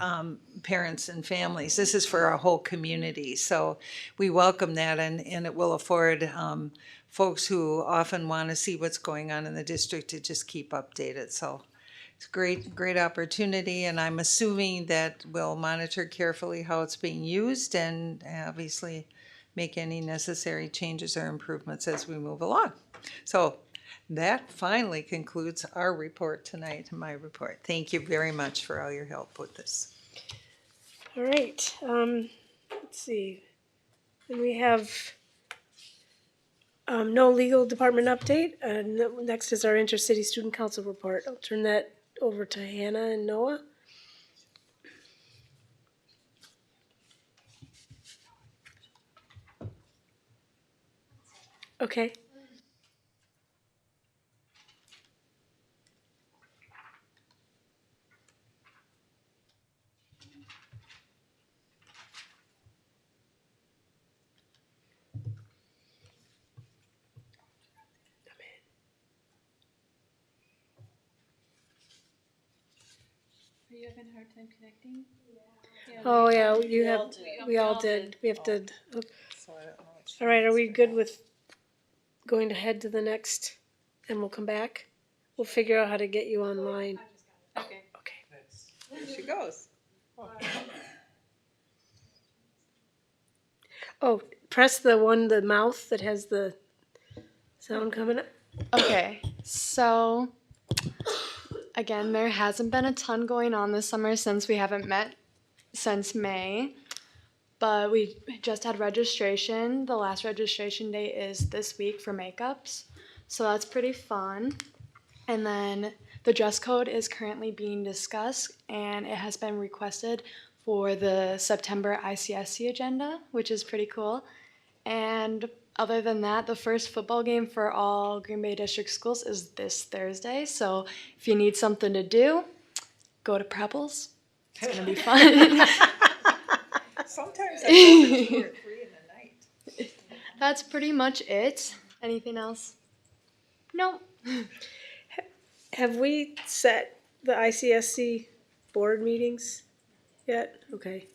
parents and families. This is for our whole community. So we welcome that, and it will afford folks who often want to see what's going on in the district to just keep updated. So it's a great opportunity, and I'm assuming that we'll monitor carefully how it's being used and obviously make any necessary changes or improvements as we move along. So that finally concludes our report tonight, my report. Thank you very much for all your help with this. All right, let's see. And we have no legal department update. Next is our intercity student council report. I'll turn that over to Hannah and Noah. Okay. Are you having a hard time connecting? Yeah. Oh yeah, we all did. We have to. All right, are we good with going to head to the next, and we'll come back? We'll figure out how to get you online. Okay. Okay. There she goes. Oh, press the mouth that has the sound coming up. Okay, so again, there hasn't been a ton going on this summer since we haven't met since May, but we just had registration. The last registration date is this week for makeups, so that's pretty fun. And then the dress code is currently being discussed, and it has been requested for the September ICSC agenda, which is pretty cool. And other than that, the first football game for all Green Bay District schools is this Thursday. So if you need something to do, go to Prepples. It's going to be fun. Sometimes I go to 2 or 3 in the night. That's pretty much it. Anything else? No. Have we set the ICSC board meetings yet? Okay.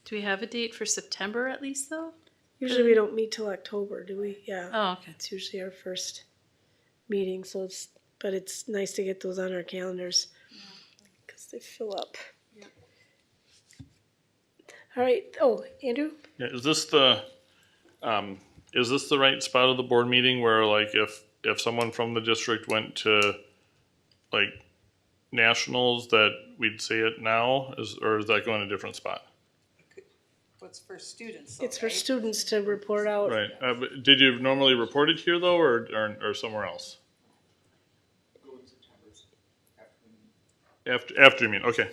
Do we have a date for September at least, though? Usually we don't meet till October, do we? Yeah. Oh, okay. It's usually our first meeting, so but it's nice to get those on our calendars because they fill up. Yeah. All right. Oh, Andrew? Yeah, is this the right spot of the board meeting where, like, if someone from the district went to, like, nationals, that we'd say it now, or is that going a different spot? What's for students? It's for students to report out. Right. But did you normally report it here though, or somewhere else? After you mean, okay.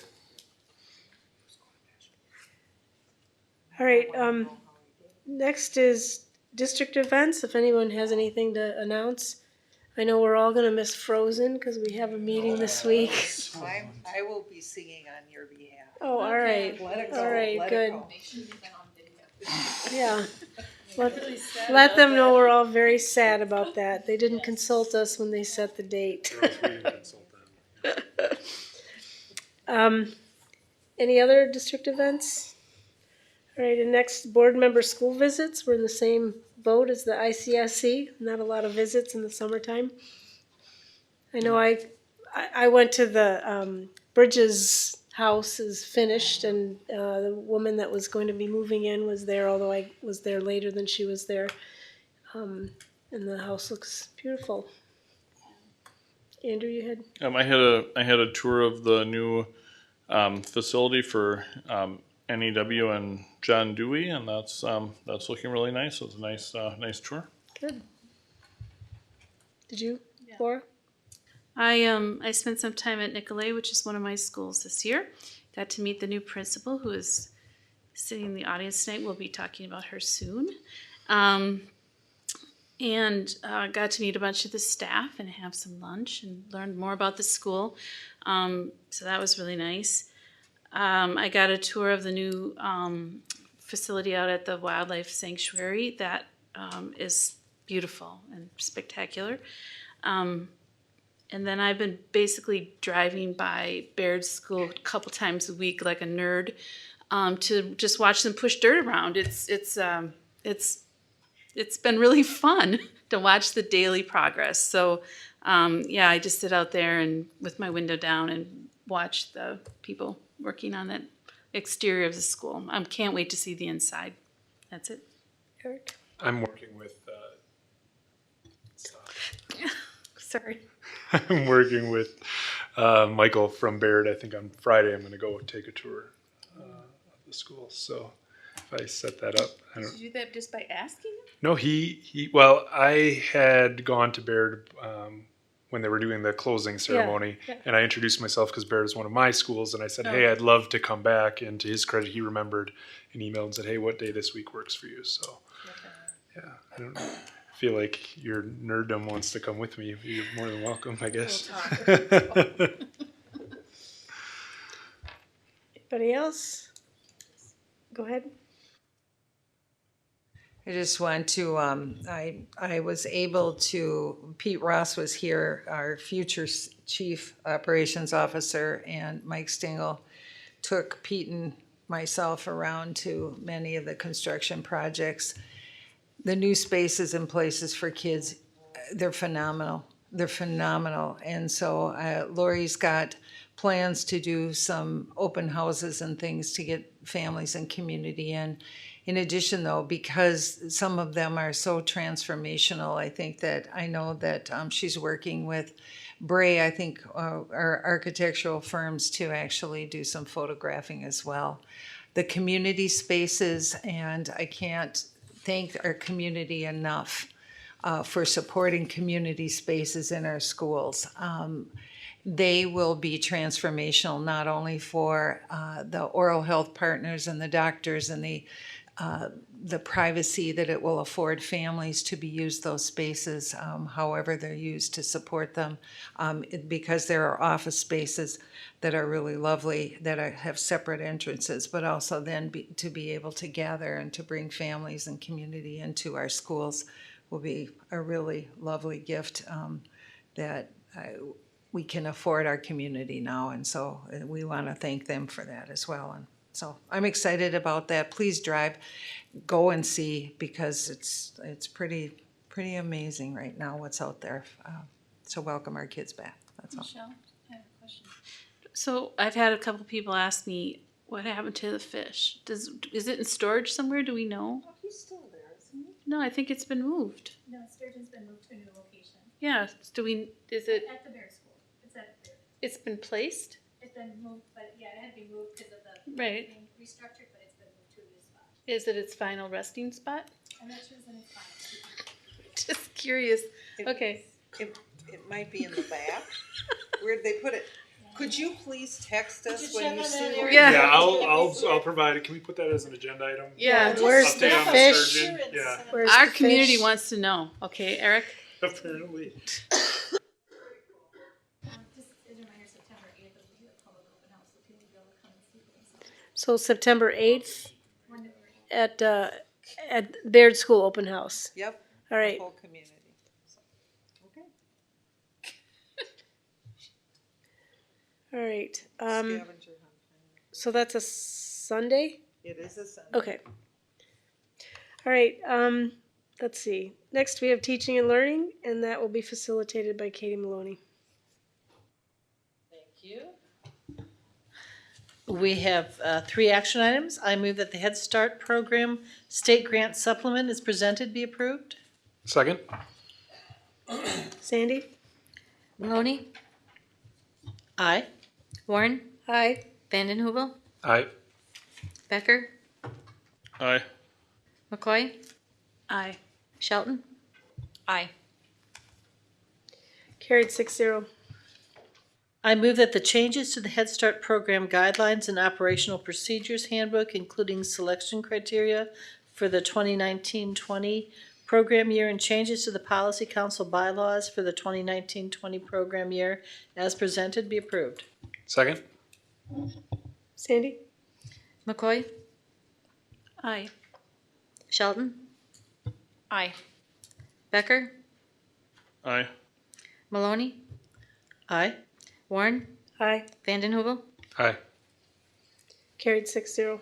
All right. Next is district events. If anyone has anything to announce, I know we're all gonna miss Frozen because we have a meeting this week. I will be singing on your behalf. Oh, all right. Let it go. All right, Let good. it go. Yeah. Let them know we're all very sad about that. They didn't consult us when they set the date. Any other district events? All right, and next, board member school visits. We're in the same boat as the ICSC. Not a lot of visits in the summertime. I know I went to the Bridges house is finished, and the woman that was going to be moving in was there, although I was there later than she was there. And the house looks beautiful. Andrew, you had? I had a tour of the new facility for NEW and John Dewey, and that's looking really nice. It was a nice tour. Good. Did you, Laura? I spent some time at Nicolay, which is one of my schools this year. Got to meet the new principal, who is sitting in the audience tonight. We'll be talking about her soon. And got to meet a bunch of the staff and have some lunch and learn more about the school. So that was really nice. I got a tour of the new facility out at the Wildlife Sanctuary. That is beautiful and spectacular. And then I've been basically driving by Baird School a couple times a week like a nerd to just watch them push dirt around. It's been really fun to watch the daily progress. So yeah, I just sit out there and with my window down and watch the people working on that exterior of the school. I can't wait to see the inside. That's it. Eric? I'm working with Sorry. I'm working with Michael from Baird. I think on Friday I'm going to go take a tour of the school. So if I set that up, I don't. Did you do that just by asking? No, well, I had gone to Baird when they were doing the closing ceremony, yeah. and I introduced myself because Baird is one of my schools, and I said, hey, I'd love to come back. And to his credit, he remembered and emailed and said, hey, what day this week works for you? So, yeah, I don't know. I feel like your nerddom wants to come with me. You're more than welcome, I guess. Anybody else? Go ahead. I just want to, I was able to, Pete Ross was here, our future chief operations officer, and Mike Stingel took Pete and myself around to many of the construction projects. The new spaces and places for kids, they're phenomenal. They're phenomenal. And so Lori's got plans to do some open houses and things to get families and community in. In addition, though, because some of them are so transformational, I know that she's working with Bray, I think, our architectural firms to actually do some photographing as well. The community spaces, and I can't thank our community enough for supporting community spaces in our schools. They will be transformational not only for the oral health partners and the doctors and the privacy that it will afford families to be used those spaces, however they're used to support them, because there are office spaces that are really lovely that have separate entrances, but also then to be able to gather and to bring families and community into our schools will be a really lovely gift that we can afford our community now, and so we want to thank them for that as well. And so I'm excited about that. Please go and see, because it's pretty amazing right now what's out there. So welcome our kids back. That's all. Michelle, I have a question. So I've had a couple people ask me what happened to the fish. Is it in storage somewhere? Do we know? Oh, he's still there, isn't he? No, I think it's been moved. No, sturgeon's been moved to a new location. Yeah. Is it? At the Bear School. It's at the Bear. It's been placed. It's been moved, but yeah, it had to be moved because of the Right. being restructured, but it's been moved to a new spot. Is it its final resting spot? I'm not sure it's in its final. Just curious. Okay. It might be in the back. Where'd they put it? Could you please text us when you see it? Yeah. I'll provide it. Can we put that as an agenda item? Yeah. Where's the Update on fish? sturgeon? Yeah, Where's Our the community fish? wants to know. Okay, Eric. apparently. Just as a reminder, September 8th will be a public open house, so people will be able to come and see for themselves. So September 8th When they're at Baird School Open House. Yep. All right. Whole community. Okay. All right. Scavenger hunt. So that's a Sunday? It is a Sunday. Okay. All right. Let's see. Next we have teaching and learning, and that will be facilitated by Katie Maloney. Thank you. We have 3 action items. I move that the Head Start program state grant supplement is presented be approved. Second. Sandy? Maloney, Aye. Warren, Aye. Vanden Heuvel, Aye. Becker, Aye. McCoy, Aye. Shelton. Aye. Carried 6-0. I move that the changes to the Head Start program guidelines and operational procedures handbook, including selection criteria for the 2019-20 program year and changes to the Policy Council bylaws for the 2019-20 program year as presented, be approved. Second? Sandy? McCoy, Aye. Shelton, Aye. Becker, Aye. Maloney, Aye. Warren, Aye. Vanden Heuvel, Aye. Carried 6-0.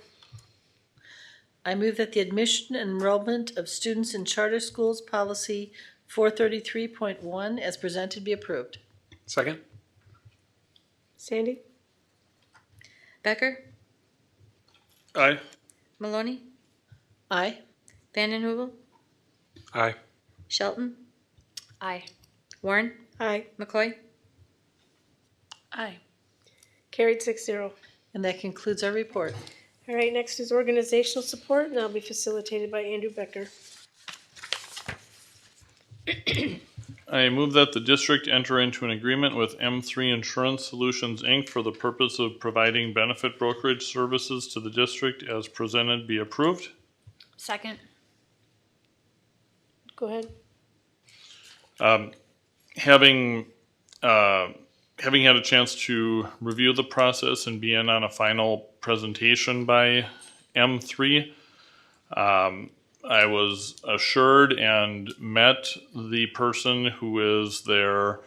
I move that the admission and enrollment of students in charter schools policy 433.1 as presented be approved. Second? Sandy? Becker, Aye. Maloney, Aye. Vanden Heuvel, Aye. Shelton, Aye. Warren, Aye. McCoy. Aye. Carried 6-0. And that concludes our report. All right, next is organizational support, and that'll be facilitated by Andrew Becker. I move that the district enter into an agreement with M3 Insurance Solutions, Inc. for the purpose of providing benefit brokerage services to the district as presented be approved. Second. Go ahead. Having had a chance to review the process and be in on a final presentation by M3, I was assured and met the person who is their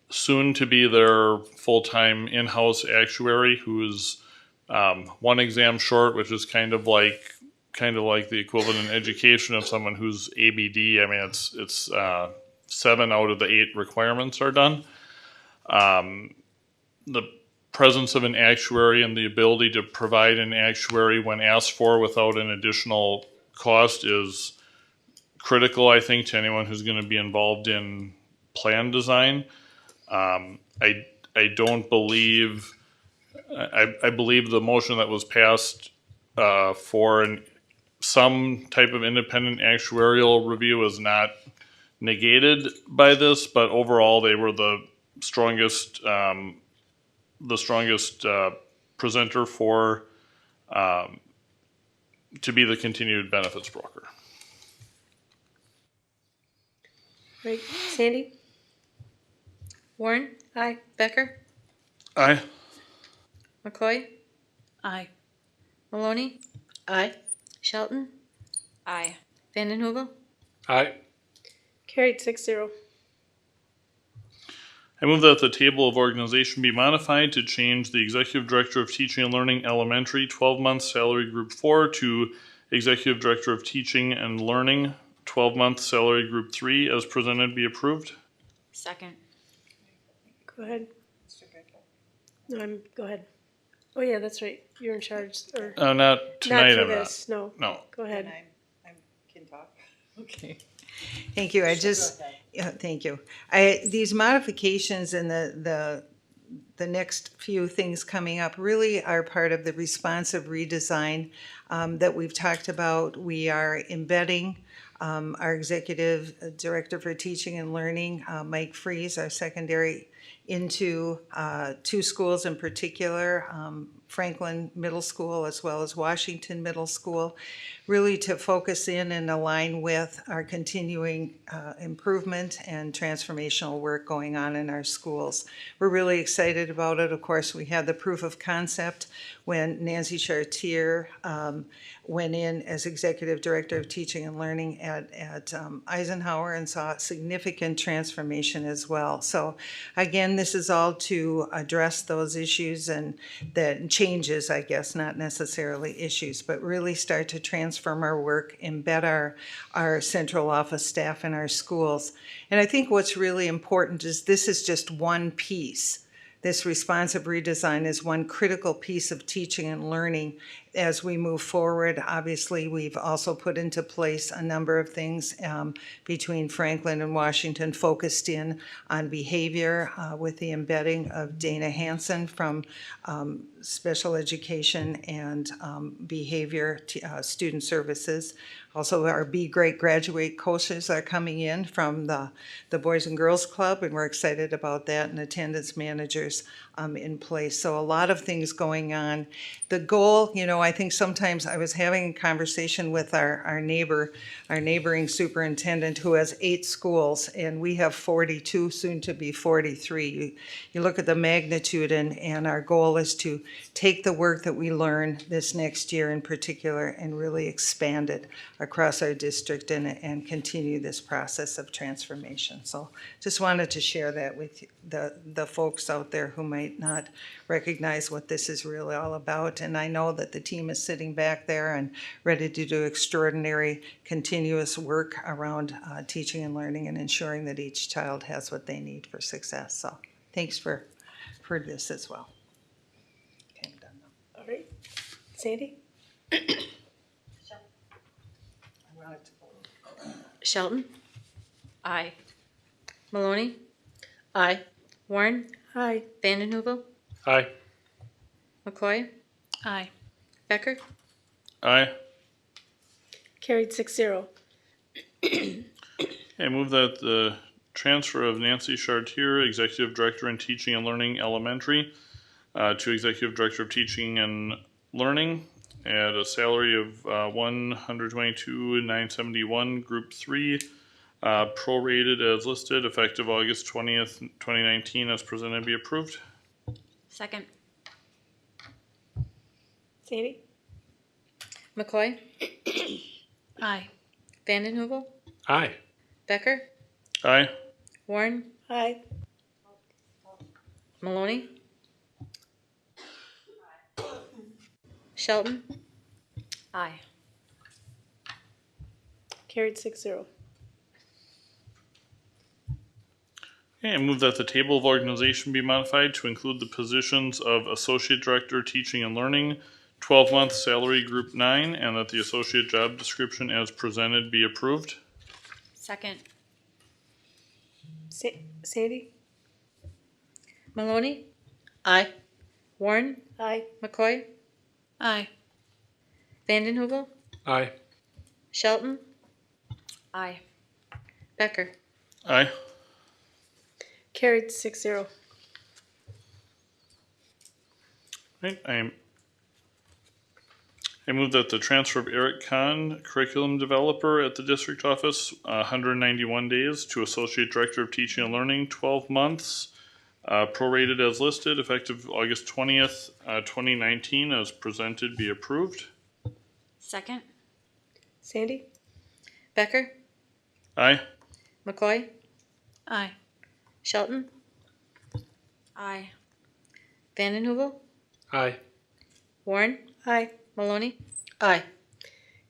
soon to be their full-time in-house actuary, who is one exam short, which is kind of like the equivalent in education of someone who's ABD. I mean, it's 7 out of the 8 requirements are done. The presence of an actuary and the ability to provide an actuary when asked for without an additional cost is critical, I think, to anyone who's going to be involved in plan design. I don't believe, I believe the motion that was passed for some type of independent actuarial review is not negated by this, but overall they were the strongest presenter for to be the continued benefits broker. Right, Sandy? Warren, Aye. Becker, Aye. McCoy, Aye. Maloney, Aye. Shelton, Aye. Vanden Heuvel. Aye. Carried 6-0. I move that the table of organization be modified to change the Executive Director of Teaching and Learning Elementary 12-month salary group 4 to Executive Director of Teaching and Learning 12-month salary group 3 as presented be approved. Second. Go ahead. No, go ahead. Oh, yeah, that's right. You're in charge. Or Not tonight, not for I'm this, no. No. Go ahead. I can talk. Okay. Thank you. Thank you. These modifications and the next few things coming up really are part of the responsive redesign that we've talked about. We are embedding our Executive Director for Teaching and Learning, Mike Freeze, our secondary, into 2 schools in particular, Franklin Middle School as well as Washington Middle School, really to focus in and align with our continuing improvement and transformational work going on in our schools. We're really excited about it. Of course, we had the proof of concept when Nancy Chartier went in as Executive Director of Teaching and Learning at Eisenhower and saw significant transformation as well. So again, this is all to address those issues and the changes, I guess, not necessarily issues, but really start to transform our work, embed our central office staff in our schools. And I think what's really important is this is just one piece. This responsive redesign is one critical piece of teaching and learning as we move forward, obviously, we've also put into place a number of things between Franklin and Washington, focused in on behavior with the embedding of Dana Hansen from special education and behavior student services. Also, our Be Great Graduate coaches are coming in from the Boys and Girls Club, and we're excited about that, and attendance managers in place. So a lot of things going on. The goal, I think sometimes I was having a conversation with our neighboring superintendent who has 8 schools, and we have 42, soon to be 43. You look at the magnitude, and our goal is to take the work that we learn this next year in particular and really expand it across our district and continue this process of transformation. So just wanted to share that with the folks out there who might not recognize what this is really all about. And I know that the team is sitting back there and ready to do extraordinary continuous work around teaching and learning and ensuring that each child has what they need for success. So thanks for this as well. Okay, I'm done now. All right. Sandy? Shelton? Aye. Maloney? Aye. Warren? Aye. Vandenheuvel? Aye. McCoy? Aye. Becker? Aye. Carried 6-0. I move that the transfer of Nancy Chartier, Executive Director in Teaching and Learning Elementary, to Executive Director of Teaching and Learning at a salary of $122,971, Group 3, prorated as listed, effective August 20th, 2019, as presented, be approved. Second. Sandy? McCoy? Aye. Vandenheuvel? Aye. Becker? Aye. Warren? Aye. Maloney? Shelton? Aye. Carried 6-0. Okay, I move that the table of organization be modified to include the positions of Associate Director, Teaching and Learning, 12-month salary, Group 9, and that the associate job description as presented be approved. Second. Sandy? Maloney? Aye. Warren? Aye. McCoy? Aye. Vandenheuvel? Aye. Shelton? Aye. Becker? Aye. Carried 6-0. Right, I move that the transfer of Eric Kahn, Curriculum Developer at the District Office, 191 days, to Associate Director of Teaching and Learning, 12 months, prorated as listed, effective August 20th, 2019, as presented, be approved. Second. Sandy? Becker? Aye. McCoy? Aye. Shelton? Aye. Vandenheuvel? Aye. Warren? Aye. Maloney? Aye.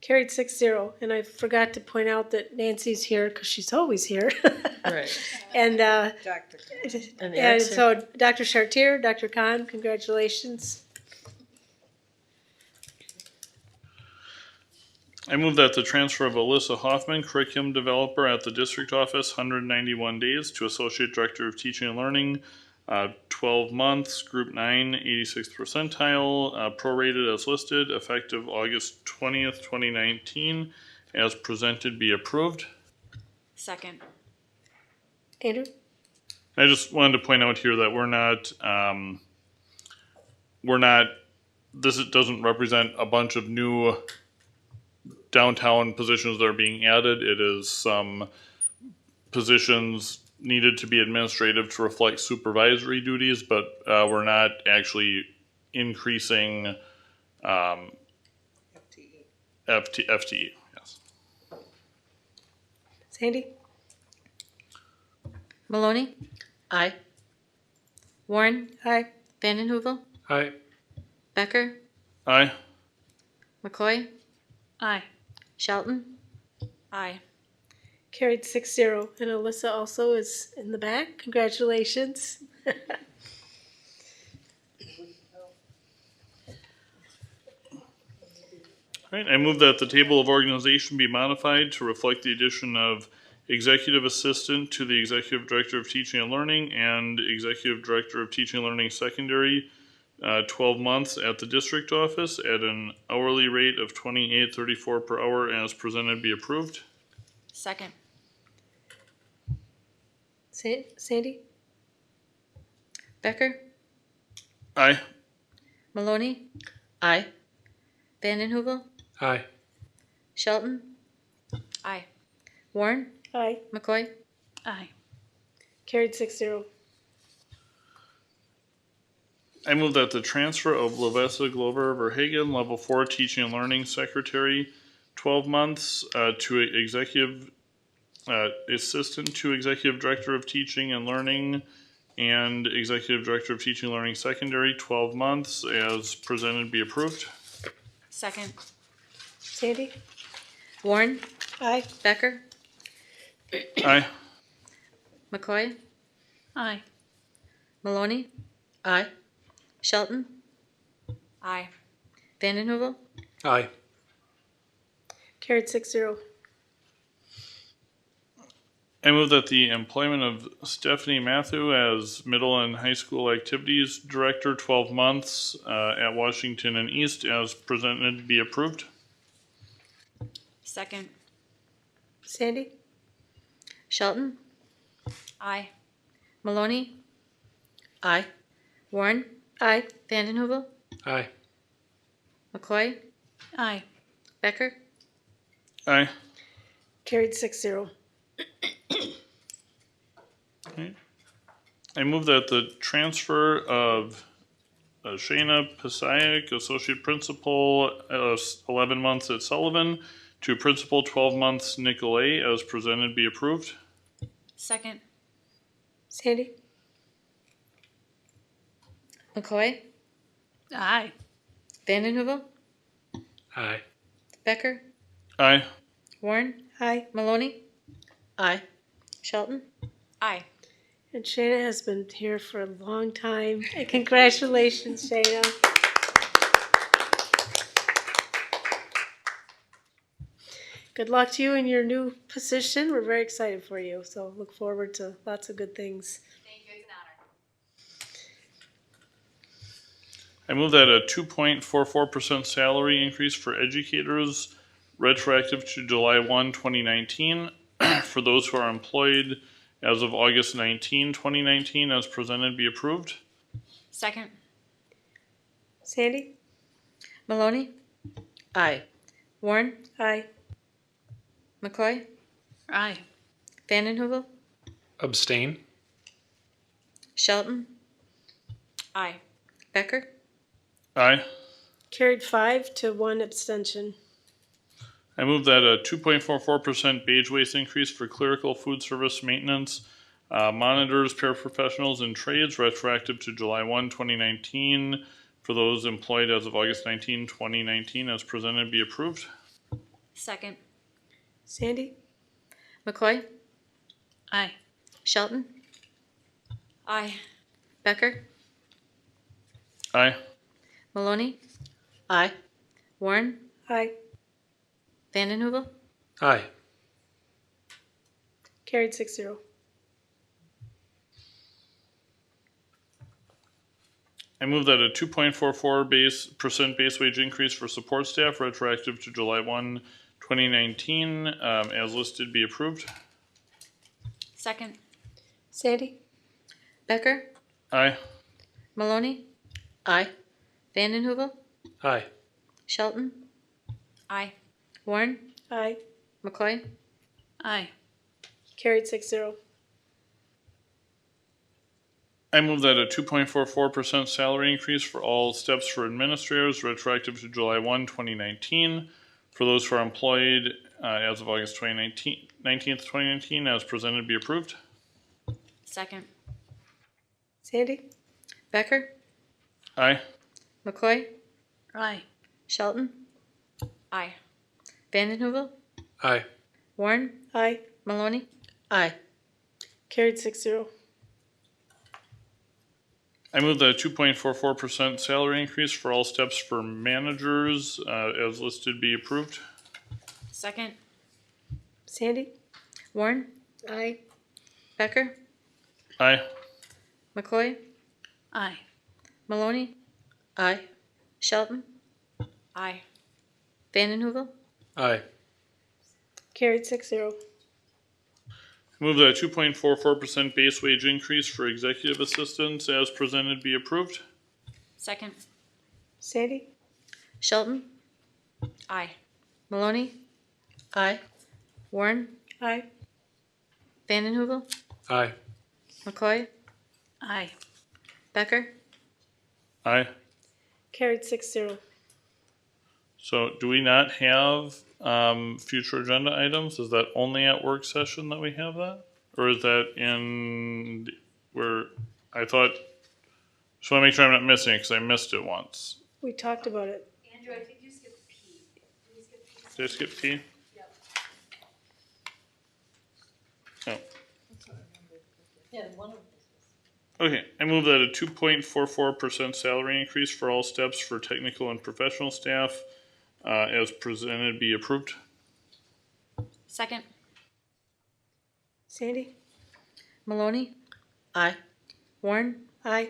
Carried 6-0. And I forgot to point out that Nancy's here because she's always here. Right. And And and Eric's here. so Dr. Chartier, Dr. Khan, congratulations. I move that the transfer of Alyssa Hoffman, Curriculum Developer at the District Office, 191 days, to Associate Director of Teaching and Learning, 12 months, Group 9, 86th percentile, prorated as listed, effective August 20th, 2019, as presented, be approved. Second. Andrew? I just wanted to point out here that this doesn't represent a bunch of new downtown positions that are being added. It is some positions needed to be administrative to reflect supervisory duties, but we're not actually increasing FTE. Yes. Sandy? Maloney? Aye. Warren? Aye. Vandenheuvel? Aye. Becker? Aye. McCoy? Aye. Shelton? Aye. Carried 6-0. And Alyssa also is in the back. Congratulations. All right, I move that the table of organization be modified to reflect the addition of executive assistant to the executive director of teaching and learning and executive director of teaching and learning secondary, 12 months at the district office at an hourly rate of $28.34 per hour as presented be approved. Second. Sandy? Becker, Aye. Maloney, Aye. Vandenhoevel, Aye. Shelton, Aye. Warren, Aye. McCoy. Aye. Carried 6-0. I move that the transfer of Lavessa Glover Verhagen, level 4 teaching and learning secretary, 12 months, to executive assistant to executive director of teaching and learning and executive director of teaching and learning secondary, 12 months as presented be approved. Second. Sandy? Warren, Aye. Becker, Aye. McCoy, Aye. Maloney, Aye. Shelton, Aye. Vandenhoevel, Aye. Carried 6-0. I move that the employment of Stephanie Matthew as middle and high school activities director, 12 months, at Washington and East as presented be approved. Second. Sandy? Shelton, Aye. Maloney, Aye. Warren, Aye. Vandenhoevel, Aye. McCoy, Aye. Becker, Aye. Carried 6-0. Okay. I move that the transfer of Shayna Pasayak, associate principal, 11 months at Sullivan, to principal, 12 months Nicolay, as presented be approved. Second. Sandy? McCoy, Aye. Vandenhoevel, Aye. Becker, Aye. Warren, Aye. Maloney, Aye. Shelton. Aye. And Shayna has been here for a long time. And congratulations, Shayna. Good luck to you in your new position. We're very excited for you. So look forward to lots of good things. Thank you. It's an honor. I move that a 2.44% salary increase for educators retroactive to July 1, 2019 for those who are employed as of August 19, 2019 as presented be approved. Second. Sandy? Maloney, Aye. Warren, Aye. McCoy, Aye. Vandenhoevel, Abstain. Shelton, Aye. Becker, Aye. Carried 5 to 1 abstention. I move that a 2.44% wage waste increase for clerical food service maintenance, monitors, paraprofessionals, and trades retroactive to July 1, 2019 for those employed as of August 19, 2019 as presented be approved. Second. Sandy? McCoy, Aye. Shelton, Aye. Becker, Aye. Maloney, Aye. Warren, Aye. Vandenhoevel, Aye. Carried 6-0. I move that a 2.44% base wage increase for support staff retroactive to July 1, 2019 as listed be approved. Second. Sandy? Becker, Aye. Maloney, Aye. Vandenhoevel, Aye. Shelton, Aye. Warren, Aye. McCoy, Aye. Carried 6-0. I move that a 2.44% salary increase for all steps for administrators retroactive to July 1, 2019 for those who are employed as of August 19th, 2019 as presented be approved. Second. Sandy? Becker, Aye. McCoy, Aye. Shelton, Aye. Vandenhoevel, Aye. Warren, Aye. Maloney, Aye. Carried 6-0. I move that a 2.44% salary increase for all steps for managers as listed be approved. Second. Sandy? Warren, Aye. Becker, Aye. McCoy, Aye. Maloney, Aye. Shelton, Aye. Vanden Heuvel, Aye. Carried 6-0. Move that a 2.44% base wage increase for executive assistants as presented be approved. Second. Sandy? Shelton, Aye. Maloney, Aye. Warren, Aye. Vanden Heuvel, Aye. McCoy, Aye. Becker, Aye. Carried 6-0. So do we not have future agenda items? Is that only at work session that we have that? Or is that in where I thought, just want to make sure I'm not missing it because I missed it once. We talked about it. Did I skip P? Oh. Okay, I move that a 2.44% salary increase for all steps for technical and professional staff as presented be approved. Second. Sandy? Maloney, Aye. Warren, Aye.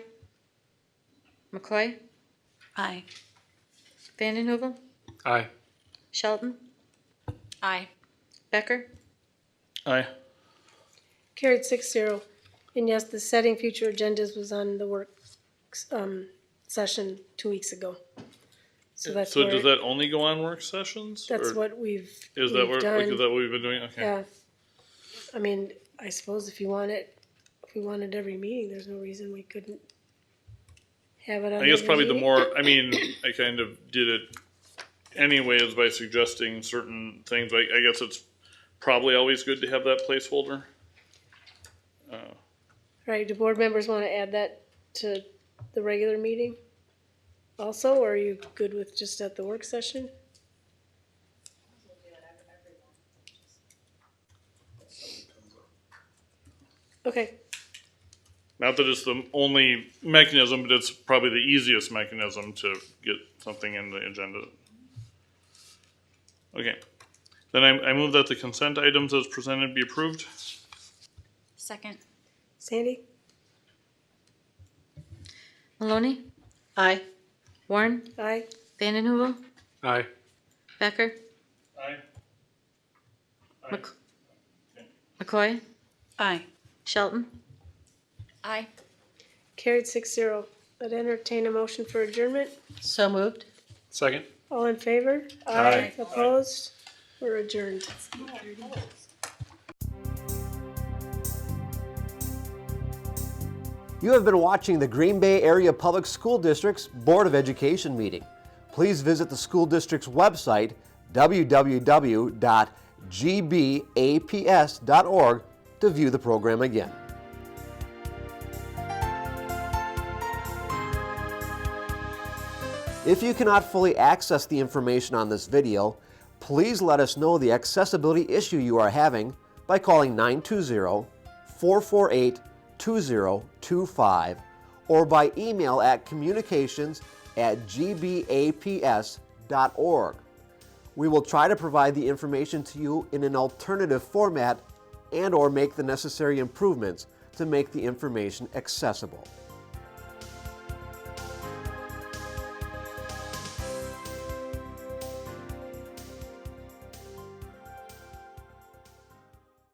McCoy, Aye. Vanden Heuvel, Aye. Shelton, Aye. Becker, Aye. Carried 6-0. And yes, the setting future agendas was on the work session 2 weeks ago. So that's So where, does that only go on work sessions? that's or what we've is that we've what like, done. is that what we've been doing? Okay. Yeah. I mean, I suppose if we wanted every meeting, there's no reason we couldn't have it on I guess every probably the meeting. more, I mean, I kind of did it anyways by suggesting certain things. I guess it's probably always good to have that placeholder. Right, do board members want to add that to the regular meeting also, or are you good with just at the work session? Okay, Not that it's the only mechanism, but it's probably the easiest mechanism to get something in the agenda. Okay. Then I move that the consent items as presented be approved. Second. Sandy? Maloney, Aye. Warren, Aye. Vanden Heuvel, Aye. Becker, Aye. McCoy, Aye. Shelton, Aye. Carried 6-0. I'd entertain a motion for adjournment. So moved. Second. All in favor? Aye. Opposed? We're adjourned. You have been watching the Green Bay Area Public School District's Board of Education meeting. Please visit the school district's website, www.gbaps.org, to view the program again. If you cannot fully access the information on this video, please let us know the accessibility issue you are having by calling 920-448-2025 or by email at communications@gbaps.org. We will try to provide the information to you in an alternative format and/or make the necessary improvements to make the information accessible.